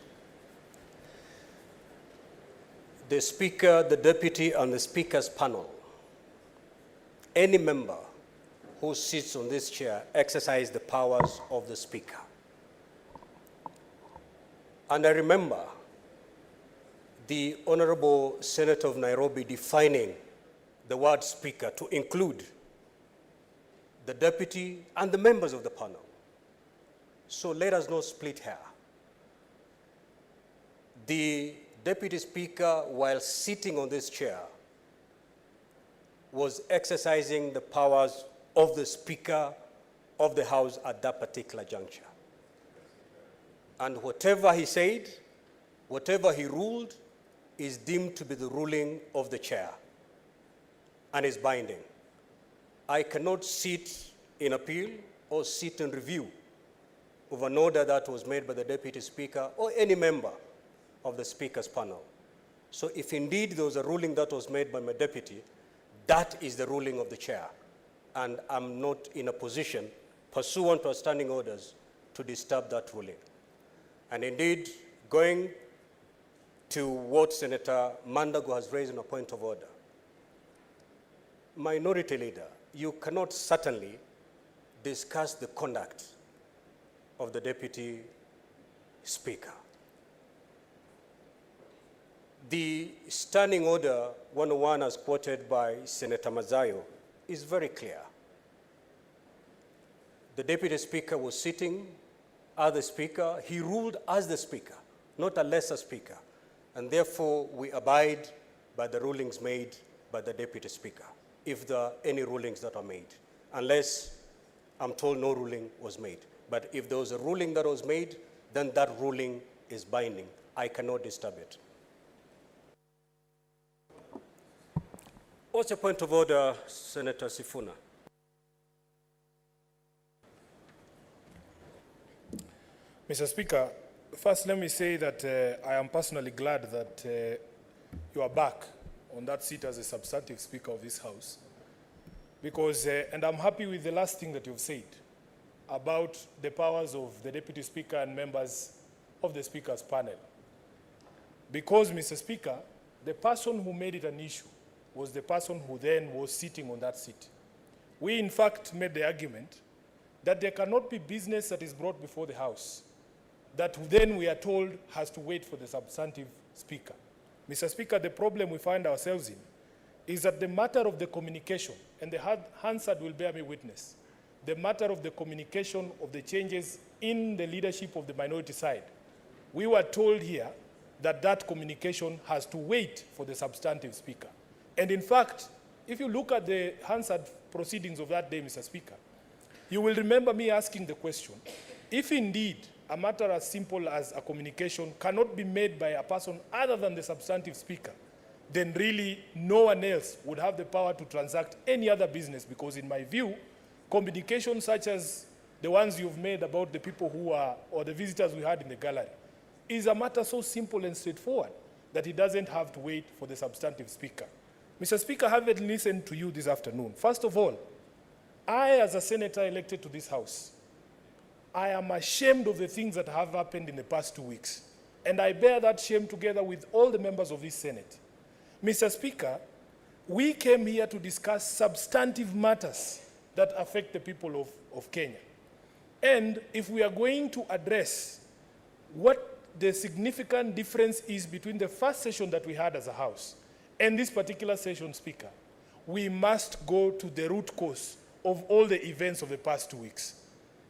[SPEAKER 2] The Speaker, the Deputy, and the Speaker's panel, any member who sits on this chair exercise the powers of the Speaker. And I remember the Honorable Senator of Nairobi defining the word Speaker to include the Deputy and the members of the panel. So let us not split hair. The Deputy Speaker, while sitting on this chair, was exercising the powers of the Speaker of the House at that particular juncture. And whatever he said, whatever he ruled, is deemed to be the ruling of the chair and is binding. I cannot sit in appeal or sit in review of an order that was made by the Deputy Speaker or any member of the Speaker's panel. So if indeed there was a ruling that was made by my deputy, that is the ruling of the chair. And I'm not in a position, pursuant to our standing orders, to disturb that ruling. And indeed, going to what Senator Mandago has raised in a point of order, Minority Leader, you cannot certainly discuss the conduct of the Deputy Speaker. The Standing Order 101, as quoted by Senator Mazayo, is very clear. The Deputy Speaker was sitting as the Speaker. He ruled as the Speaker, not a lesser Speaker. And therefore, we abide by the rulings made by the Deputy Speaker, if there are any rulings that are made, unless I'm told no ruling was made. But if there was a ruling that was made, then that ruling is binding. I cannot disturb it. What's your point of order, Senator Sifuna?
[SPEAKER 4] Mr. Speaker, first let me say that I am personally glad that you are back on that seat as a substantive Speaker of this House. Because, and I'm happy with the last thing that you've said about the powers of the Deputy Speaker and members of the Speaker's panel. Because, Mr. Speaker, the person who made it an issue was the person who then was sitting on that seat. We, in fact, made the argument that there cannot be business that is brought before the House that then we are told has to wait for the substantive speaker. Mr. Speaker, the problem we find ourselves in is that the matter of the communication, and the Hansard will bear me witness, the matter of the communication of the changes in the leadership of the minority side, we were told here that that communication has to wait for the substantive speaker. And in fact, if you look at the Hansard proceedings of that day, Mr. Speaker, you will remember me asking the question, if indeed a matter as simple as a communication cannot be made by a person other than the substantive speaker, then really no one else would have the power to transact any other business, because in my view, communications such as the ones you've made about the people who are, or the visitors we had in the gallery, is a matter so simple and straightforward that it doesn't have to wait for the substantive speaker. Mr. Speaker, having listened to you this afternoon, first of all, I, as a senator elected to this House, I am ashamed of the things that have happened in the past 2 weeks, and I bear that shame together with all the members of this Senate. Mr. Speaker, we came here to discuss substantive matters that affect the people of Kenya. And if we are going to address what the significant difference is between the first session that we had as a House and this particular session, Speaker, we must go to the root cause of all the events of the past 2 weeks.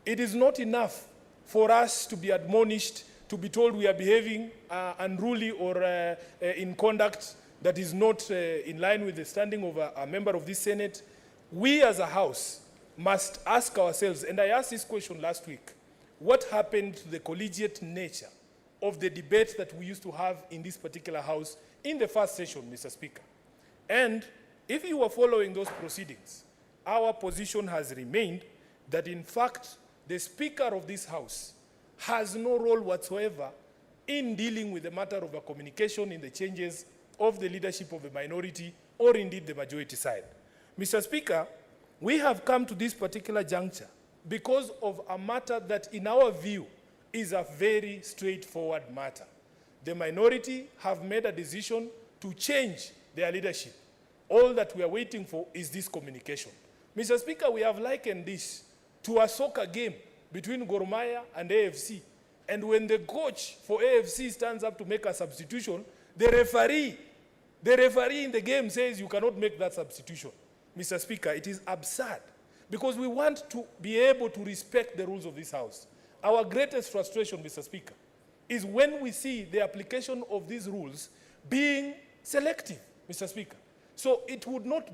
[SPEAKER 4] It is not enough for us to be admonished, to be told we are behaving unruly or in conduct that is not in line with the standing of a member of this Senate. We as a House must ask ourselves, and I asked this question last week, what happened to the collegiate nature of the debate that we used to have in this particular House in the first session, Mr. Speaker? And if you were following those proceedings, our position has remained that in fact, the Speaker of this House has no role whatsoever in dealing with the matter of a communication in the changes of the leadership of the minority or indeed the majority side. Mr. Speaker, we have come to this particular juncture because of a matter that in our view is a very straightforward matter. The minority have made a decision to change their leadership. All that we are waiting for is this communication. Mr. Speaker, we have likened this to a soccer game between Gor Mahia and AFC. And when the coach for AFC stands up to make a substitution, the referee in the game says you cannot make that substitution. Mr. Speaker, it is absurd because we want to be able to respect the rules of this House. Our greatest frustration, Mr. Speaker, is when we see the application of these rules being selective, Mr. Speaker. So it would not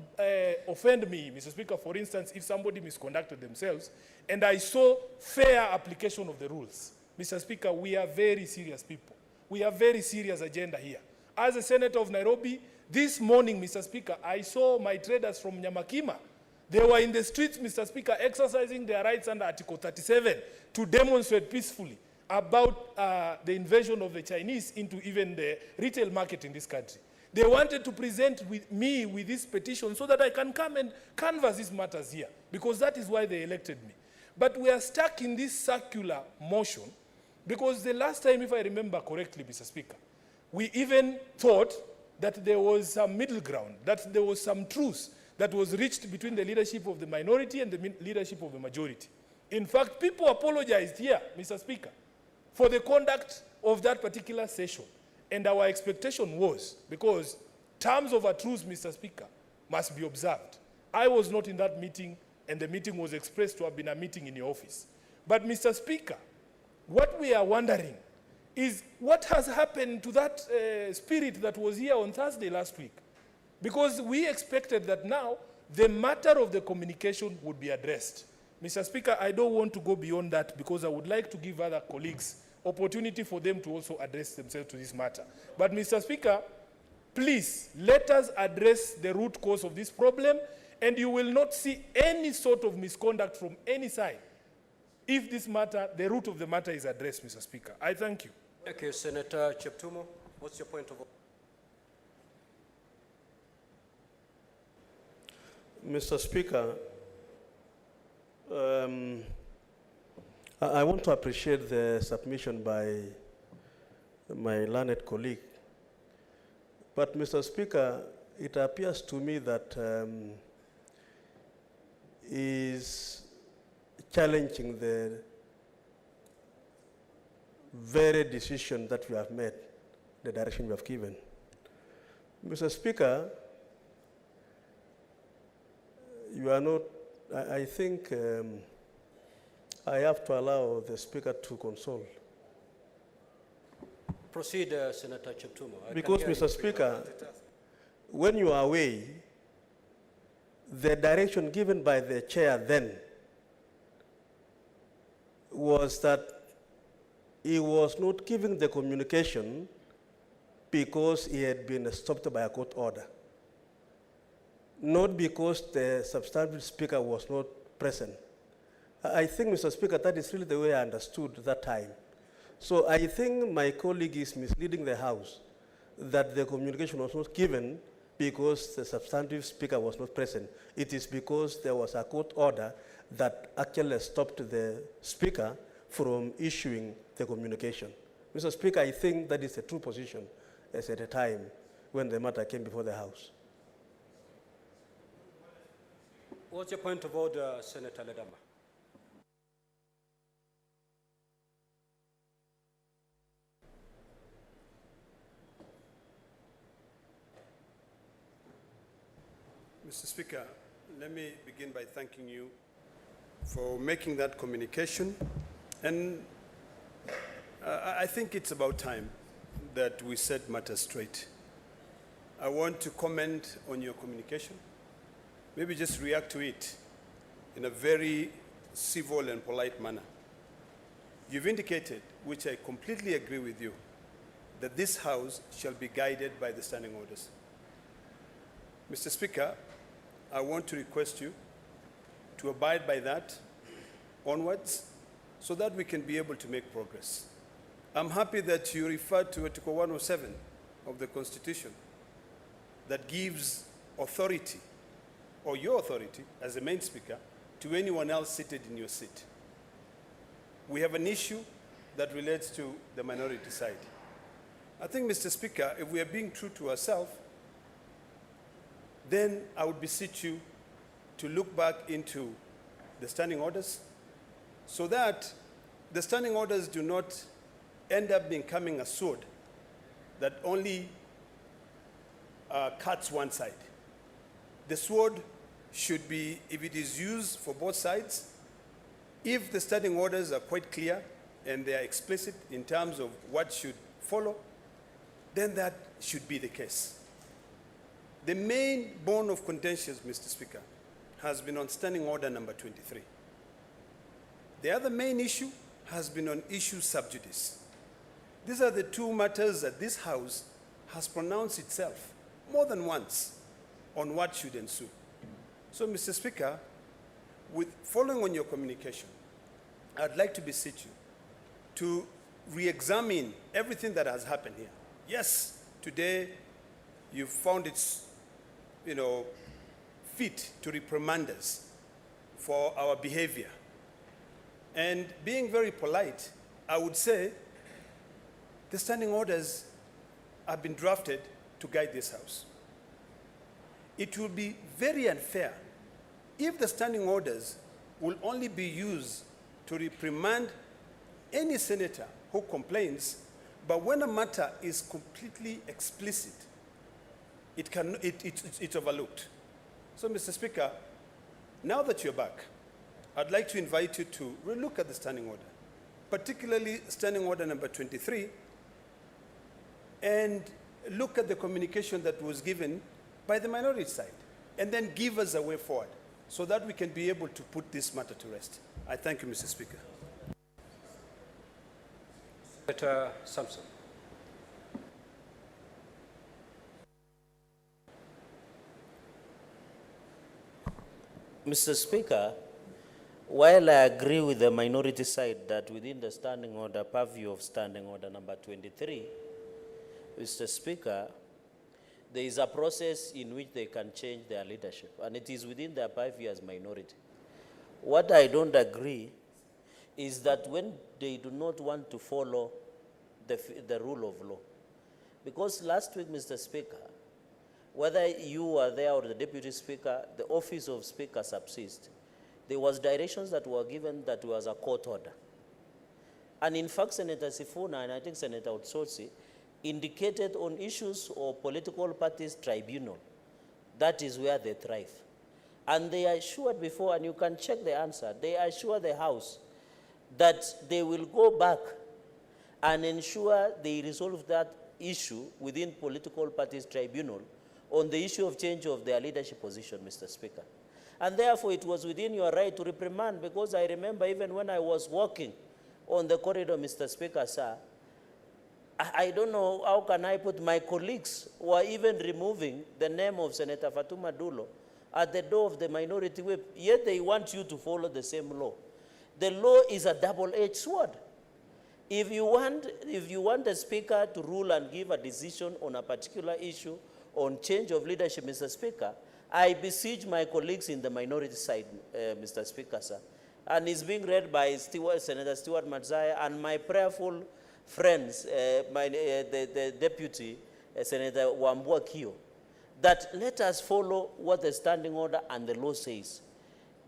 [SPEAKER 4] offend me, Mr. Speaker, for instance, if somebody misconducted themselves and I saw fair application of the rules. Mr. Speaker, we are very serious people. We have very serious agenda here. As a senator of Nairobi, this morning, Mr. Speaker, I saw my traders from Nyamakima. They were in the streets, Mr. Speaker, exercising their rights under Article 37 to demonstrate peacefully about the invasion of the Chinese into even the retail market in this country. They wanted to present me with this petition so that I can come and canvass these matters here, because that is why they elected me. But we are stuck in this circular motion because the last time, if I remember correctly, Mr. Speaker, we even thought that there was some middle ground, that there was some truce that was reached between the leadership of the minority and the leadership of the majority. In fact, people apologized here, Mr. Speaker, for the conduct of that particular session. And our expectation was, because terms of a truce, Mr. Speaker, must be observed. I was not in that meeting, and the meeting was expressed to have been a meeting in your office. But, Mr. Speaker, what we are wondering is what has happened to that spirit that was here on Thursday last week. Because we expected that now the matter of the communication would be addressed. Mr. Speaker, I don't want to go beyond that because I would like to give other colleagues opportunity for them to also address themselves to this matter. But, Mr. Speaker, please let us address the root cause of this problem, and you will not see any sort of misconduct from any side if this matter, the root of the matter is addressed, Mr. Speaker. I thank you.
[SPEAKER 2] Thank you, Senator Cheptumo. What's your point of order?
[SPEAKER 8] Mr. Speaker, I want to appreciate the submission by my learned colleague. But, Mr. Speaker, it appears to me that is challenging very decision that we have made, the direction we have given. Mr. Speaker, you are not, I think I have to allow the Speaker to console.
[SPEAKER 2] Proceed, Senator Cheptumo. I
[SPEAKER 8] Because,
[SPEAKER 2] can hear
[SPEAKER 8] Mr.
[SPEAKER 2] you.
[SPEAKER 8] Speaker, when you are away, the direction given by the chair then was that he was not giving the communication because he had been stopped by a court order, not because the substantive speaker was not present. I think, Mr. Speaker, that is really the way I understood that time. So I think my colleague is misleading the House that the communication was not given because the substantive speaker was not present. It is because there was a court order that actually stopped the speaker from issuing the communication. Mr. Speaker, I think that is the true position as at the time when the matter came before the House.
[SPEAKER 2] What's your point of order, Senator Ledama?
[SPEAKER 20] Mr. Speaker, let me begin by thanking you for making that communication. And I think it's about time that we set matters straight. I want to comment on your communication, maybe just react to it in a very civil and polite manner. You've indicated, which I completely agree with you, that this House shall be guided by the standing orders. Mr. Speaker, I want to request you to abide by that onwards so that we can be able to make progress. I'm happy that you referred to Article 107 of the Constitution that gives authority, or your authority as the main speaker, to anyone else seated in your seat. We have an issue that relates to the minority side. I think, Mr. Speaker, if we are being true to ourselves, then I would beseech you to look back into the standing orders so that the standing orders do not end up becoming a sword that only cuts one side. The sword should be, if it is used for both sides, if the standing orders are quite clear and they are explicit in terms of what should follow, then that should be the case. The main bone of contention, Mr. Speaker, has been on Standing Order number 23. The other main issue has been on issue sub judice. These are the two matters that this House has pronounced itself more than once on what should ensue. So, Mr. Speaker, following on your communication, I'd like to beseech you to re-examine everything that has happened here. Yes, today you found it fit to reprimand us for our behavior. And being very polite, I would say the standing orders have been drafted to guide this House. It will be very unfair if the standing orders will only be used to reprimand any senator who complains, but when a matter is completely explicit, it's overlooked. So, Mr. Speaker, now that you're back, I'd like to invite you to relook at the standing order, particularly standing order number 23, and look at the communication that was given by the minority side, and then give us a way forward so that we can be able to put this matter to rest. I thank you, Mr. Speaker.
[SPEAKER 2] Senator Sampson.
[SPEAKER 7] Mr. Speaker, while I agree with the minority side that within the standing order, purview of standing order number 23, Mr. Speaker, there is a process in which they can change their leadership, and it is within their purview as minority. What I don't agree is that when they do not want to follow the rule of law, because last week, Mr. Speaker, whether you were there or the Deputy Speaker, the office of Speaker subsists. There was directions that were given that was a court order. And in fact, Senator Sifuna and I think Senator Otsotsi indicated on issues of political parties tribunal, that is where they thrive. And they assured before, and you can check the answer, they assure the House that they will go back and ensure they resolve that issue within political parties tribunal on the issue of change of their leadership position, Mr. Speaker. And therefore, it was within your right to reprimand, because I remember even when I was walking on the corridor, Mr. Speaker, sir, I don't know how can I put, my colleagues were even removing the name of Senator Fatuma Dulo at the door of the minority whip, yet they want you to follow the same law. The law is a double-edged sword. If you want the Speaker to rule and give a decision on a particular issue on change of leadership, Mr. Speaker, I beseech my colleagues in the minority side, Mr. Speaker, sir, and it's being read by Senator Stewart Matzaya and my prayerful friends, the Deputy Senator Wambua Kio, that let us follow what the standing order and the law says.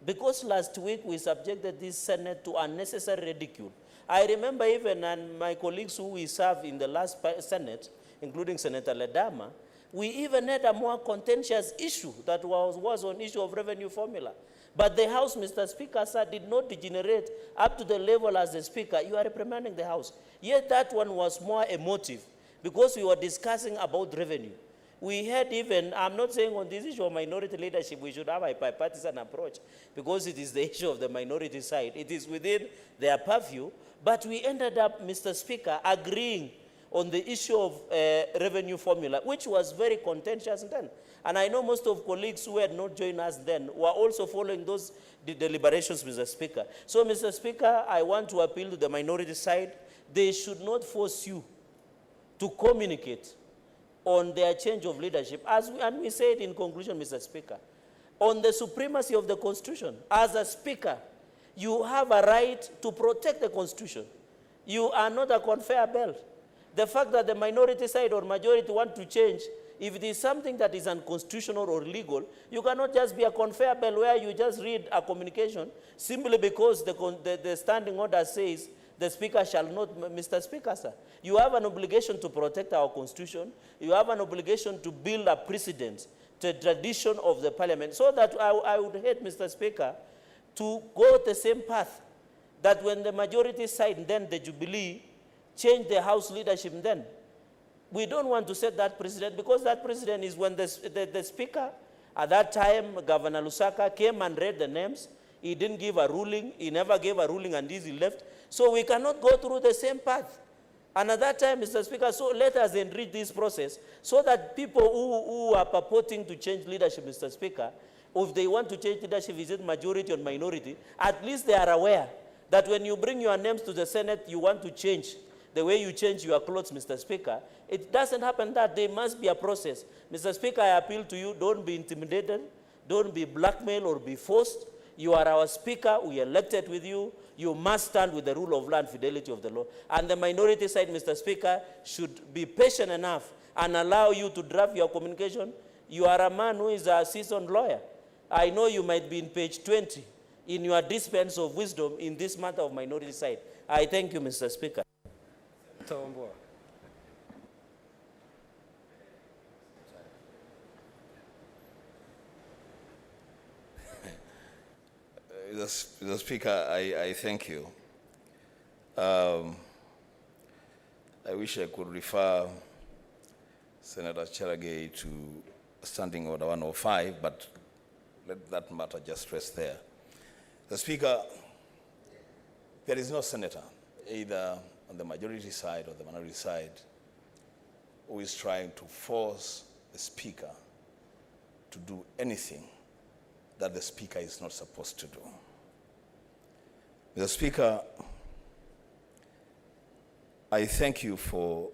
[SPEAKER 7] Because last week we subjected this Senate to unnecessary ridicule. I remember even, and my colleagues who we served in the last Senate, including Senator Ledama, we even had a more contentious issue that was on issue of revenue formula. But the House, Mr. Speaker, sir, did not degenerate up to the level as the Speaker. You are reprimanding the House. Yet that one was more emotive because we were discussing about revenue. We had even, I'm not saying on this issue of minority leadership we should have a bipartisan approach because it is the issue of the minority side. It is within their purview. But we ended up, Mr. Speaker, agreeing on the issue of revenue formula, which was very contentious then. And I know most of colleagues who had not joined us then were also following those deliberations, Mr. Speaker. So, Mr. Speaker, I want to appeal to the minority side. They should not force you to communicate on their change of leadership. And we said in conclusion, Mr. Speaker, on the supremacy of the Constitution. As a Speaker, you have a right to protect the Constitution. You are not a conveyor belt. The fact that the minority side or majority want to change, if it is something that is unconstitutional or illegal, you cannot just be a conveyor belt where you just read a communication simply because the standing order says the Speaker shall not. Mr. Speaker, sir, you have an obligation to protect our Constitution. You have an obligation to build a precedent, the tradition of the Parliament, so that I would hate, Mr. Speaker, to go the same path, that when the majority side, then the Jubilee, change the House leadership then. We don't want to set that precedent, because that precedent is when the Speaker, at that time, Governor Lusaka, came and read the names. He didn't give a ruling. He never gave a ruling, and he left. So we cannot go through the same path. And at that time, Mr. Speaker, so let us enrich this process so that people who are purporting to change leadership, Mr. Speaker, if they want to change leadership, is it majority or minority, at least they are aware that when you bring your names to the Senate, you want to change the way you change your clothes, Mr. Speaker. It doesn't happen that. There must be a process. Mr. Speaker, I appeal to you, don't be intimidated, don't be blackmailed or be forced. You are our Speaker, we elected with you. You must stand with the rule of law and fidelity of the law. And the minority side, Mr. Speaker, should be patient enough and allow you to draft your communication. You are a man who is a seasoned lawyer. I know you might be in page 20 in your dispense of wisdom in this matter of minority side. I thank you, Mr. Speaker.
[SPEAKER 3] Mr. Speaker, I thank you. I wish I could refer Senator Cheragay to Standing Order 105, but let that matter just rest there. The Speaker, there is no senator, either on the majority side or the minority side, who is trying to force the Speaker to do anything that the Speaker is not supposed to do. Mr. Speaker, I thank you for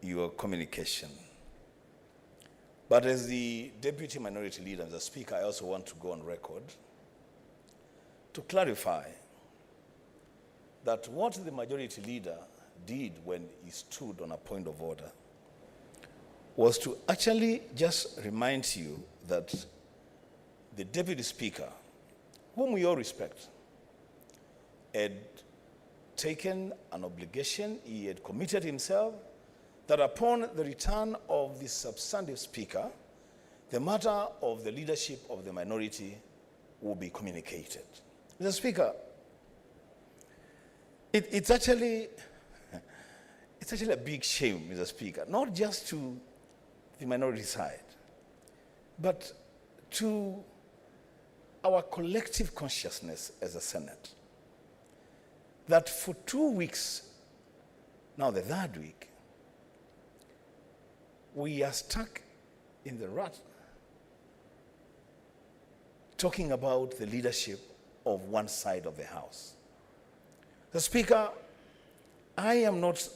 [SPEAKER 3] your communication. But as the Deputy Minority Leader, Mr. Speaker, I also want to go on record to clarify that what the Majority Leader did when he stood on a point of order was to actually just remind you that the Deputy Speaker, whom we all respect, had
[SPEAKER 13] taken an obligation, he had committed himself, that upon the return of the substantive speaker, the matter of the leadership of the minority will be communicated. Mr. Speaker, it's actually a big shame, Mr. Speaker, not just to the minority side, but to our collective consciousness as a Senate, that for 2 weeks, now the third week, we are stuck in the rut talking about the leadership of one side of the House. The Speaker, I am not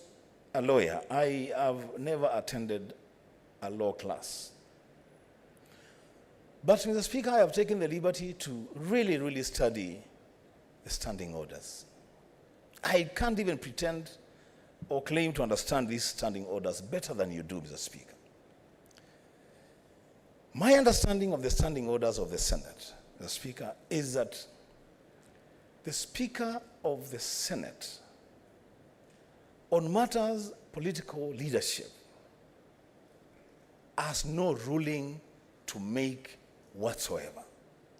[SPEAKER 13] a lawyer. I have never attended a law class. But, Mr. Speaker, I have taken the liberty to really study the standing orders. I can't even pretend or claim to understand these standing orders better than you do, Mr. Speaker. My understanding of the standing orders of the Senate, Mr. Speaker, is that the Speaker of the Senate, on matters political leadership, has no ruling to make whatsoever.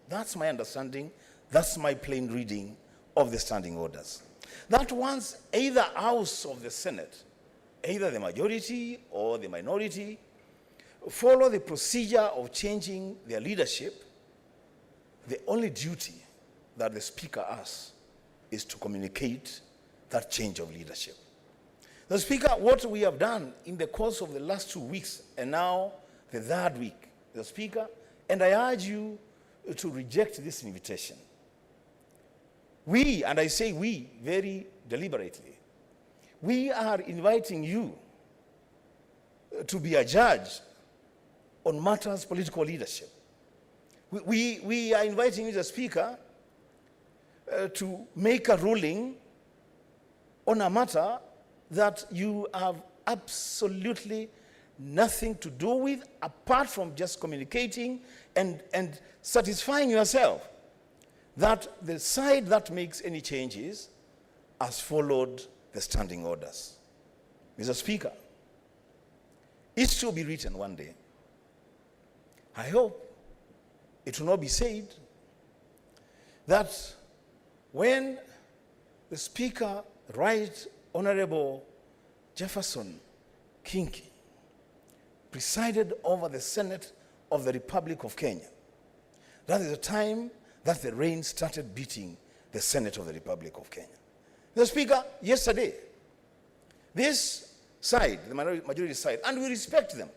[SPEAKER 13] That's my understanding. That's my plain reading of the standing orders. That once either house of the Senate, either the majority or the minority, follow the procedure of changing their leadership, the only duty that the Speaker has is to communicate that change of leadership. The Speaker, what we have done in the course of the last 2 weeks and now the third week, the Speaker, and I urge you to reject this invitation. We, and I say we very deliberately, we are inviting you to be a judge on matters political leadership. We are inviting you, the Speaker, to make a ruling on a matter that you have absolutely nothing to do with apart from just communicating and satisfying yourself that the side that makes any changes has followed the standing orders. Mr. Speaker, it should be written one day. I hope it will not be said that when the Speaker, Right Honorable Jefferson Kingi, presided over the Senate of the Republic of Kenya, that is the time that the rain started beating the Senate of the Republic of Kenya. The Speaker, yesterday, this side, the majority side, and we respect them,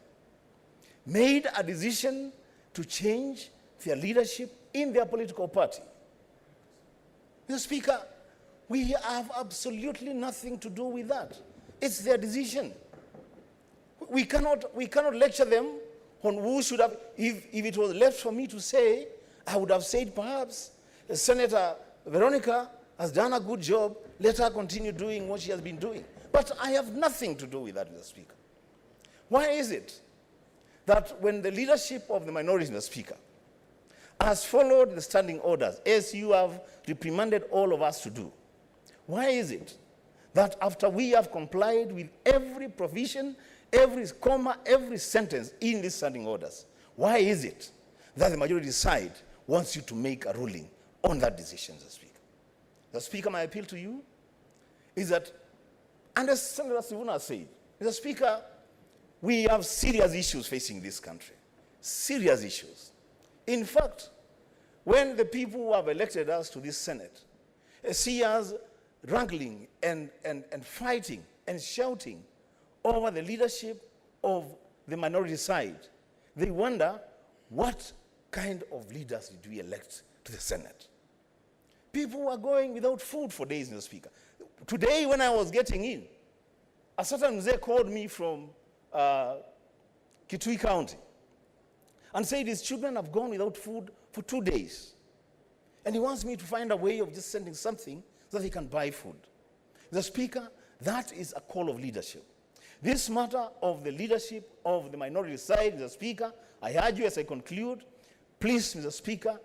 [SPEAKER 13] made a decision to change their leadership in their political party. Mr. Speaker, we have absolutely nothing to do with that. It's their decision. We cannot lecture them on who should have. If it was left for me to say, I would have said perhaps Senator Veronica has done a good job. Let her continue doing what she has been doing. But I have nothing to do with that, Mr. Speaker. Why is it that when the leadership of the minority, Mr. Speaker, has followed the standing orders, as you have reprimanded all of us to do, why is it that after we have complied with every provision, every comma, every sentence in these standing orders, why is it that the majority side wants you to make a ruling on that decision, Mr. Speaker? The Speaker, my appeal to you is that, and as Senator Sivuna said, Mr. Speaker, we have serious issues facing this country. Serious issues. In fact, when the people who have elected us to this Senate see us wrangling and fighting and shouting over the leadership of the minority side, they wonder what kind of leaders did we elect to the Senate. People were going without food for days, Mr. Speaker. Today, when I was getting in, a certain mzee called me from Kitui County and said his children have gone without food for 2 days. And he wants me to find a way of just sending something so that he can buy food. The Speaker, that is a call of leadership. This matter of the leadership of the minority side, Mr. Speaker, I urge you as I conclude, please, Mr. Speaker,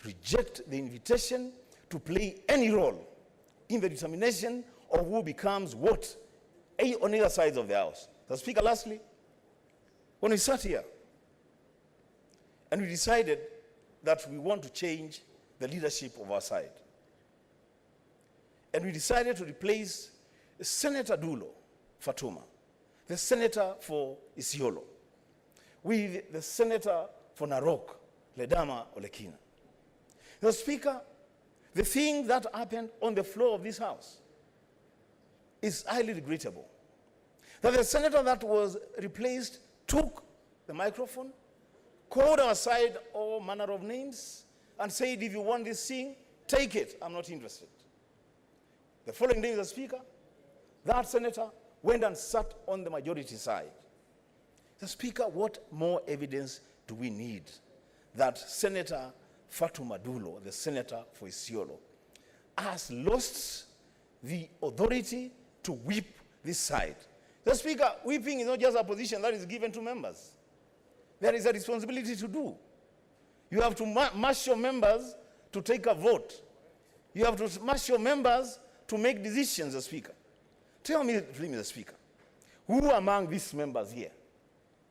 [SPEAKER 13] reject the invitation to play any role
[SPEAKER 1] in the determination of who becomes what on either sides of the House. The Speaker, lastly, when we sat here and we decided that we want to change the leadership of our side, and we decided to replace Senator Dulo Fatuma, the senator for Isiolo, with the senator for Narok, Ledama Olekina. The Speaker, the thing that happened on the floor of this House is highly regrettable. That the senator that was replaced took the microphone, called our side all manner of names, and said, if you want this thing, take it. I'm not interested. The following day, the Speaker, that senator went and sat on the majority side. The Speaker, what more evidence do we need that Senator Fatuma Dulo, the senator for Isiolo, has lost the authority to whip this side? The Speaker, whipping is not just a position that is given to members. There is a responsibility to do. You have to mash your members to take a vote. You have to mash your members to make decisions, the Speaker. Tell me, please, Mr. Speaker, who among these members here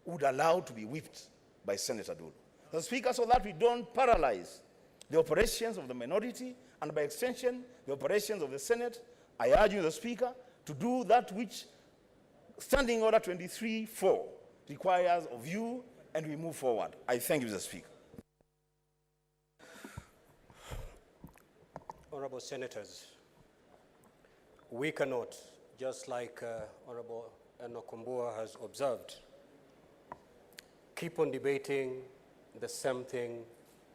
[SPEAKER 1] would allow to be whipped by Senator Dulo? The Speaker, so that we don't paralyze the operations of the minority and by extension, the operations of the Senate, I urge you, the Speaker, to do that which Standing Order 23-4 requires of you, and we move forward. I thank you, Mr. Speaker.
[SPEAKER 2] Honorable Senators, we cannot, just like Honorable Enokumbua has observed, keep on debating the same thing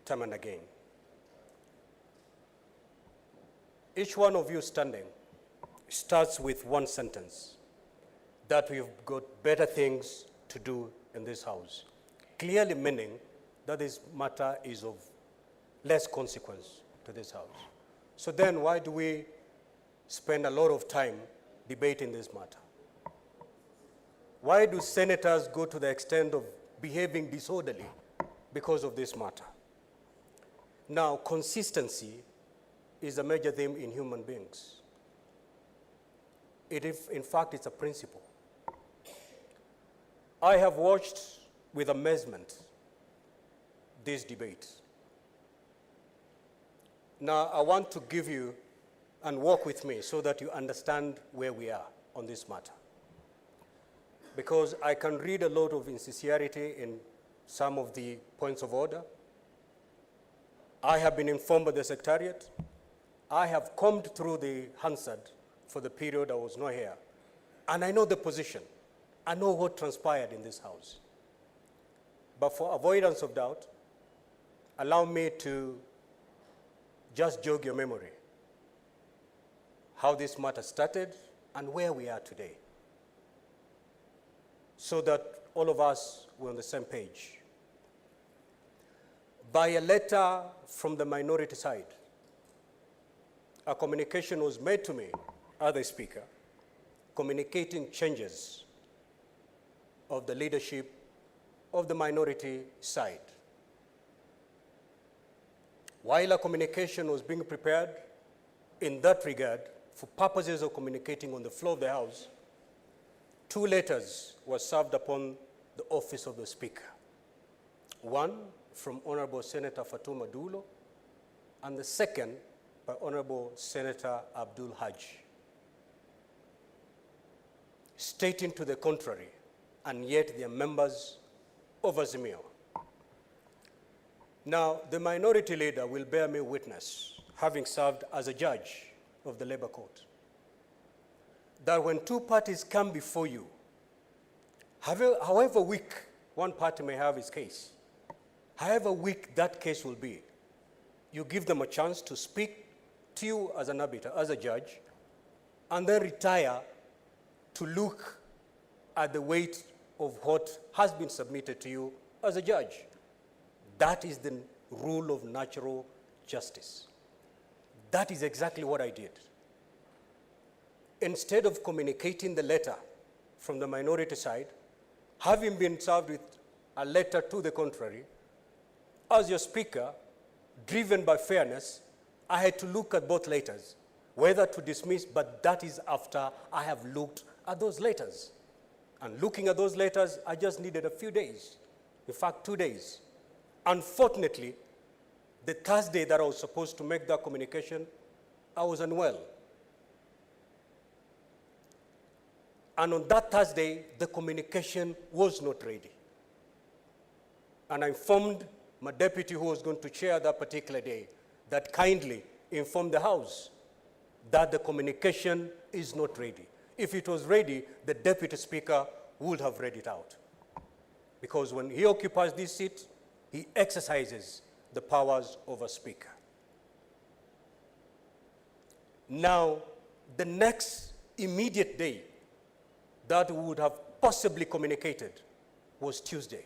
[SPEAKER 2] time and again. Each one of you standing starts with one sentence, that we've got better things to do in this House, clearly meaning that this matter is of less consequence to this House. So then why do we spend a lot of time debating this matter? Why do senators go to the extent of behaving disorderly because of this matter? Now, consistency is a major theme in human beings. In fact, it's a principle. I have watched with amazement this debate. Now, I want to give you and walk with me so that you understand where we are on this matter. Because I can read a lot of insincerity in some of the points of order. I have been informed by the Secretariat. I have combed through the Hansard for the period I was not here. And I know the position. I know what transpired in this House. But for avoidance of doubt, allow me to just jog your memory how this matter started and where we are today, so that all of us were on the same page. By a letter from the minority side, a communication was made to me as the Speaker, communicating changes of the leadership of the minority side. While a communication was being prepared in that regard for purposes of communicating on the floor of the House, 2 letters were served upon the office of the Speaker. One from Honorable Senator Fatuma Dulo, and the second by Honorable Senator Abdul Haj, stating to the contrary, and yet they are members of Azimio. Now, the minority leader will bear me witness, having served as a judge of the Labor Court, that when 2 parties come before you, however weak one party may have its case, however weak that case will be, you give them a chance to speak to you as an arbiter, as a judge, and then retire to look at the weight of what has been submitted to you as a judge. That is the rule of natural justice. That is exactly what I did. Instead of communicating the letter from the minority side, having been served with a letter to the contrary, as your Speaker, driven by fairness, I had to look at both letters
[SPEAKER 6] whether to dismiss, but that is after I have looked at those letters. And looking at those letters, I just needed a few days. In fact, 2 days. Unfortunately, the Thursday that I was supposed to make that communication, I was unwell. And on that Thursday, the communication was not ready. And I informed my deputy who was going to chair that particular day that kindly inform the House that the communication is not ready. If it was ready, the Deputy Speaker would have read it out. Because when he occupies this seat, he exercises the powers of a Speaker. Now, the next immediate day that we would have possibly communicated was Tuesday.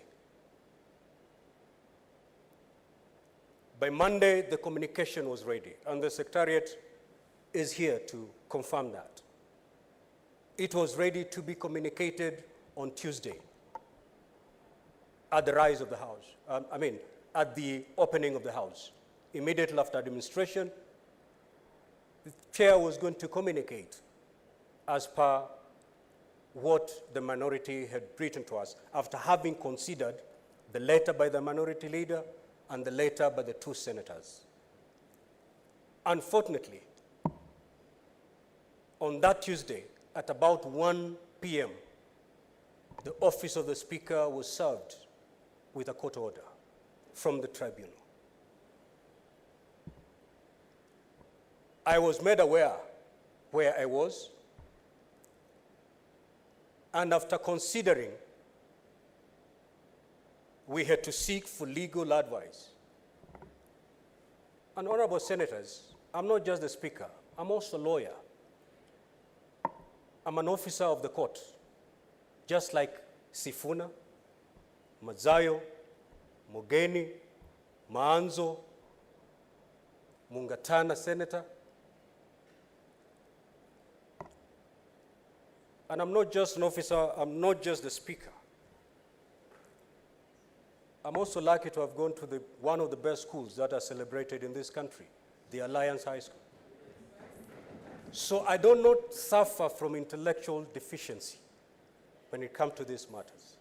[SPEAKER 6] By Monday, the communication was ready, and the Secretariat is here to confirm that. It was ready to be communicated on Tuesday at the rise of the House, at the opening of the House. Immediately after administration, the chair was going to communicate as per what the minority had written to us after having considered the letter by the minority leader and the letter by the two senators. Unfortunately, on that Tuesday, at about 1 p.m., the office of the Speaker was served with a court order from the tribunal. I was made aware where I was, and after considering, we had to seek for legal advice. And honorable senators, I'm not just the Speaker, I'm also a lawyer. I'm an officer of the court, just like Sifuna, Mazayo, Mogeni, Maanzo, Mungatana Senator. And I'm not just an officer, I'm not just the Speaker. I'm also lucky to have gone to one of the best schools that are celebrated in this country, the Alliance High School. So I do not suffer from intellectual deficiency when it comes to these matters.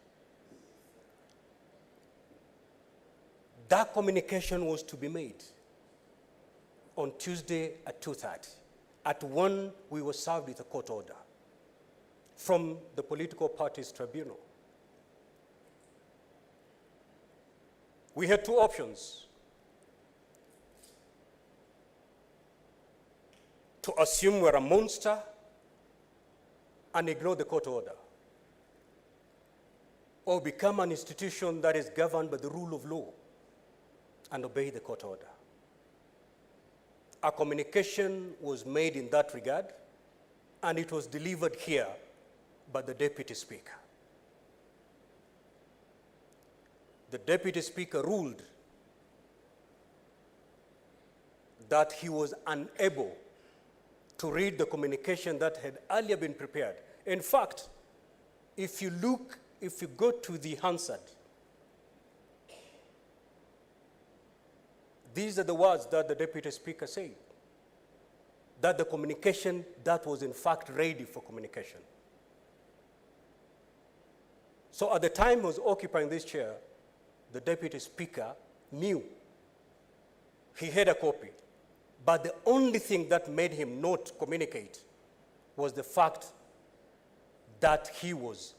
[SPEAKER 6] That communication was to be made on Tuesday at 2:30. At 1, we were served with a court order from the political parties tribunal. We had two options: to assume we're a monster and ignore the court order, or become an institution that is governed by the rule of law and obey the court order. A communication was made in that regard, and it was delivered here by the Deputy Speaker. The Deputy Speaker ruled that he was unable to read the communication that had earlier been prepared. In fact, if you go to the Hansard, these are the words that the Deputy Speaker said, that the communication that was in fact ready for communication. So at the time he was occupying this chair, the Deputy Speaker knew he had a copy, but the only thing that made him not communicate was the fact that he was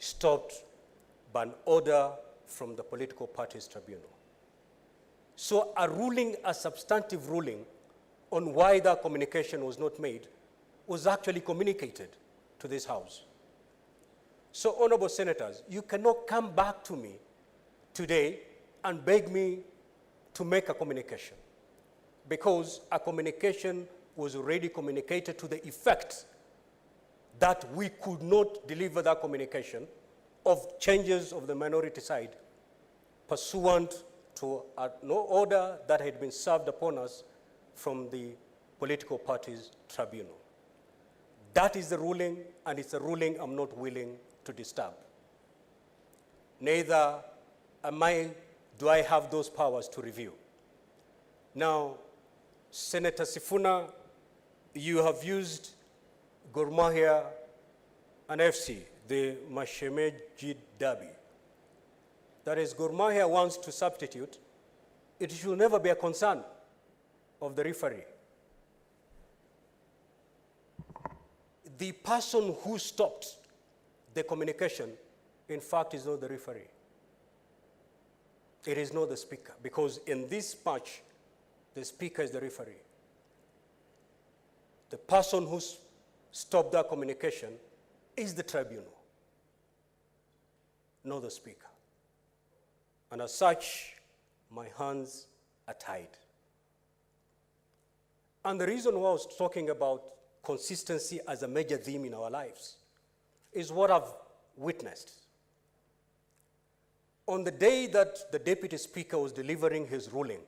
[SPEAKER 6] stopped by an order from the political parties tribunal. So a substantive ruling on why that communication was not made was actually communicated to this House. So, honorable senators, you cannot come back to me today and beg me to make a communication, because a communication was already communicated to the effect that we could not deliver that communication of changes of the minority side pursuant to no order that had been served upon us from the political parties tribunal. That is the ruling, and it's a ruling I'm not willing to disturb. Neither do I have those powers to review. Now, Senator Sifuna you have used Gor Mahia and FC, the Mashemeji Derby. That is, Gor Mahia wants to substitute. It should never be a concern of the referee. The person who stopped the communication, in fact, is not the referee. It is not the speaker, because in this match, the speaker is the referee. The person who stopped that communication is the tribunal, not the speaker. And as such, my hands are tied. And the reason why I was talking about consistency as a major theme in our lives is what I've witnessed. On the day that the deputy speaker was delivering his ruling,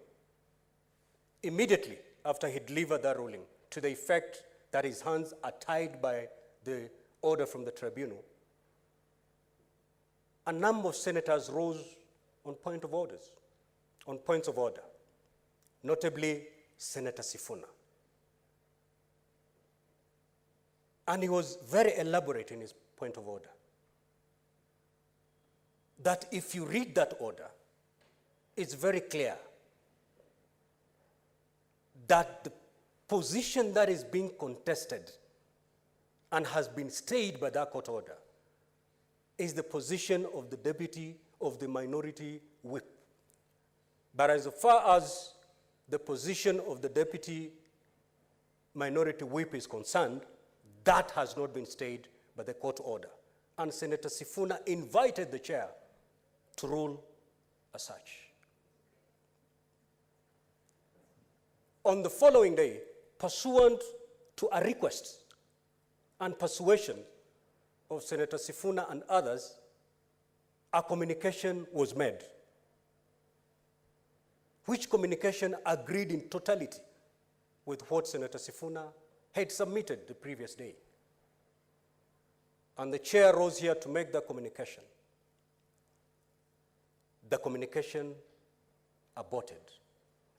[SPEAKER 6] immediately after he delivered that ruling, to the effect that his hands are tied by the order from the tribunal, a number of senators rose on points of order, notably Senator Sifuna. And he was very elaborate in his point of order. That if you read that order, it's very clear that the position that is being contested and has been stayed by that court order is the position of the deputy of the minority whip. But as far as the position of the deputy minority whip is concerned, that has not been stayed by the court order. And Senator Sifuna invited the chair to rule as such. On the following day, pursuant to a request and persuasion of Senator Sifuna and others, a communication was made, which communication agreed in totality with what Senator Sifuna had submitted the previous day. And the chair rose here to make that communication. The communication aborted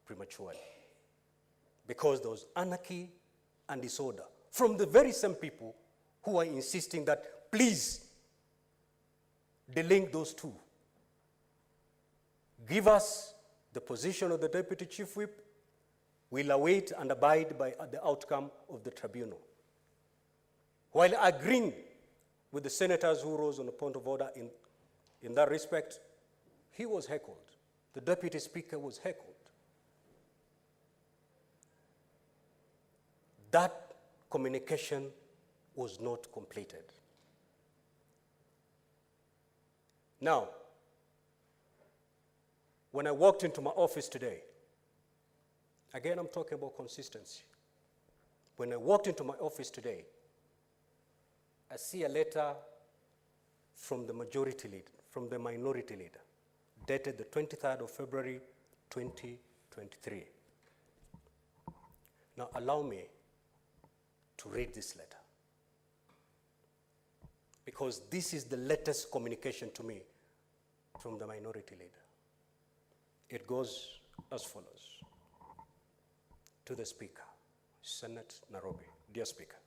[SPEAKER 6] prematurely because there was anarchy and disorder from the very same people who are insisting that, please, delink those two. Give us the position of the deputy chief whip. We'll await and abide by the outcome of the tribunal. While agreeing with the senators who rose on a point of order in that respect, he was heckled. The deputy speaker was heckled. That communication was not completed. Now, when I walked into my office today, again, I'm talking about consistency. When I walked into my office today, I see a letter from the majority leader, from the minority leader, dated the 23rd of February, 2023. Now, allow me to read this letter, because this is the latest communication to me from the minority leader. It goes as follows. To the Speaker, Senate Nairobi. Dear Speaker,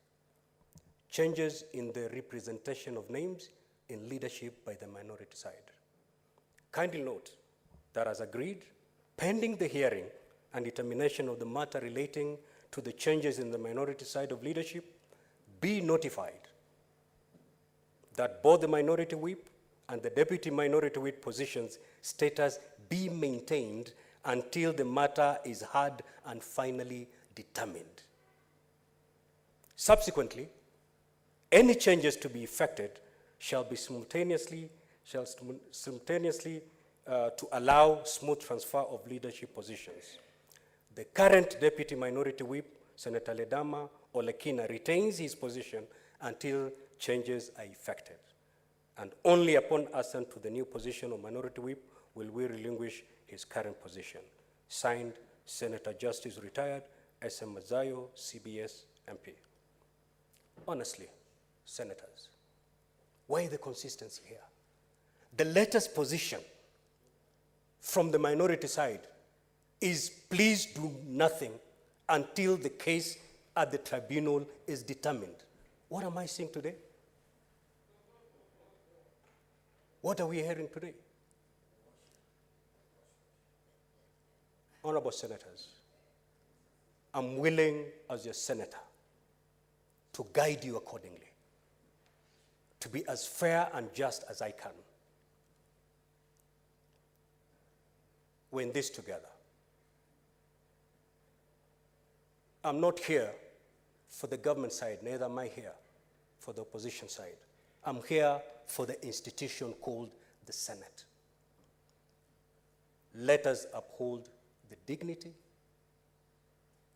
[SPEAKER 6] changes in the representation of names in leadership by the minority side. Kindly note that as agreed, pending the hearing and determination of the matter relating to the changes in the minority side of leadership, be notified that both the minority whip and the deputy minority whip positions status be maintained until the matter is heard and finally determined. Subsequently, any changes to be effected shall simultaneously to allow smooth transfer of leadership positions. The current deputy minority whip, Senator Ledama Olekina, retains his position until changes are effected. And only upon assent to the new position of minority whip will we relinquish his current position. Signed, Senator Justice Retired, S.M. Mazayo, CBS MP. Honestly, senators, why the consistency here? The latest position from the minority side is please do nothing until the case at the tribunal is determined. What am I seeing today? What are we hearing today? Honorable senators, I'm willing as your senator to guide you accordingly, to be as fair and just as I can. We're in this together. I'm not here for the government side, neither am I here for the opposition side. I'm here for the institution called the Senate. Let us uphold the dignity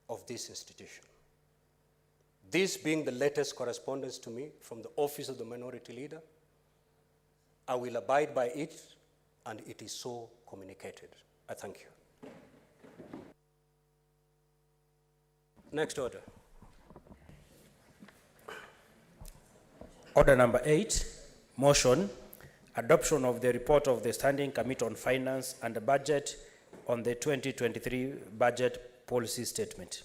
[SPEAKER 6] of this institution. This being the latest correspondence to me from the Office of the Minority Leader, I will abide by it, and it is so communicated. I thank you. Next order.
[SPEAKER 11] Order number 8, motion, adoption of the report of the Standing Committee on Finance and Budget on the 2023 budget policy statement.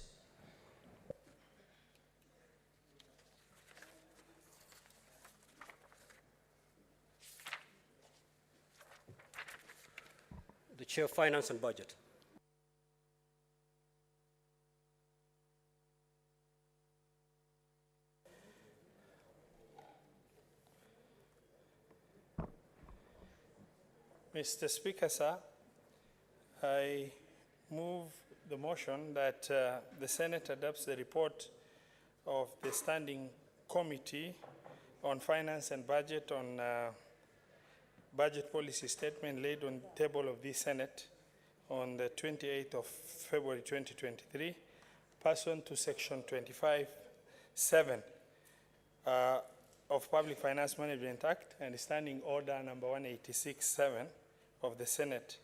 [SPEAKER 6] The Chair of Finance and Budget.
[SPEAKER 4] Mr. Speaker, sir, I move the motion that the Senate adopts the report of the Standing Committee on Finance and Budget on budget policy statement laid on the table of the Senate on the 28th of February 2023, pursuant to Section 25(7) of Public Finance Management Act and Standing Order number 186(7) of the Senate,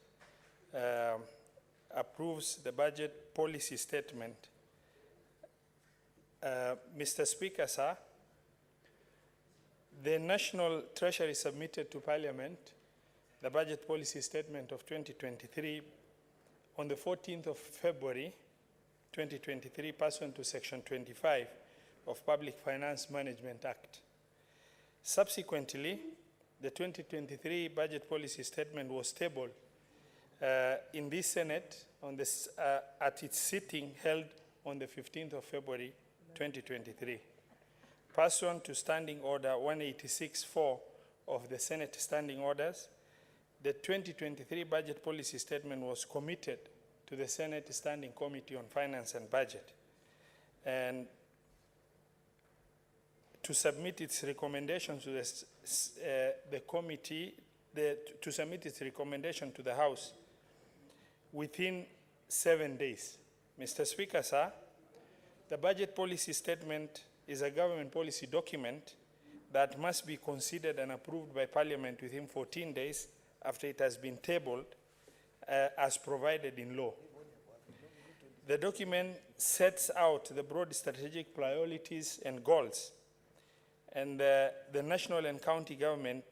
[SPEAKER 4] approves the budget policy statement. Mr. Speaker, sir, the National Treasury submitted to Parliament the budget policy statement of 2023 on the 14th of February 2023, pursuant to Section 25 of Public Finance Management Act. Subsequently, the 2023 budget policy statement was tabled in this Senate on this, at its sitting held on the 15th of February 2023. Pursuant to Standing Order 186(4) of the Senate Standing Orders, the 2023 budget policy statement was committed to the Senate Standing Committee on Finance and Budget, and to submit its recommendation to the committee, to submit its recommendation to the House within 7 days. Mr. Speaker, sir, the budget policy statement is a government policy document that must be considered and approved by Parliament within 14 days after it has been tabled as provided in law. The document sets out the broad strategic priorities and goals, and the national and county government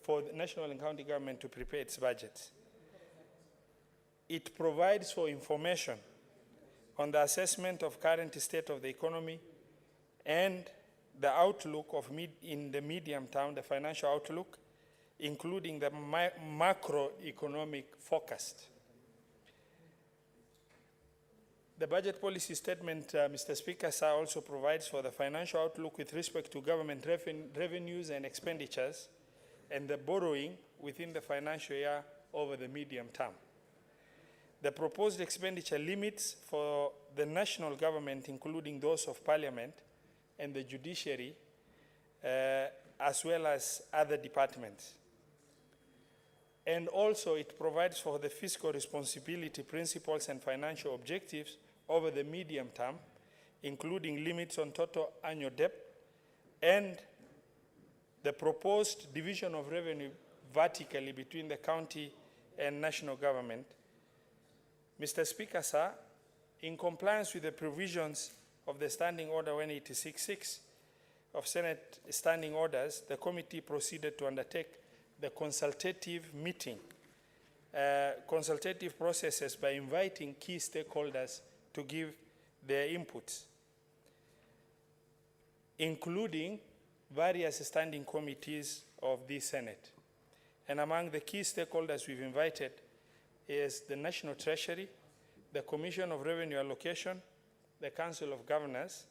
[SPEAKER 4] for the national and county government to prepare its budgets. It provides for information on the assessment of current state of the economy and the outlook of in the medium term, the financial outlook, including the macroeconomic forecast. The budget policy statement, Mr. Speaker, sir, also provides for the financial outlook with respect to government revenues and expenditures and the borrowing within the financial year over the medium term. The proposed expenditure limits for the national government, including those of Parliament and the judiciary, as well as other departments. And also it provides for the fiscal responsibility principles and financial objectives over the medium term, including limits on total annual debt and the proposed division of revenue vertically between the county and national government. Mr. Speaker, sir, in compliance with the provisions of the Standing Order 186(6) of Senate Standing Orders, the committee proceeded to undertake the consultative processes by inviting key stakeholders to give their inputs. including various standing committees of the Senate. And among the key stakeholders we've invited is the National Treasury, the Commission of Revenue Allocation, the Council of Governors,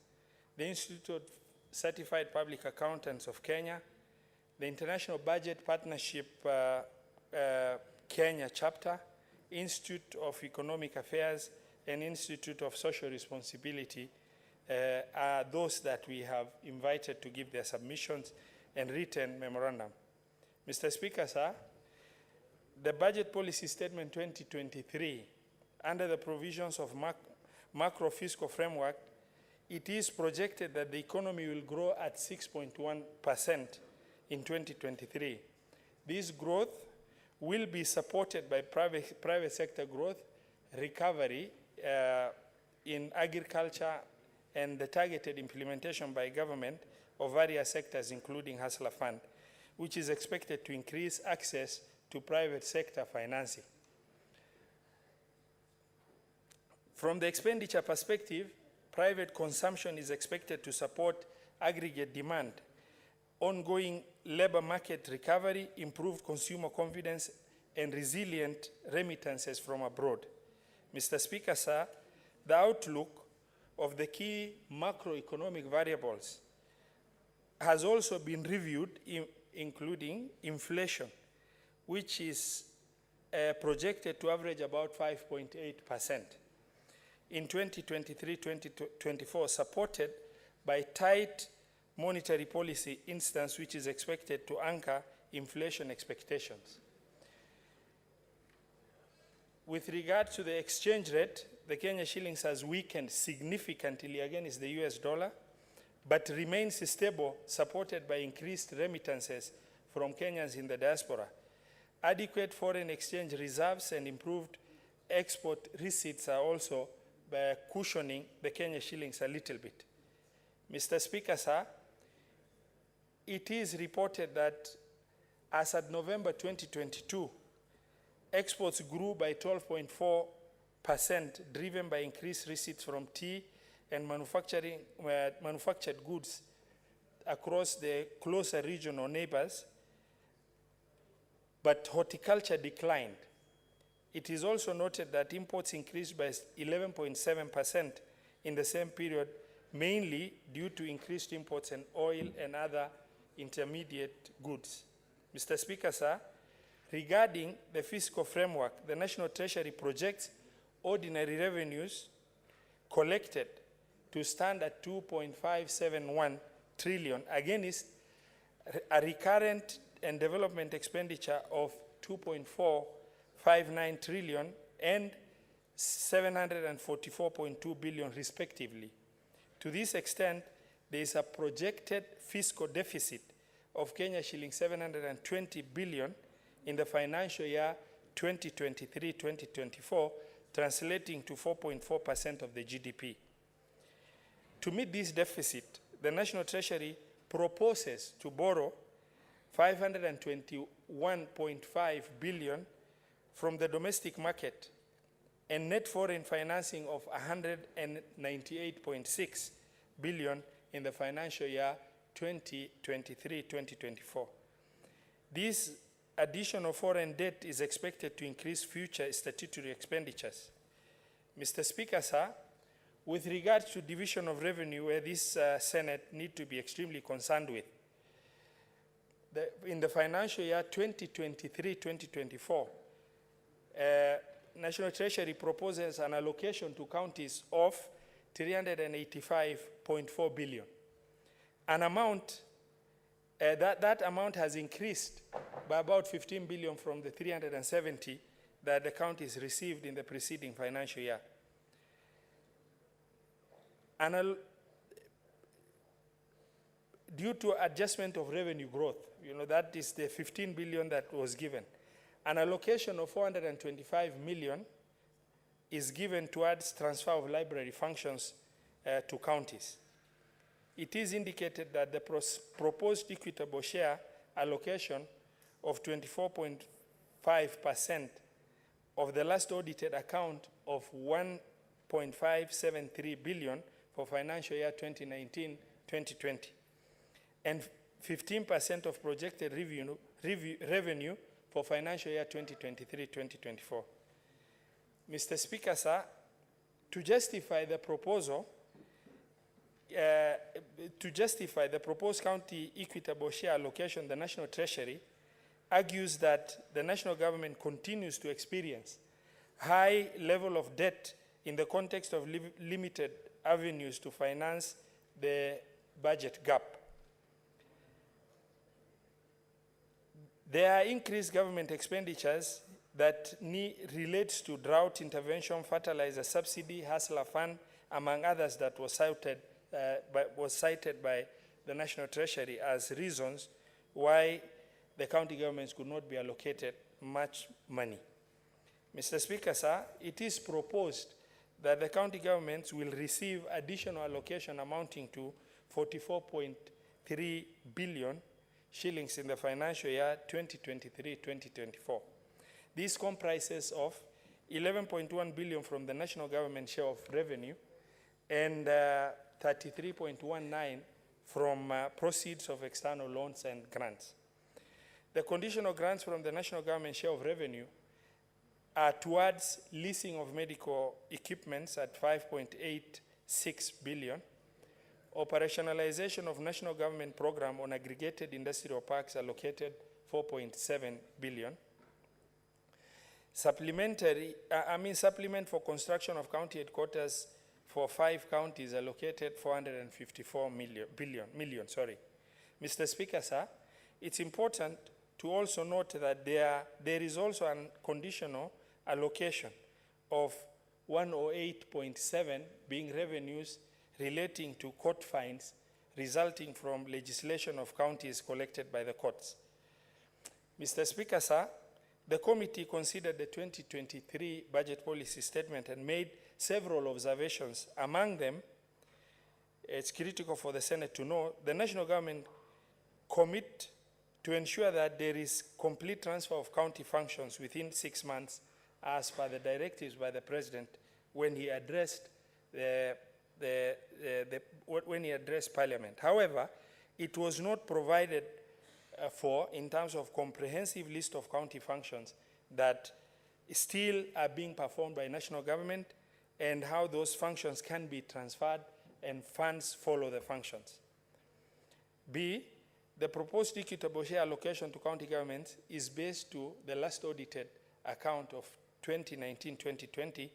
[SPEAKER 4] the Institute of Certified Public Accountants of Kenya, the International Budget Partnership Kenya chapter, Institute of Economic Affairs, and Institute of Social Responsibility are those that we have invited to give their submissions and written memorandum. Mr. Speaker, sir, the Budget Policy Statement 2023, under the provisions of macro fiscal framework, it is projected that the economy will grow at 6.1% in 2023. This growth will be supported by private sector growth, recovery in agriculture, and the targeted implementation by government of various sectors, including Hustler Fund, which is expected to increase access to private sector financing. From the expenditure perspective, private consumption is expected to support aggregate demand, ongoing labor market recovery, improved consumer confidence, and resilient remittances from abroad. Mr. Speaker, sir, the outlook of the key macroeconomic variables has also been reviewed, including inflation, which is projected to average about 5.8% in 2023-2024, supported by tight monetary policy instance, which is expected to anchor inflation expectations. With regard to the exchange rate, the Kenya shillings has weakened significantly against the US dollar, but remains stable, supported by increased remittances from Kenyans in the diaspora. Adequate foreign exchange reserves and improved export receipts are also cushioning the Kenya shillings a little bit. Mr. Speaker, sir, it is reported that as at November 2022, exports grew by 12.4%, driven by increased receipts from tea and manufactured goods across the closer region or neighbors, but horticulture declined. It is also noted that imports increased by 11.7% in the same period, mainly due to increased imports in oil and other intermediate goods. Mr. Speaker, sir, regarding the fiscal framework, the National Treasury projects ordinary revenues collected to stand at 2.571 trillion against a recurrent and development expenditure of 2.459 trillion and 744.2 billion respectively. To this extent, there is a projected fiscal deficit of Kenya shilling 720 billion in the financial year 2023-2024, translating to 4.4% of the GDP. To meet this deficit, the National Treasury proposes to borrow 521.5 billion from the domestic market and net foreign financing of 198.6 billion in the financial year 2023-2024. This additional foreign debt is expected to increase future statutory expenditures. Mr. Speaker, sir, with regard to division of revenue, where this Senate need to be extremely concerned with, in the financial year 2023-2024, National Treasury proposes an allocation to counties of 385.4 billion. An amount, that amount has increased by about 15 billion from the 370 that the counties received in the preceding financial year. Due to adjustment of revenue growth, that is the 15 billion that was given. An allocation of 425 million is given towards transfer of library functions to counties. It is indicated that the proposed equitable share allocation of 24.5% of the last audited account of 1.573 billion for financial year 2019-2020 and 15% of projected revenue for financial year 2023-2024. Mr. Speaker, sir, to justify the proposal, to justify the proposed county equitable share allocation, the National Treasury argues that the national government continues to experience high level of debt in the context of limited avenues to finance the budget gap. There are increased government expenditures that relates to drought intervention, fertilizer subsidy, hustler fund, among others, that was cited by the National Treasury as reasons why the county governments could not be allocated much money. Mr. Speaker, sir, it is proposed that the county governments will receive additional allocation amounting to 44.3 billion shillings in the financial year 2023-2024. This comprises of 11.1 billion from the national government share of revenue and 33.19 from proceeds of external loans and grants. The conditional grants from the national government share of revenue are towards leasing of medical equipments at 5.86 billion, operationalization of national government program on aggregated industrial parks allocated 4.7 billion, supplement for construction of county headquarters for 5 counties allocated 454 million. Mr. Speaker, sir, it's important to also note that there is also a conditional allocation of 108.7 being revenues relating to court fines resulting from legislation of counties collected by the courts. Mr. Speaker, sir, the committee considered the 2023 budget policy statement and made several observations. Among them, it's critical for the Senate to know, the national government commit to ensure that there is complete transfer of county functions within 6 months as per the directives by the President when he addressed Parliament. However, it was not provided for in terms of comprehensive list of county functions that still are being performed by national government and how those functions can be transferred and funds follow the functions. B, the proposed equitable share allocation to county governments is based to the last audited account of 2019-2020,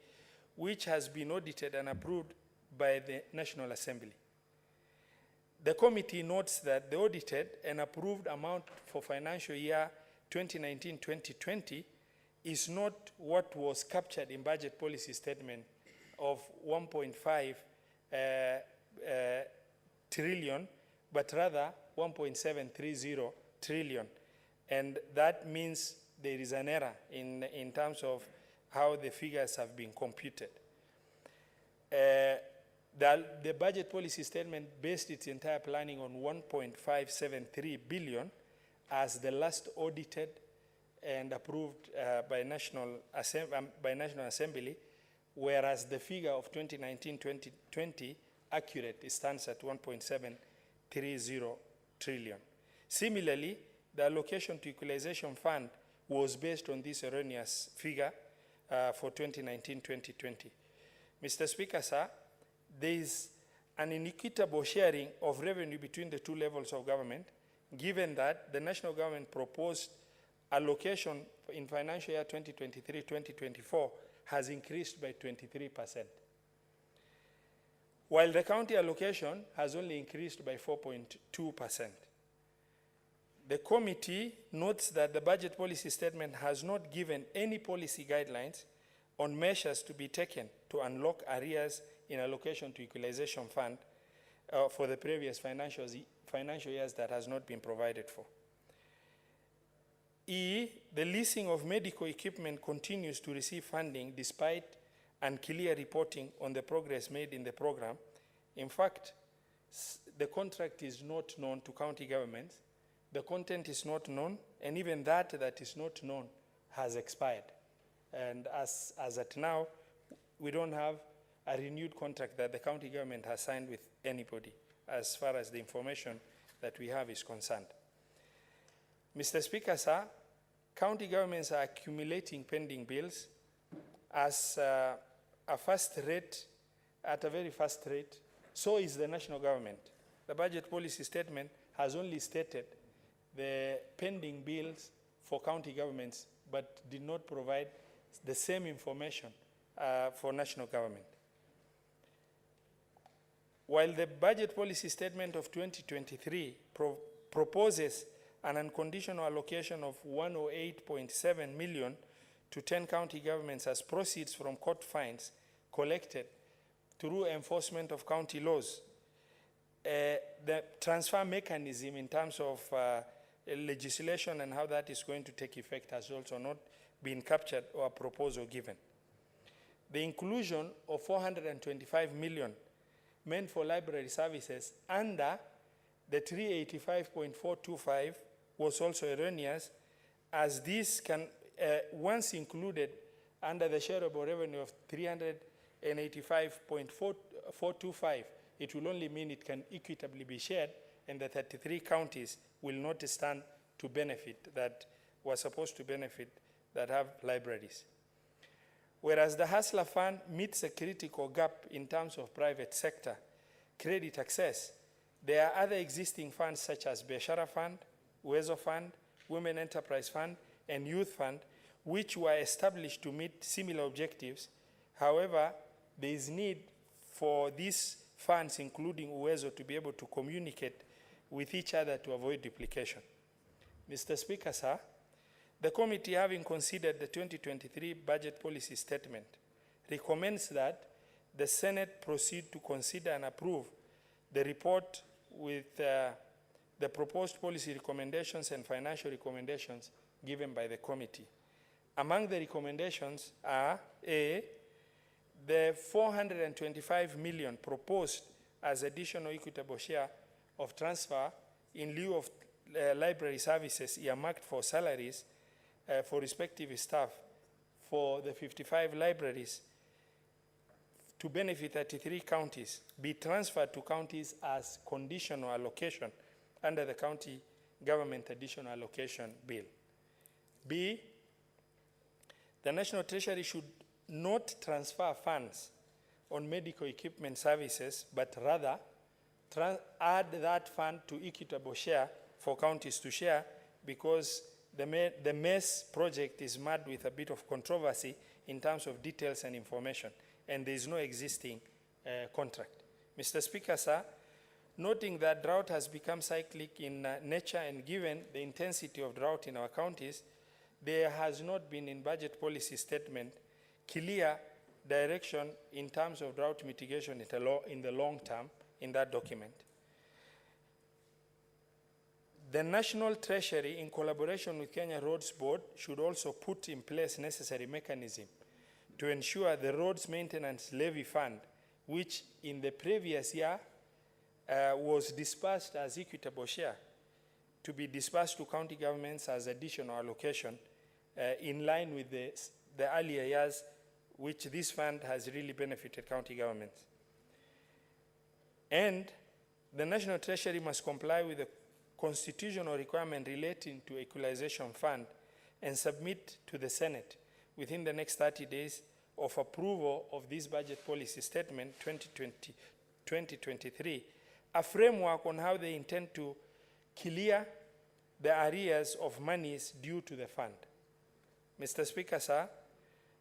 [SPEAKER 4] which has been audited and approved by the National Assembly. The committee notes that the audited and approved amount for financial year 2019-2020 is not what was captured in budget policy statement of 1.5 trillion, but rather 1.730 trillion. And that means there is an error in terms of how the figures have been computed. The budget policy statement based its entire planning on 1.573 billion as the last audited and approved by National Assembly, whereas the figure of 2019-2020 accurate stands at 1.730 trillion. Similarly, the allocation to equalization fund was based on this erroneous figure for 2019-2020. Mr. Speaker, sir, there is an inequitable sharing of revenue between the two levels of government, given that the national government proposed allocation in financial year 2023-2024 has increased by 23%, while the county allocation has only increased by 4.2%. The committee notes that the budget policy statement has not given any policy guidelines on measures to be taken to unlock arrears in allocation to equalization fund for the previous financial years that has not been provided for. E, the leasing of medical equipment continues to receive funding despite unclear reporting on the progress made in the program. In fact, the contract is not known to county governments, the content is not known, and even that is not known has expired. And as at now, we don't have a renewed contract that the county government has signed with anybody, as far as the information that we have is concerned. Mr. Speaker, sir, county governments are accumulating pending bills as at a very fast rate. So is the national government. The budget policy statement has only stated the pending bills for county governments, but did not provide the same information for national government. While the budget policy statement of 2023 proposes an unconditional allocation of 108.7 million to 10 county governments as proceeds from court fines collected through enforcement of county laws, the transfer mechanism in terms of legislation and how that is going to take effect has also not been captured or proposed or given. The inclusion of 425 million meant for library services under the 385.425 was also erroneous, as this can, once included under the shareable revenue of 385.425, it will only mean it can equitably be shared, and the 33 counties will not stand to benefit that were supposed to benefit that have libraries. Whereas the Hustler Fund meets a critical gap in terms of private sector credit access, there are other existing funds such as Biashara Fund, Uwezo Fund, Women Enterprise Fund, and Youth Fund, which were established to meet similar objectives. However, there is need for these funds, including Uwezo, to be able to communicate with each other to avoid duplication. Mr. Speaker, sir, the committee, having considered the 2023 budget policy statement, recommends that the Senate proceed to consider and approve the report with the proposed policy recommendations and financial recommendations given by the committee. Among the recommendations are A, the 425 million proposed as additional equitable share of transfer in lieu of library services earmarked for salaries for respective staff for the 55 libraries to benefit 33 counties be transferred to counties as conditional allocation under the County Government Additional Allocation Bill. B, the National Treasury should not transfer funds on medical equipment services, but rather add that fund to equitable share for counties to share, because the MES project is marred with a bit of controversy in terms of details and information, and there is no existing contract. Mr. Speaker, sir, noting that drought has become cyclic in nature, and given the intensity of drought in our counties, there has not been in budget policy statement clear direction in terms of drought mitigation in the long term in that document. The National Treasury, in collaboration with Kenya Roads Board, should also put in place necessary mechanism to ensure the roads maintenance levy fund, which in the previous year was dispersed as equitable share, to be dispersed to county governments as additional allocation in line with the earlier years, which this fund has really benefited county governments. And the National Treasury must comply with the constitutional requirement relating to equalization fund and submit to the Senate within the next 30 days of approval of this budget policy statement 2023, a framework on how they intend to clear the arrears of monies due to the fund. Mr. Speaker, sir,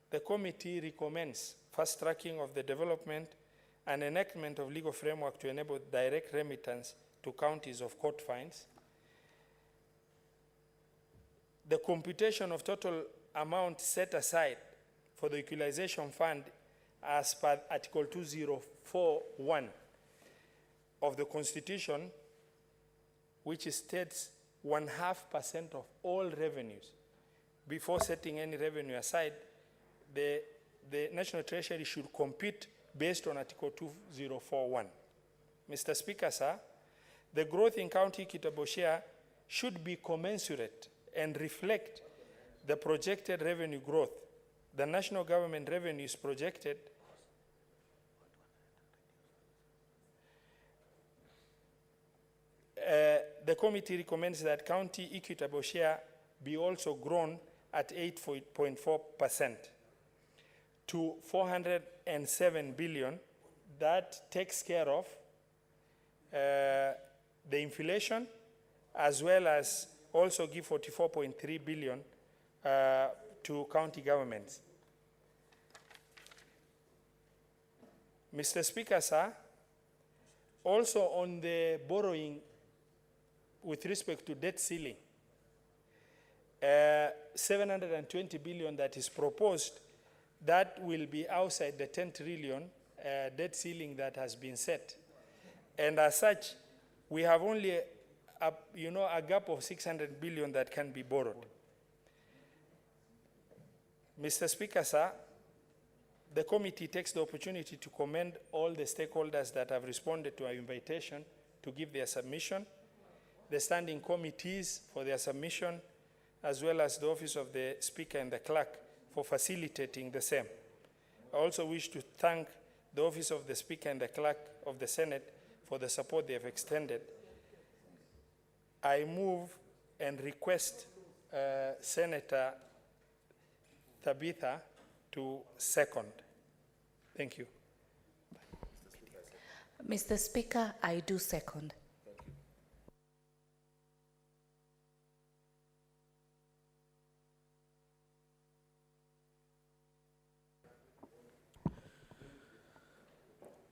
[SPEAKER 4] the committee recommends fast tracking of the development and enactment of legal framework to enable direct remittance to counties of court fines. The computation of total amount set aside for the equalization fund as per Article 2041 of the Constitution, which states 0.5% of all revenues. Before setting any revenue aside, the National Treasury should compute based on Article 2041. Mr. Speaker, sir, the growth in county equitable share should be commensurate and reflect the projected revenue growth. The national government revenue is projected The committee recommends that county equitable share be also grown at 8.4% to 407 billion. That takes care of the inflation, as well as also give 44.3 billion to county governments. Mr. Speaker, sir, also on the borrowing with respect to debt ceiling, 720 billion that is proposed, that will be outside the 10 trillion debt ceiling that has been set. And as such, we have only a gap of 600 billion that can be borrowed. Mr. Speaker, sir, the committee takes the opportunity to commend all the stakeholders that have responded to our invitation to give their submission, the standing committees for their submission, as well as the Office of the Speaker and the Clerk for facilitating the same. I also wish to thank the Office of the Speaker and the Clerk of the Senate for the support they have extended. I move and request Senator Tabitha to second. Thank you.
[SPEAKER 12] Mr. Speaker, I do second.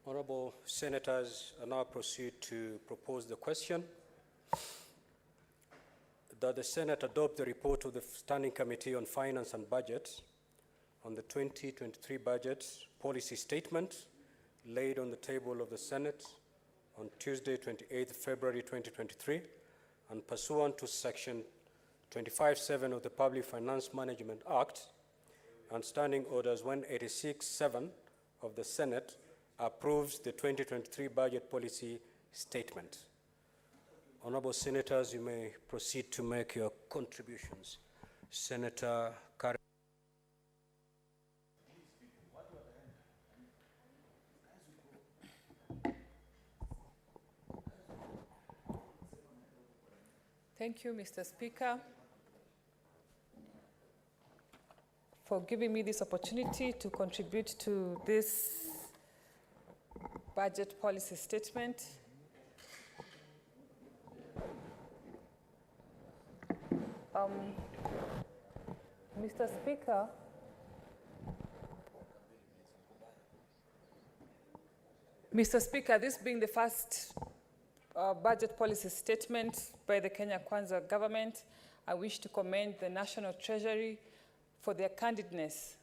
[SPEAKER 6] Honorable Senators, I now proceed to propose the question that the Senate adopt the report of the Standing Committee on Finance and Budget on the 2023 budget policy statement laid on the table of the Senate on Tuesday, 28th February 2023, and pursuant to Section 25(7) of the Public Finance Management Act and Standing Orders 186(7) of the Senate, approves the 2023 budget policy statement. Honorable Senators, you may proceed to make your contributions. Senator Kari.
[SPEAKER 22] Thank you, Mr. Speaker, for giving me this opportunity to contribute to this budget policy statement. Mr. Speaker, this being the first budget policy statement by the Kenya Kwanza government, I wish to commend the National Treasury for their candidness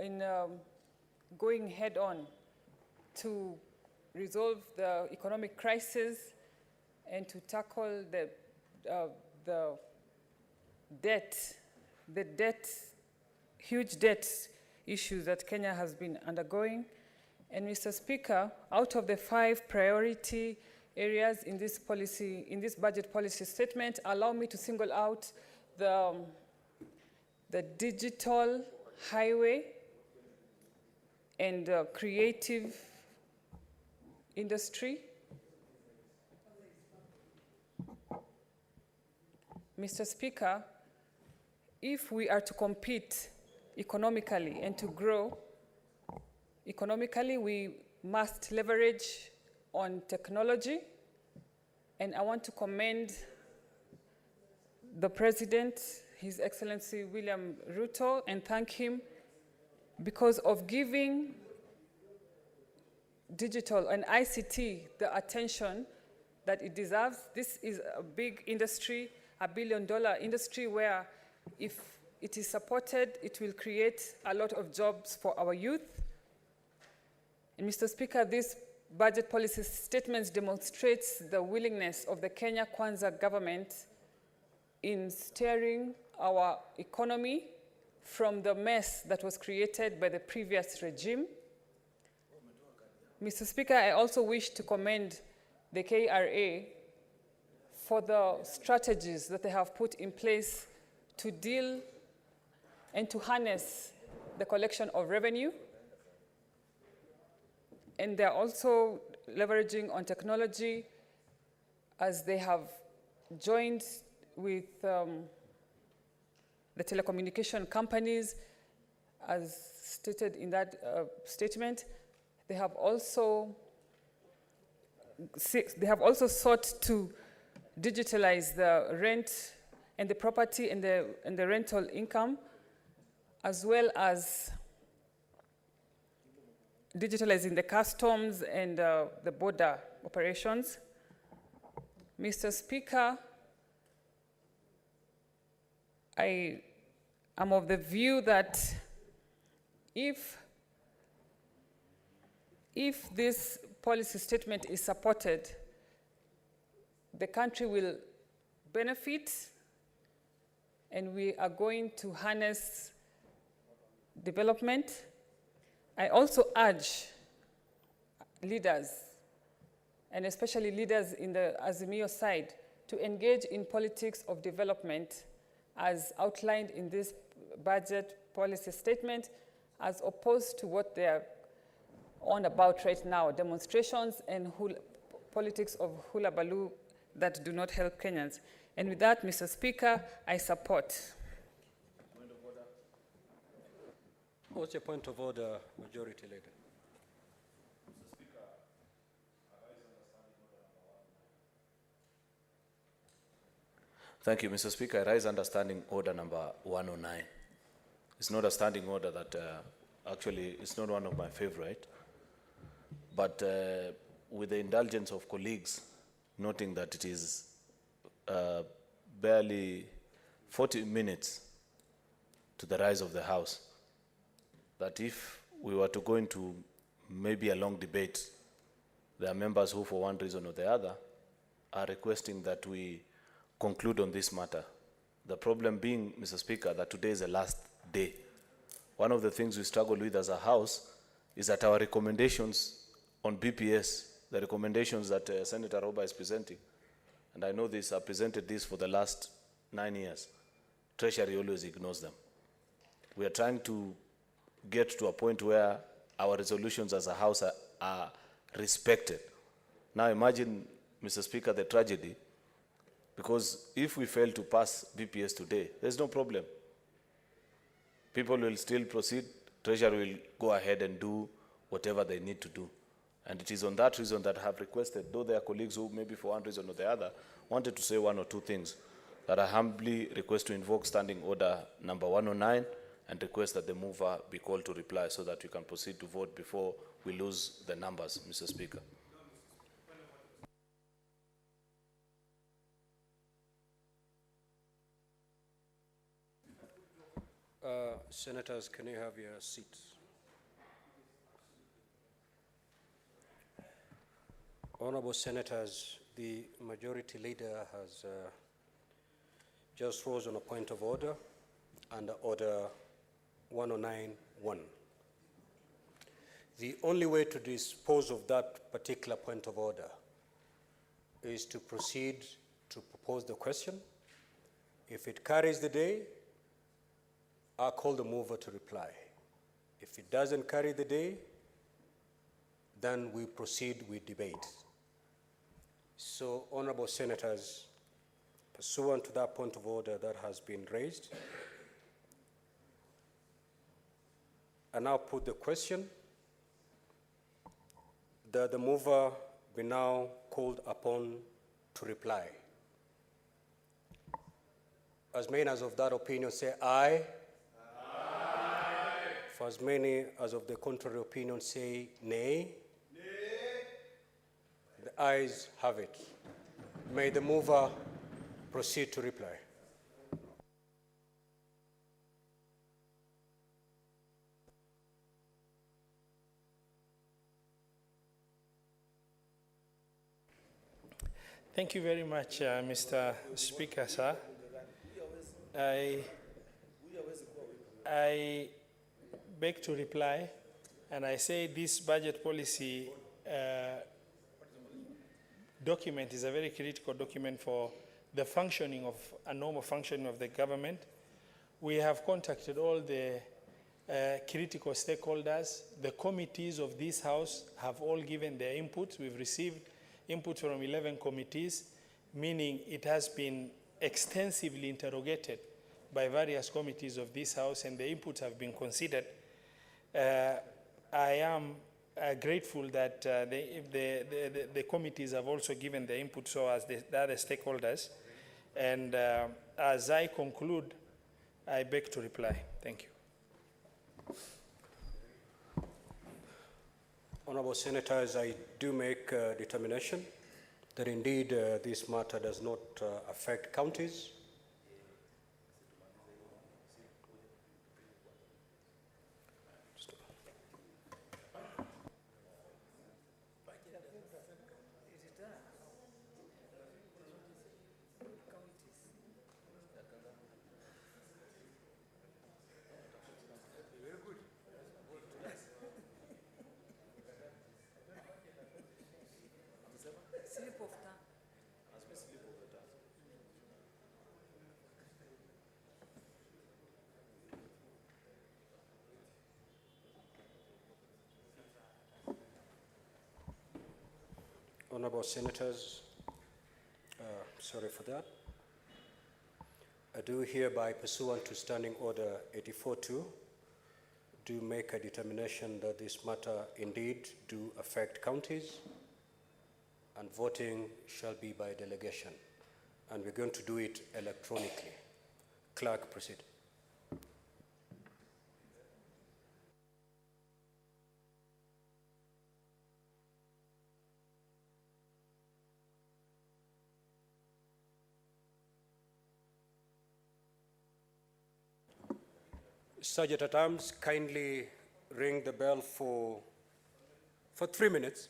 [SPEAKER 22] in going head on to resolve the economic crisis and to tackle the huge debt issues that Kenya has been undergoing. And Mr. Speaker, out of the 5 priority areas in this budget policy statement, allow me to single out the digital highway and creative industry. Mr. Speaker, if we are to compete economically and to grow economically, we must leverage on technology. And I want to commend the President, His Excellency William Ruto, and thank him because of giving digital and ICT the attention that it deserves. This is a big industry, $1 billion industry, where if it is supported, it will create a lot of jobs for our youth. And Mr. Speaker, this budget policy statement demonstrates the willingness of the Kenya Kwanza government in steering our economy from the mess that was created by the previous regime. Mr. Speaker, I also wish to commend the KRA for the strategies that they have put in place to deal and to harness the collection of revenue. And they're also leveraging on technology as they have joined with the telecommunication companies, as stated in that statement, they have also sought to digitalize the rent and the property and the rental income, as well as digitalizing the customs and the border operations. Mr. Speaker, I am of the view that if this policy statement is supported, the country will benefit, and we are going to harness development. I also urge leaders, and especially leaders in the Azimio side, to engage in politics of development as outlined in this budget policy statement, as opposed to what they are on about right now, demonstrations and politics of hula baloo that do not help Kenyans. And with that, Mr. Speaker, I support.
[SPEAKER 6] What's your point of order, Majority Leader?
[SPEAKER 9] Thank you, Mr. Speaker. I raise understanding order number 109. It's not a standing order that actually it's not one of my favorite, but with the indulgence of colleagues, noting that it is barely 40 minutes to the rise of the House, that if we were to go into maybe a long debate, there are members who, for one reason or the other, are requesting that we conclude on this matter. The problem being, Mr. Speaker, that today is the last day. One of the things we struggle with as a House is that our recommendations on BPS, the recommendations that Senator Roba is presenting, and I know this, I presented this for the last 9 years, Treasury always ignores them. We are trying to get to a point where our resolutions as a House are respected. Now imagine, Mr. Speaker, the tragedy, because if we fail to pass BPS today, there's no problem. People will still proceed, Treasury will go ahead and do whatever they need to do. And it is on that reason that I have requested, though there are colleagues who maybe for one reason or the other wanted to say one or two things, that I humbly request to invoke standing order number 109 and request that the mover be called to reply so that we can proceed to vote before we lose the numbers, Mr. Speaker.
[SPEAKER 6] Senators, can you have your seats? Honorable Senators, the Majority Leader has just rose on a point of order under Order 109.1. The only way to dispose of that particular point of order is to proceed to propose the question. If it carries the day, I'll call the mover to reply. If it doesn't carry the day, then we proceed with debate. So, Honorable Senators, pursuant to that point of order that has been raised, I now put the question that the mover be now called upon to reply. As many as of that opinion say aye. For as many as of the contrary opinion say nay. Nay. The ayes have it. May the mover proceed to reply.
[SPEAKER 4] Thank you very much, Mr. Speaker, sir. I beg to reply, and I say this budget policy document is a very critical document for the functioning of a normal functioning of the government. We have contacted all the critical stakeholders. The committees of this House have all given their input. We've received input from 11 committees, meaning it has been extensively interrogated by various committees of this House and the inputs have been considered. I am grateful that the committees have also given the input, so as the other stakeholders. And as I conclude, I beg to reply. Thank you.
[SPEAKER 6] Honorable Senators, I do make a determination that indeed this matter does not affect counties. Honorable Senators, sorry for that. I do hereby, pursuant to Standing Order 84-2, do make a determination that this matter indeed do affect counties, and voting shall be by delegation. And we're going to do it electronically. Clerk, proceed. Sergeant at Arms, kindly ring the bell for 3 minutes.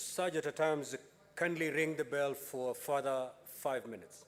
[SPEAKER 6] Surge at times, kindly ring the bell for a further 5 minutes.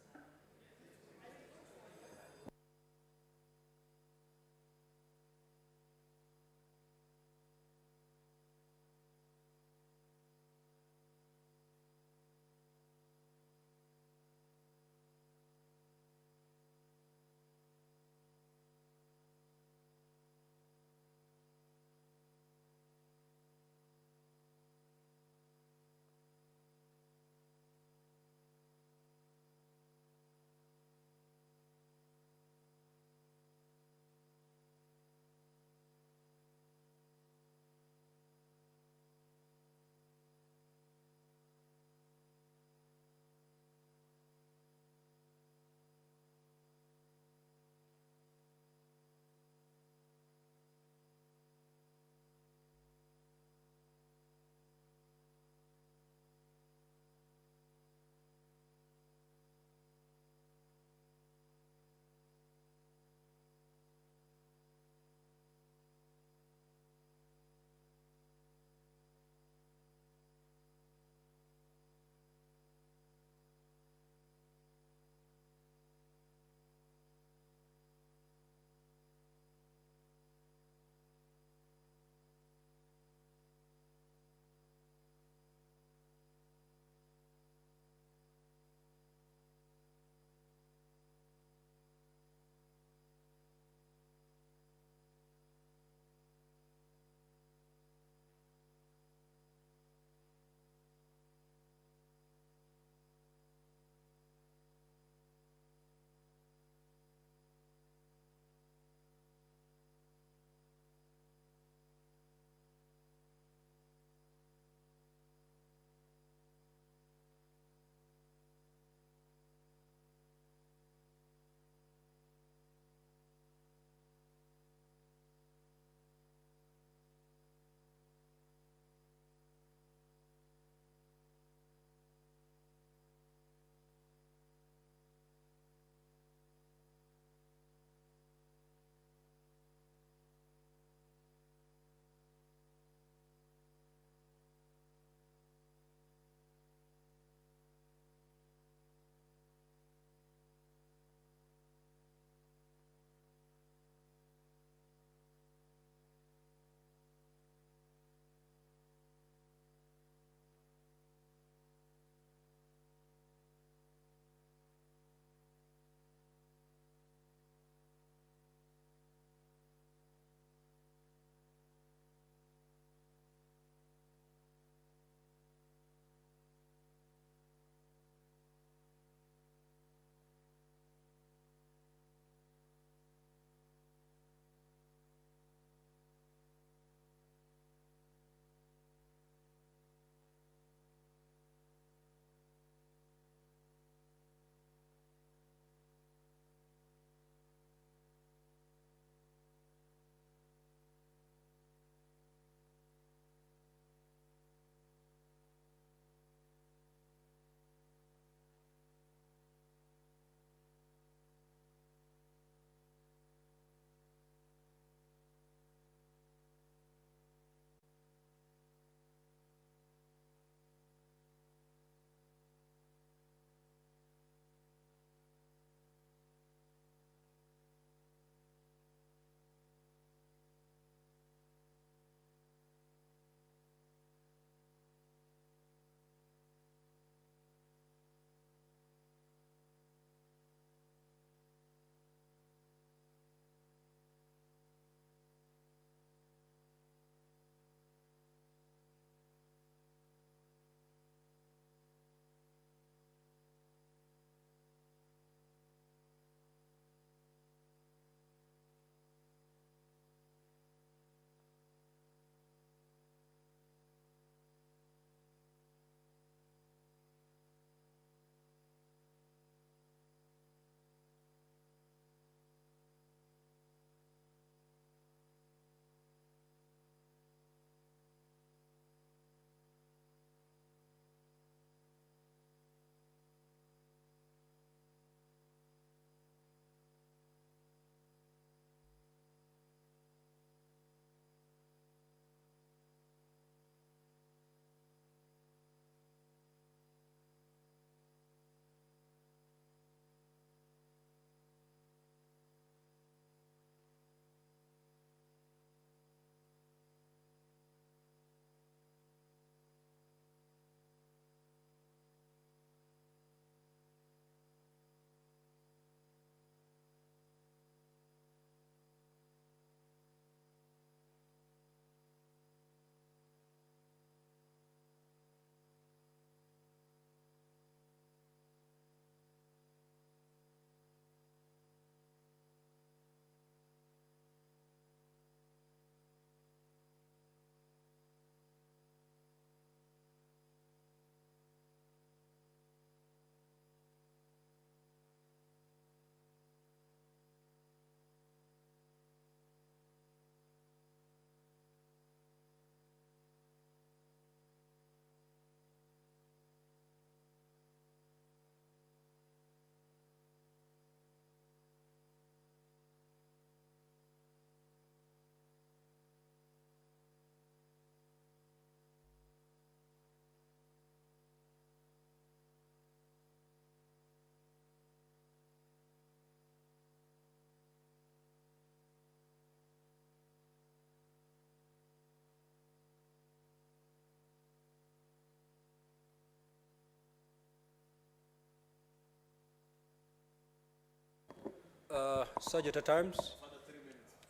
[SPEAKER 6] Sergeant at times,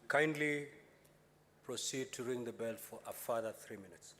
[SPEAKER 6] kindly proceed to ring the bell for a further 3 minutes.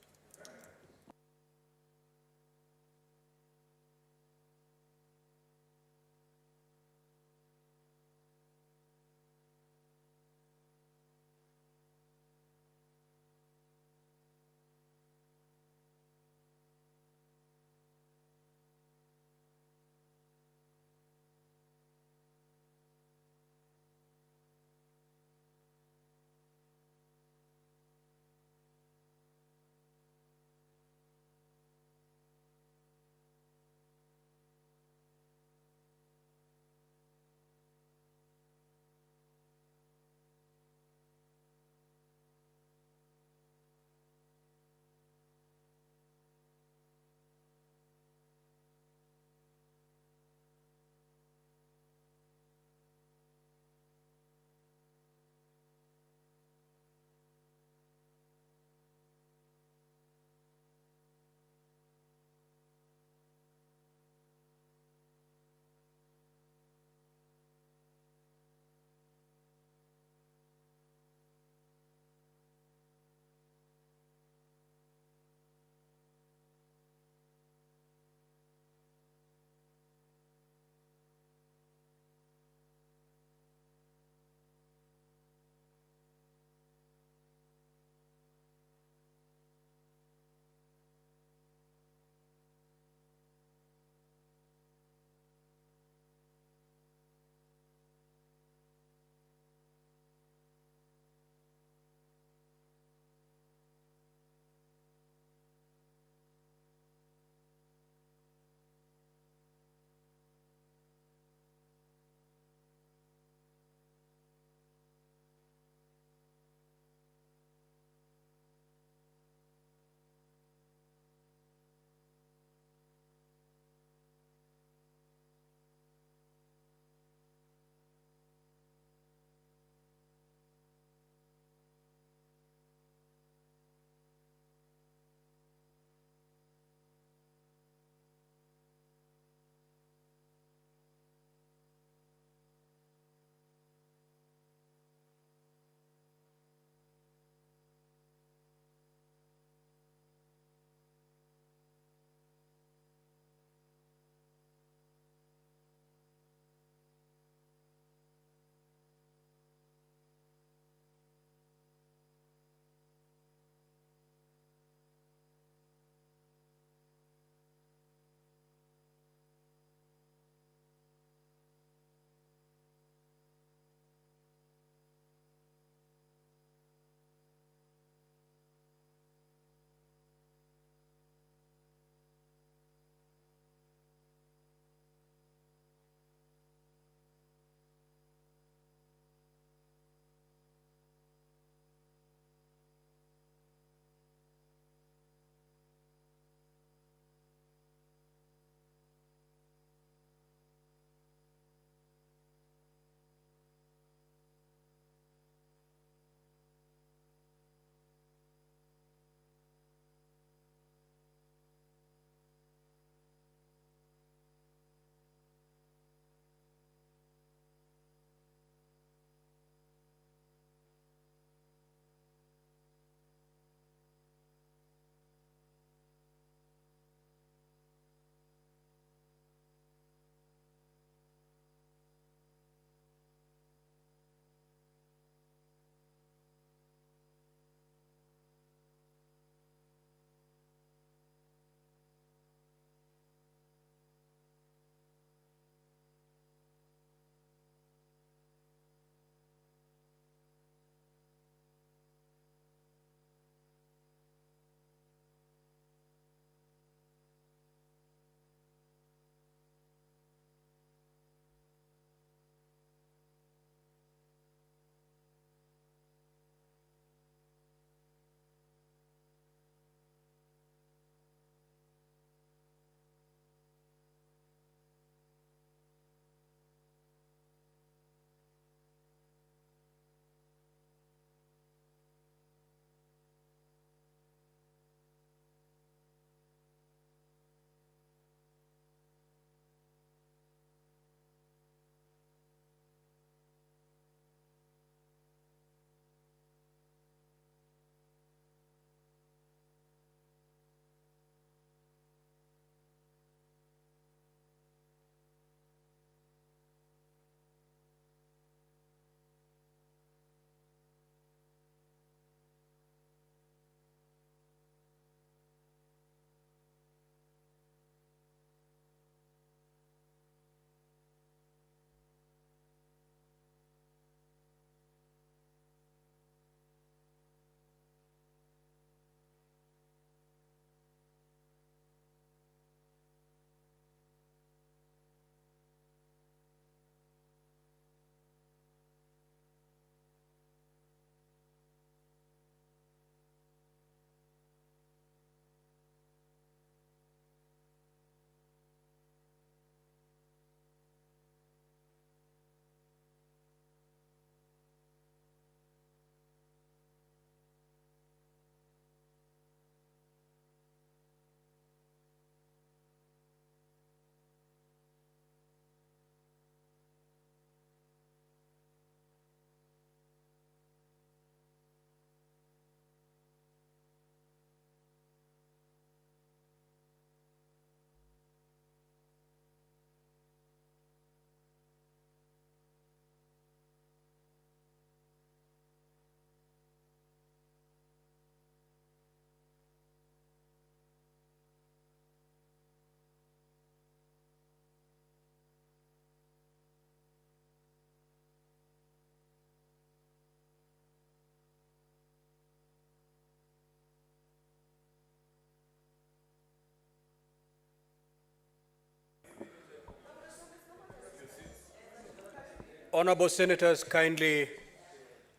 [SPEAKER 6] Honorable Senators, kindly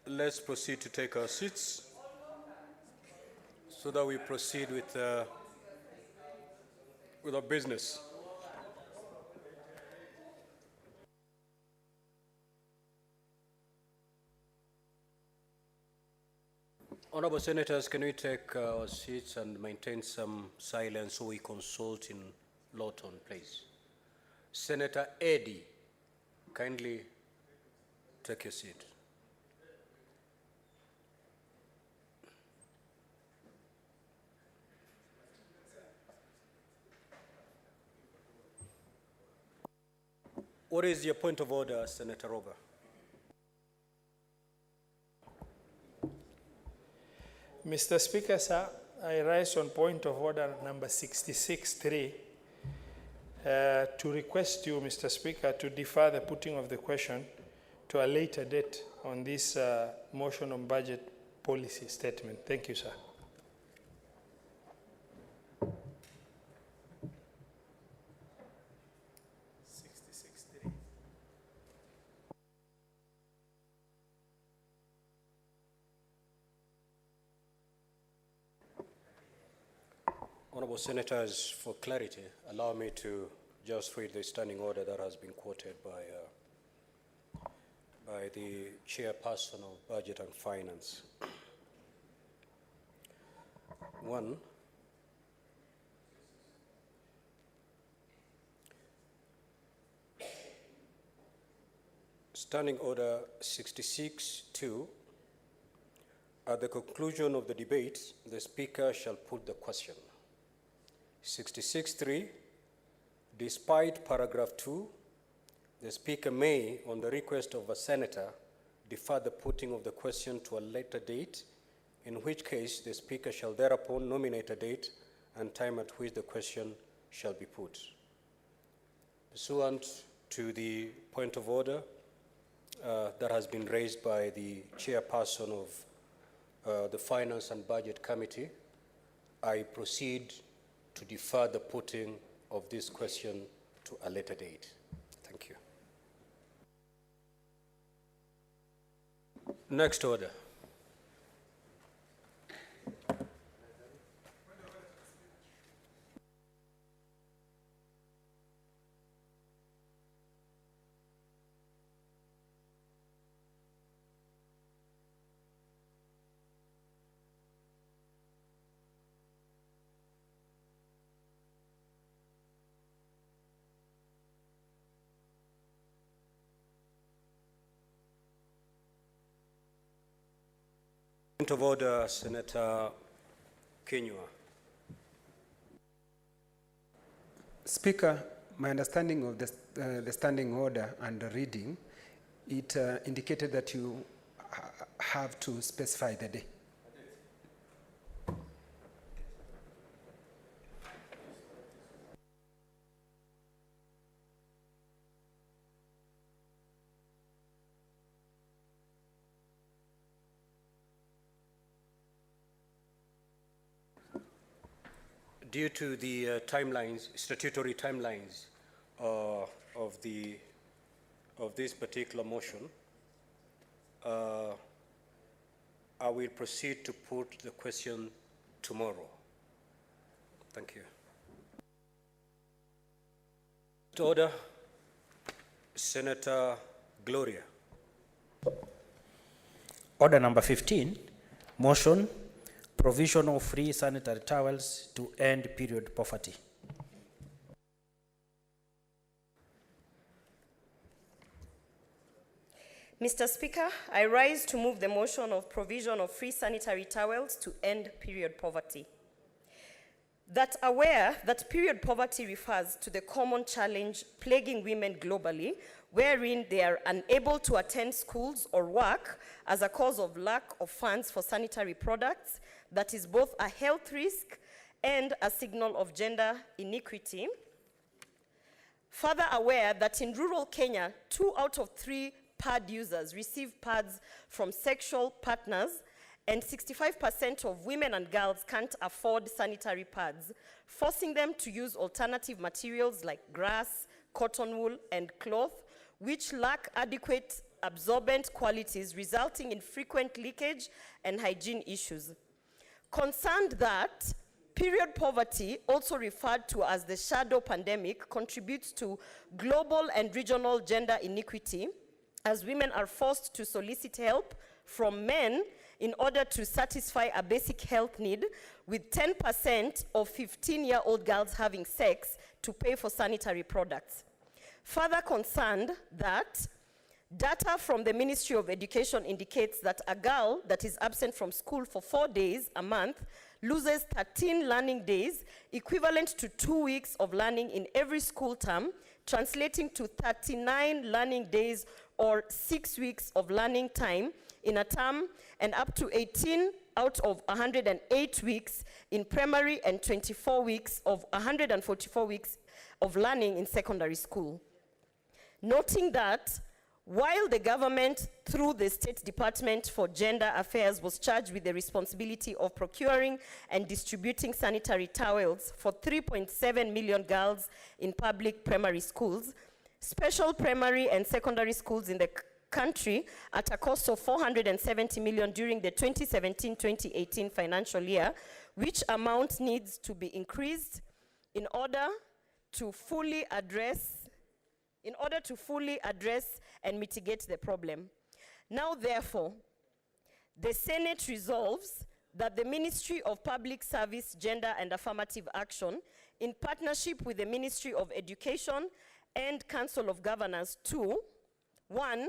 [SPEAKER 6] let's proceed to take our seats so that we proceed with our business. Honorable Senators, can we take our seats and maintain some silence so we consult in Lawton, please? Senator Eddy, kindly take your seat. What is your point of order, Senator Roba?
[SPEAKER 4] Mr. Speaker, sir, I rise on point of order number 66.3 to request you, Mr. Speaker, to defer the putting of the question to a later date on this motion on budget policy statement. Thank you, sir.
[SPEAKER 6] Honorable Senators, for clarity, allow me to just read the standing order that has been quoted by the Chairperson of Budget and Finance. 1, Standing Order 66-2, at the conclusion of the debate, the Speaker shall put the question. 66.3, despite paragraph 2, the Speaker may, on the request of a Senator, defer the putting of the question to a later date, in which case the Speaker shall thereupon nominate a date and time at which the question shall be put. Pursuant to the point of order that has been raised by the Chairperson of the Finance and Budget Committee, I proceed to defer the putting of this question to a later date. Thank you. Next order. Point of order, Senator Kenyua.
[SPEAKER 10] Speaker, my understanding of the standing order and the reading, it indicated that you have to specify the day.
[SPEAKER 6] Due to the timelines, statutory timelines of this particular motion, I will proceed to put the question tomorrow. Thank you. To order, Senator Gloria.
[SPEAKER 11] Order number 15, motion, provision of free sanitary towels to end period poverty.
[SPEAKER 15] Mr. Speaker, I rise to move the motion of provision of free sanitary towels to end period poverty. That aware that period poverty refers to the common challenge plaguing women globally, wherein they are unable to attend schools or work as a cause of lack of funds for sanitary products, that is both a health risk and a signal of gender inequity. Further aware that in rural Kenya, 2 out of 3 pad users receive pads from sexual partners, and 65% of women and girls can't afford sanitary pads, forcing them to use alternative materials like grass, cotton wool, and cloth, which lack adequate absorbent qualities, resulting in frequent leakage and hygiene issues. Concerned that period poverty, also referred to as the shadow pandemic, contributes to global and regional gender inequity, as women are forced to solicit help from men in order to satisfy a basic health need, with 10% of 15-year-old girls having sex to pay for sanitary products. Further concerned that data from the Ministry of Education indicates that a girl that is absent from school for 4 days a month loses 13 learning days, equivalent to 2 weeks of learning in every school term, translating to 39 learning days or 6 weeks of learning time in a term, and up to 18 out of 108 weeks in primary and 24 weeks of 144 weeks of learning in secondary school. Noting that while the government, through the State Department for Gender Affairs, was charged with the responsibility of procuring and distributing sanitary towels for 3.7 million girls in public primary schools, special primary and secondary schools in the country at a cost of 470 million during the 2017-2018 financial year, which amount needs to be increased in order to fully address and mitigate the problem. Now, therefore, the Senate resolves that the Ministry of Public Service, Gender and Affirmative Action, in partnership with the Ministry of Education and Council of Governors, to 1,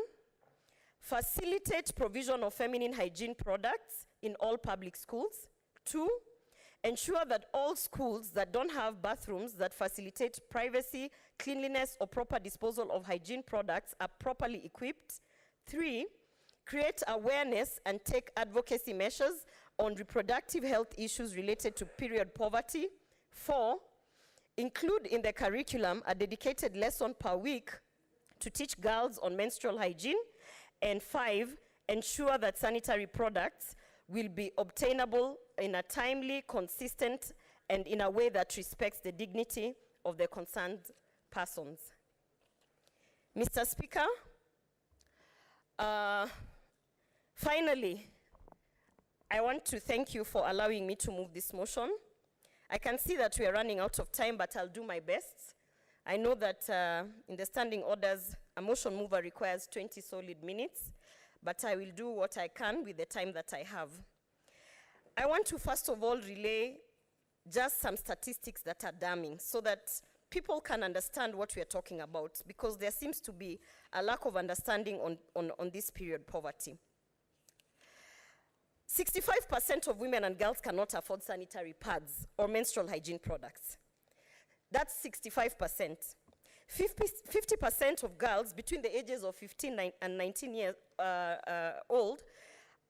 [SPEAKER 15] facilitate provision of feminine hygiene products in all public schools. 2, ensure that all schools that don't have bathrooms that facilitate privacy, cleanliness, or proper disposal of hygiene products are properly equipped. 3, create awareness and take advocacy measures on reproductive health issues related to period poverty. 4, include in the curriculum a dedicated lesson per week to teach girls on menstrual hygiene. And 5, ensure that sanitary products will be obtainable in a timely, consistent, and in a way that respects the dignity of the concerned persons. Mr. Speaker, finally, I want to thank you for allowing me to move this motion. I can see that we are running out of time, but I'll do my best. I know that in the standing orders, a motion mover requires 20 solid minutes, but I will do what I can with the time that I have. I want to first of all relay just some statistics that are damning so that people can understand what we are talking about, because there seems to be a lack of understanding on this period poverty. 65% of women and girls cannot afford sanitary pads or menstrual hygiene products. That's 65%. 50% of girls between the ages of 15 and 19 years old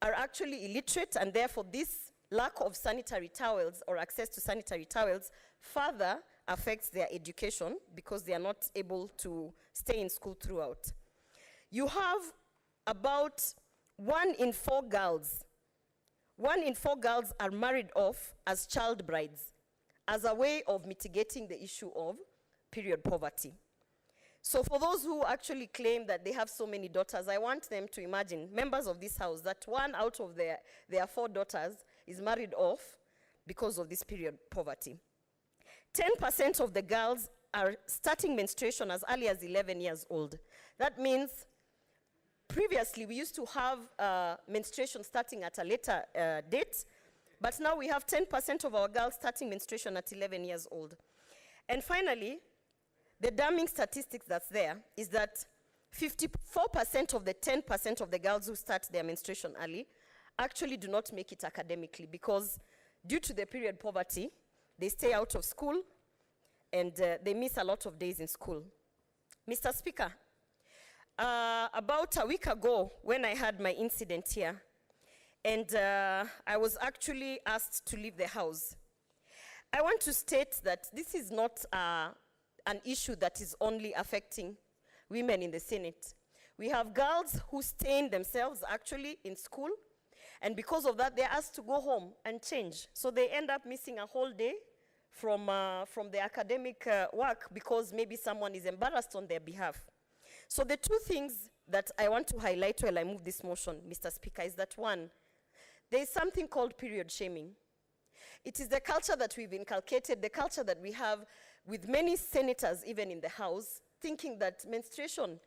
[SPEAKER 15] are actually illiterate, and therefore this lack of sanitary towels or access to sanitary towels further affects their education because they are not able to stay in school throughout. You have about 1 in 4 girls. 1 in 4 girls are married off as child brides as a way of mitigating the issue of period poverty. So for those who actually claim that they have so many daughters, I want them to imagine, members of this house, that 1 out of their 4 daughters is married off because of this period poverty. 10% of the girls are starting menstruation as early as 11 years old. That means previously we used to have menstruation starting at a later date, but now we have 10% of our girls starting menstruation at 11 years old. And finally, the damning statistics that's there is that 54% of the 10% of the girls who start their menstruation early actually do not make it academically, because due to the period poverty, they stay out of school and they miss a lot of days in school. Mr. Speaker, about a week ago when I had my incident here, and I was actually asked to leave the house, I want to state that this is not an issue that is only affecting women in the Senate. We have girls who stain themselves actually in school, and because of that, they're asked to go home and change. So they end up missing a whole day from the academic work because maybe someone is embarrassed on their behalf. So the two things that I want to highlight while I move this motion, Mr. Speaker, is that one, there is something called period shaming. It is the culture that we've inculcated, the culture that we have with many senators, even in the House, thinking that menstruation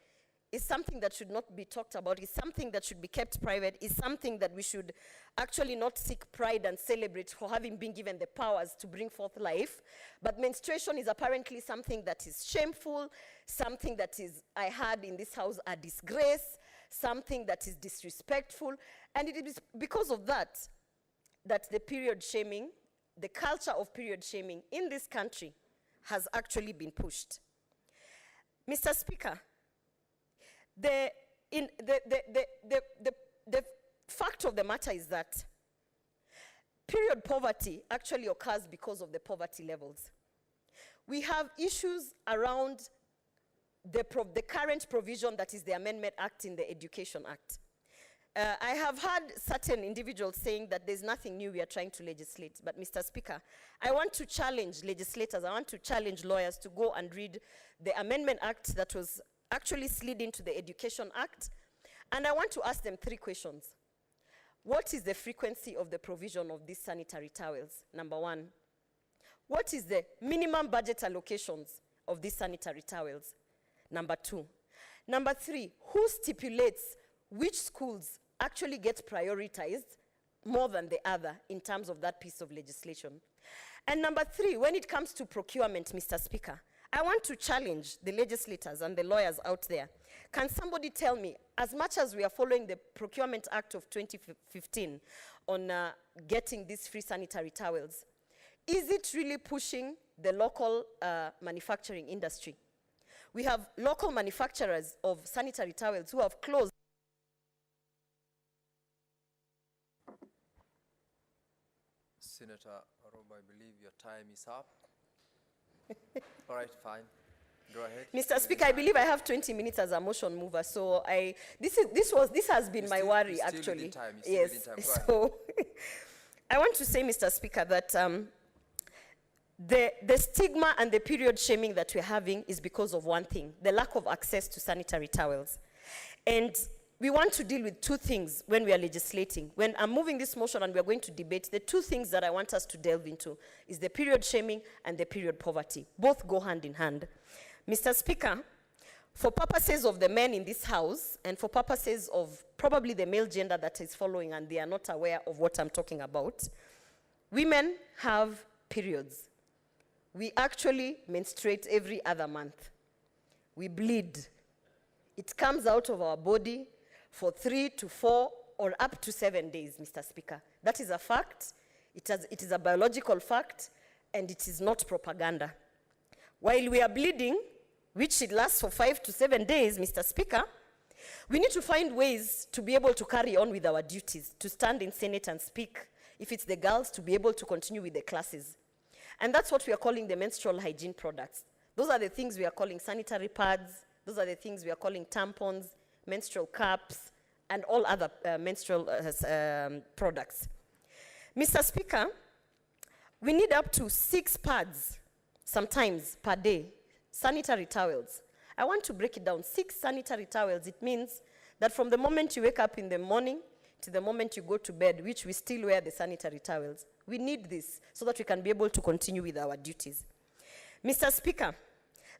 [SPEAKER 15] is something that should not be talked about, is something that should be kept private, is something that we should actually not seek pride and celebrate for having been given the powers to bring forth life. But menstruation is apparently something that is shameful, something that is, I heard in this House, a disgrace, something that is disrespectful. And it is because of that, that the period shaming, the culture of period shaming in this country has actually been pushed. Mr. Speaker, the fact of the matter is that period poverty actually occurs because of the poverty levels. We have issues around the current provision that is the Amendment Act in the Education Act. I have heard certain individuals saying that there's nothing new we are trying to legislate. But Mr. Speaker, I want to challenge legislators, I want to challenge lawyers to go and read the Amendment Act that was actually slid into the Education Act. And I want to ask them 3 questions. What is the frequency of the provision of these sanitary towels? Number 1. What is the minimum budget allocations of these sanitary towels? Number 2. Number 3, who stipulates which schools actually get prioritized more than the other in terms of that piece of legislation? And number 3, when it comes to procurement, Mr. Speaker, I want to challenge the legislators and the lawyers out there. Can somebody tell me, as much as we are following the Procurement Act of 2015 on getting these free sanitary towels, is it really pushing the local manufacturing industry? We have local manufacturers of sanitary towels who have closed.
[SPEAKER 5] Senator Aroba, I believe your time is up. All right, fine. Go ahead.
[SPEAKER 15] Mr. Speaker, I believe I have 20 minutes as a motion mover, so this has been my worry actually. Yes. So I want to say, Mr. Speaker, that the stigma and the period shaming that we're having is because of one thing: the lack of access to sanitary towels. And we want to deal with 2 things when we are legislating. When I'm moving this motion and we are going to debate, the 2 things that I want us to delve into is the period shaming and the period poverty. Both go hand in hand. Mr. Speaker, for purposes of the men in this House and for purposes of probably the male gender that is following and they are not aware of what I'm talking about, women have periods. We actually menstruate every other month. We bleed. It comes out of our body for 3 to 4 or up to 7 days, Mr. Speaker. That is a fact. It is a biological fact, and it is not propaganda. While we are bleeding, which should last for 5 to 7 days, Mr. Speaker, we need to find ways to be able to carry on with our duties, to stand in Senate and speak. If it's the girls, to be able to continue with the classes. And that's what we are calling the menstrual hygiene products. Those are the things we are calling sanitary pads. Those are the things we are calling tampons, menstrual cups, and all other menstrual products. Mr. Speaker, we need up to 6 pads, sometimes per day, sanitary towels. I want to break it down. 6 sanitary towels, it means that from the moment you wake up in the morning to the moment you go to bed, which we still wear the sanitary towels, we need this so that we can be able to continue with our duties. Mr. Speaker,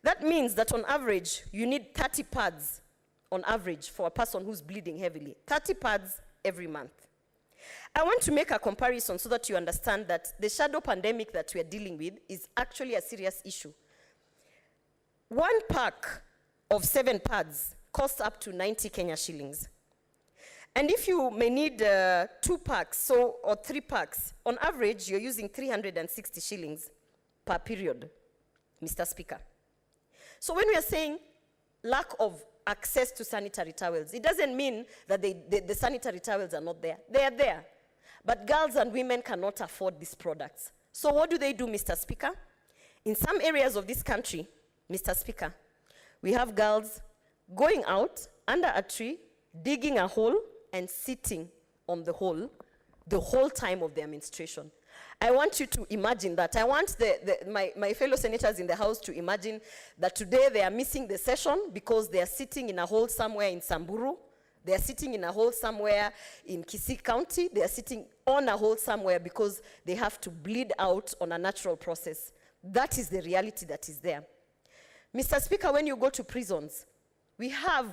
[SPEAKER 15] that means that on average, you need 30 pads on average for a person who's bleeding heavily. 30 pads every month. I want to make a comparison so that you understand that the shadow pandemic that we are dealing with is actually a serious issue. 1 pack of 7 pads costs up to 90 Kenya shillings. And if you may need 2 packs or 3 packs, on average, you're using 360 shillings per period, Mr. Speaker. So when we are saying lack of access to sanitary towels, it doesn't mean that the sanitary towels are not there. They are there. But girls and women cannot afford these products. So what do they do, Mr. Speaker? In some areas of this country, Mr. Speaker, we have girls going out under a tree, digging a hole, and sitting on the hole time of their menstruation. I want you to imagine that. I want my fellow senators in the House to imagine that today they are missing the session because they are sitting in a hole somewhere in Samburu. They are sitting in a hole somewhere in Kisii County. They are sitting on a hole somewhere because they have to bleed out on a natural process. That is the reality that is there. Mr. Speaker, when you go to prisons, we have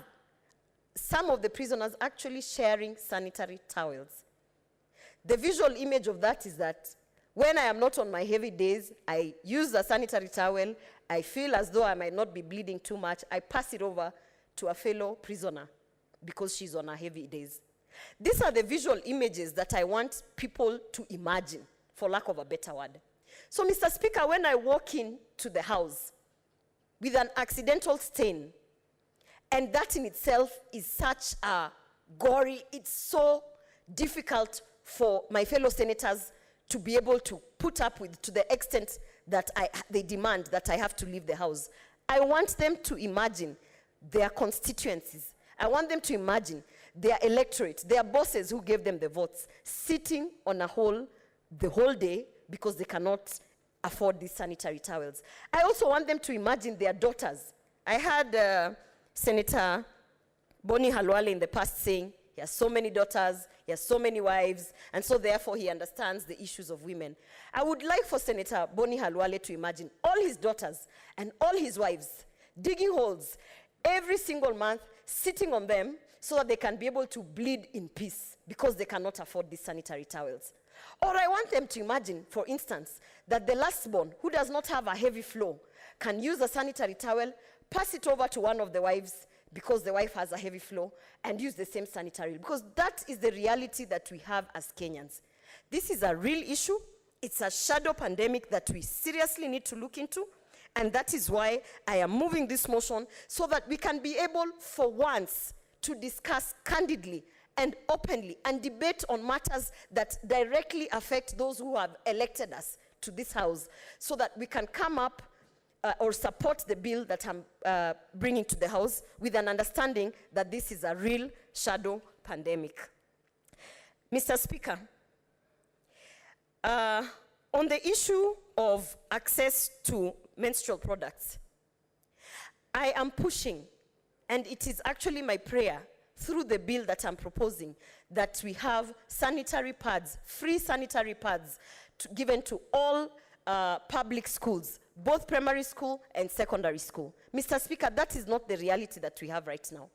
[SPEAKER 15] some of the prisoners actually sharing sanitary towels. The visual image of that is that when I am not on my heavy days, I use a sanitary towel, I feel as though I might not be bleeding too much, I pass it over to a fellow prisoner because she's on her heavy days. These are the visual images that I want people to imagine, for lack of a better word. So, Mr. Speaker, when I walk into the House with an accidental stain, and that in itself is such a gory, it's so difficult for my fellow senators to be able to put up with, to the extent that they demand that I have to leave the House. I want them to imagine their constituencies. I want them to imagine their electorate, their bosses who gave them the votes, sitting on a hole the whole day because they cannot afford these sanitary towels. I also want them to imagine their daughters. I had Senator Boni Halwale in the past saying he has so many daughters, he has so many wives, and so therefore he understands the issues of women. I would like for Senator Boni Halwale to imagine all his daughters and all his wives digging holes every single month, sitting on them so that they can be able to bleed in peace because they cannot afford these sanitary towels. Or I want them to imagine, for instance, that the lastborn, who does not have a heavy flow, can use a sanitary towel, pass it over to one of the wives because the wife has a heavy flow, and use the same sanitary, because that is the reality that we have as Kenyans. This is a real issue. It's a shadow pandemic that we seriously need to look into, and that is why I am moving this motion so that we can be able, for once, to discuss candidly and openly and debate on matters that directly affect those who have elected us to this House, so that we can come up or support the bill that I'm bringing to the House with an understanding that this is a real shadow pandemic. Mr. Speaker, on the issue of access to menstrual products, I am pushing, and it is actually my prayer through the bill that I'm proposing, that we have sanitary pads, free sanitary pads given to all public schools, both primary school and secondary school. Mr. Speaker, that is not the reality that we have right now.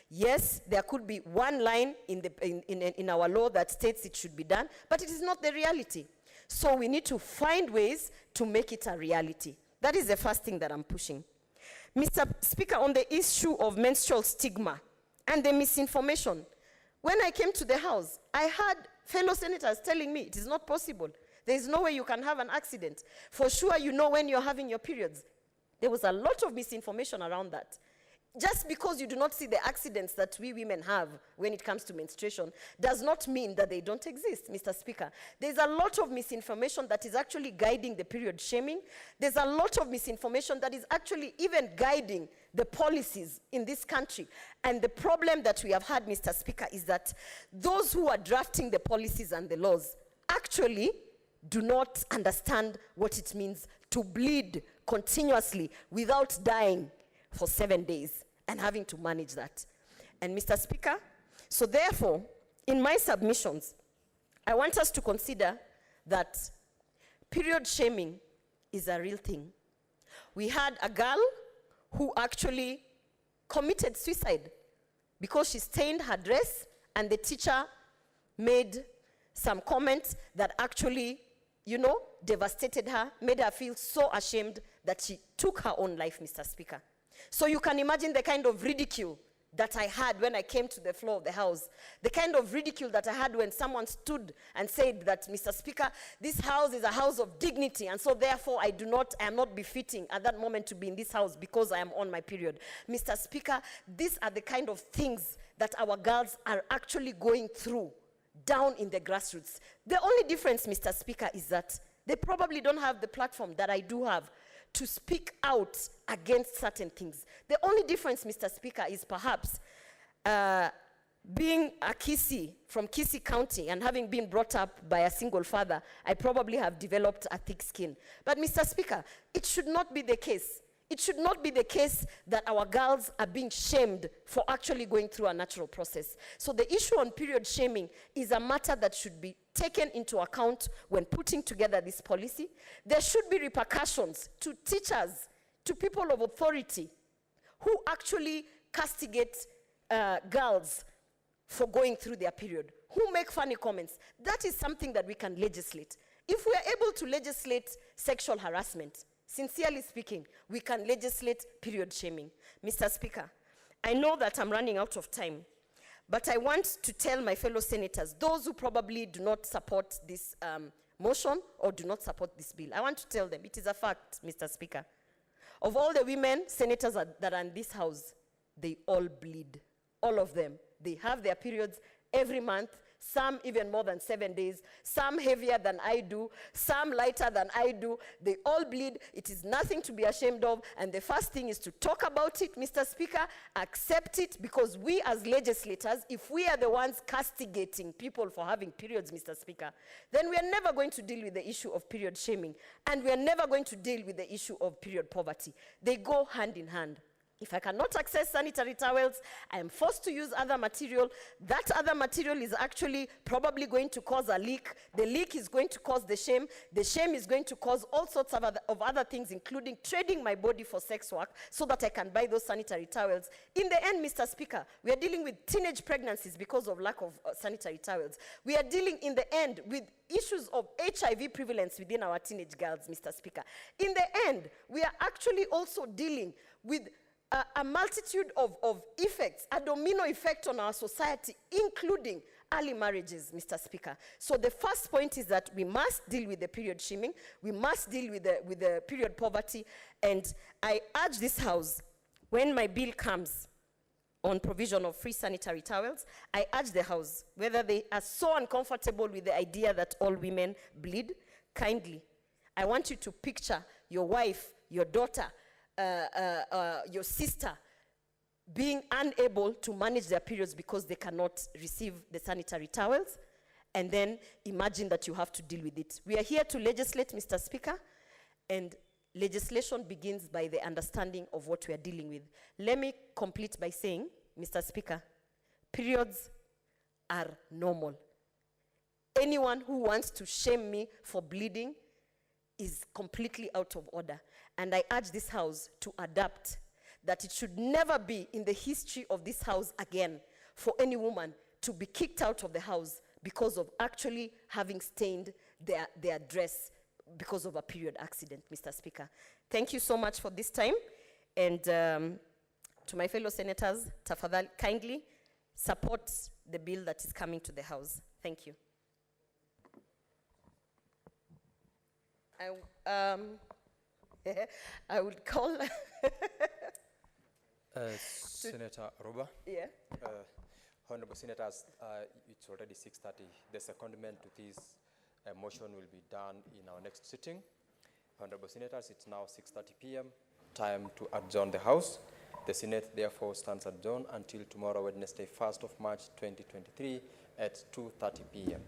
[SPEAKER 15] Yes, there could be one line in our law that states it should be done, but it is not the reality. So we need to find ways to make it a reality. That is the first thing that I'm pushing. Mr. Speaker, on the issue of menstrual stigma and the misinformation, when I came to the House, I had fellow senators telling me it is not possible. There is no way you can have an accident. For sure, you know when you're having your periods. There was a lot of misinformation around that. Just because you do not see the accidents that we women have when it comes to menstruation does not mean that they don't exist, Mr. Speaker. There's a lot of misinformation that is actually guiding the period shaming. There's a lot of misinformation that is actually even guiding the policies in this country. And the problem that we have had, Mr. Speaker, is that those who are drafting the policies and the laws actually do not understand what it means to bleed continuously without dying for 7 days and having to manage that. And Mr. Speaker, so therefore, in my submissions, I want us to consider that period shaming is a real thing. We had a girl who actually committed suicide because she stained her dress, and the teacher made some comments that actually, you know, devastated her, made her feel so ashamed that she took her own life, Mr. Speaker. So you can imagine the kind of ridicule that I had when I came to the floor of the House, the kind of ridicule that I had when someone stood and said that, Mr. Speaker, this House is a house of dignity, and so therefore I am not befitting at that moment to be in this House because I am on my period. Mr. Speaker, these are the kind of things that our girls are actually going through down in the grassroots. The only difference, Mr. Speaker, is that they probably don't have the platform that I do have to speak out against certain things. The only difference, Mr. Speaker, is perhaps being a Kisii, from Kisii County, and having been brought up by a single father, I probably have developed a thick skin. But Mr. Speaker, it should not be the case. It should not be the case that our girls are being shamed for actually going through a natural process. So the issue on period shaming is a matter that should be taken into account when putting together this policy. There should be repercussions to teachers, to people of authority who actually castigate girls for going through their period, who make funny comments. That is something that we can legislate. If we are able to legislate sexual harassment, sincerely speaking, we can legislate period shaming. Mr. Speaker, I know that I'm running out of time, but I want to tell my fellow senators, those who probably do not support this motion or do not support this bill, I want to tell them, it is a fact, Mr. Speaker. Of all the women senators that are in this house, they all bleed. All of them. They have their periods every month, some even more than 7 days, some heavier than I do, some lighter than I do. They all bleed. It is nothing to be ashamed of. And the first thing is to talk about it, Mr. Speaker, accept it, because we as legislators, if we are the ones castigating people for having periods, Mr. Speaker, then we are never going to deal with the issue of period shaming, and we are never going to deal with the issue of period poverty. They go hand in hand. If I cannot access sanitary towels, I am forced to use other material. That other material is actually probably going to cause a leak. The leak is going to cause the shame. The shame is going to cause all sorts of other things, including trading my body for sex work so that I can buy those sanitary towels. In the end, Mr. Speaker, we are dealing with teenage pregnancies because of lack of sanitary towels. We are dealing in the end with issues of HIV prevalence within our teenage girls, Mr. Speaker. In the end, we are actually also dealing with a multitude of effects, a domino effect on our society, including early marriages, Mr. Speaker. So the first point is that we must deal with the period shaming, we must deal with the period poverty, and I urge this House, when my bill comes on provision of free sanitary towels, I urge the House, whether they are so uncomfortable with the idea that all women bleed, kindly, I want you to picture your wife, your daughter, your sister being unable to manage their periods because they cannot receive the sanitary towels, and then imagine that you have to deal with it. We are here to legislate, Mr. Speaker, and legislation begins by the understanding of what we are dealing with. Let me complete by saying, Mr. Speaker, periods are normal. Anyone who wants to shame me for bleeding is completely out of order. And I urge this House to adapt, that it should never be in the history of this House again for any woman to be kicked out of the house because of actually having stained their dress because of a period accident, Mr. Speaker. Thank you so much for this time. And to my fellow senators, tafadhali, kindly support the bill that is coming to the House. Thank you. I would call
[SPEAKER 5] Senator Aruba.
[SPEAKER 15] Yeah.
[SPEAKER 5] Honorable Senators, it's already 6:30. The secondment to this motion will be done in our next sitting. Honorable Senators, it's now 6:30 p.m. Time to adjourn the House. The Senate therefore stands adjourned until tomorrow, Wednesday, 1st of March, 2023 at 2:30 p.m.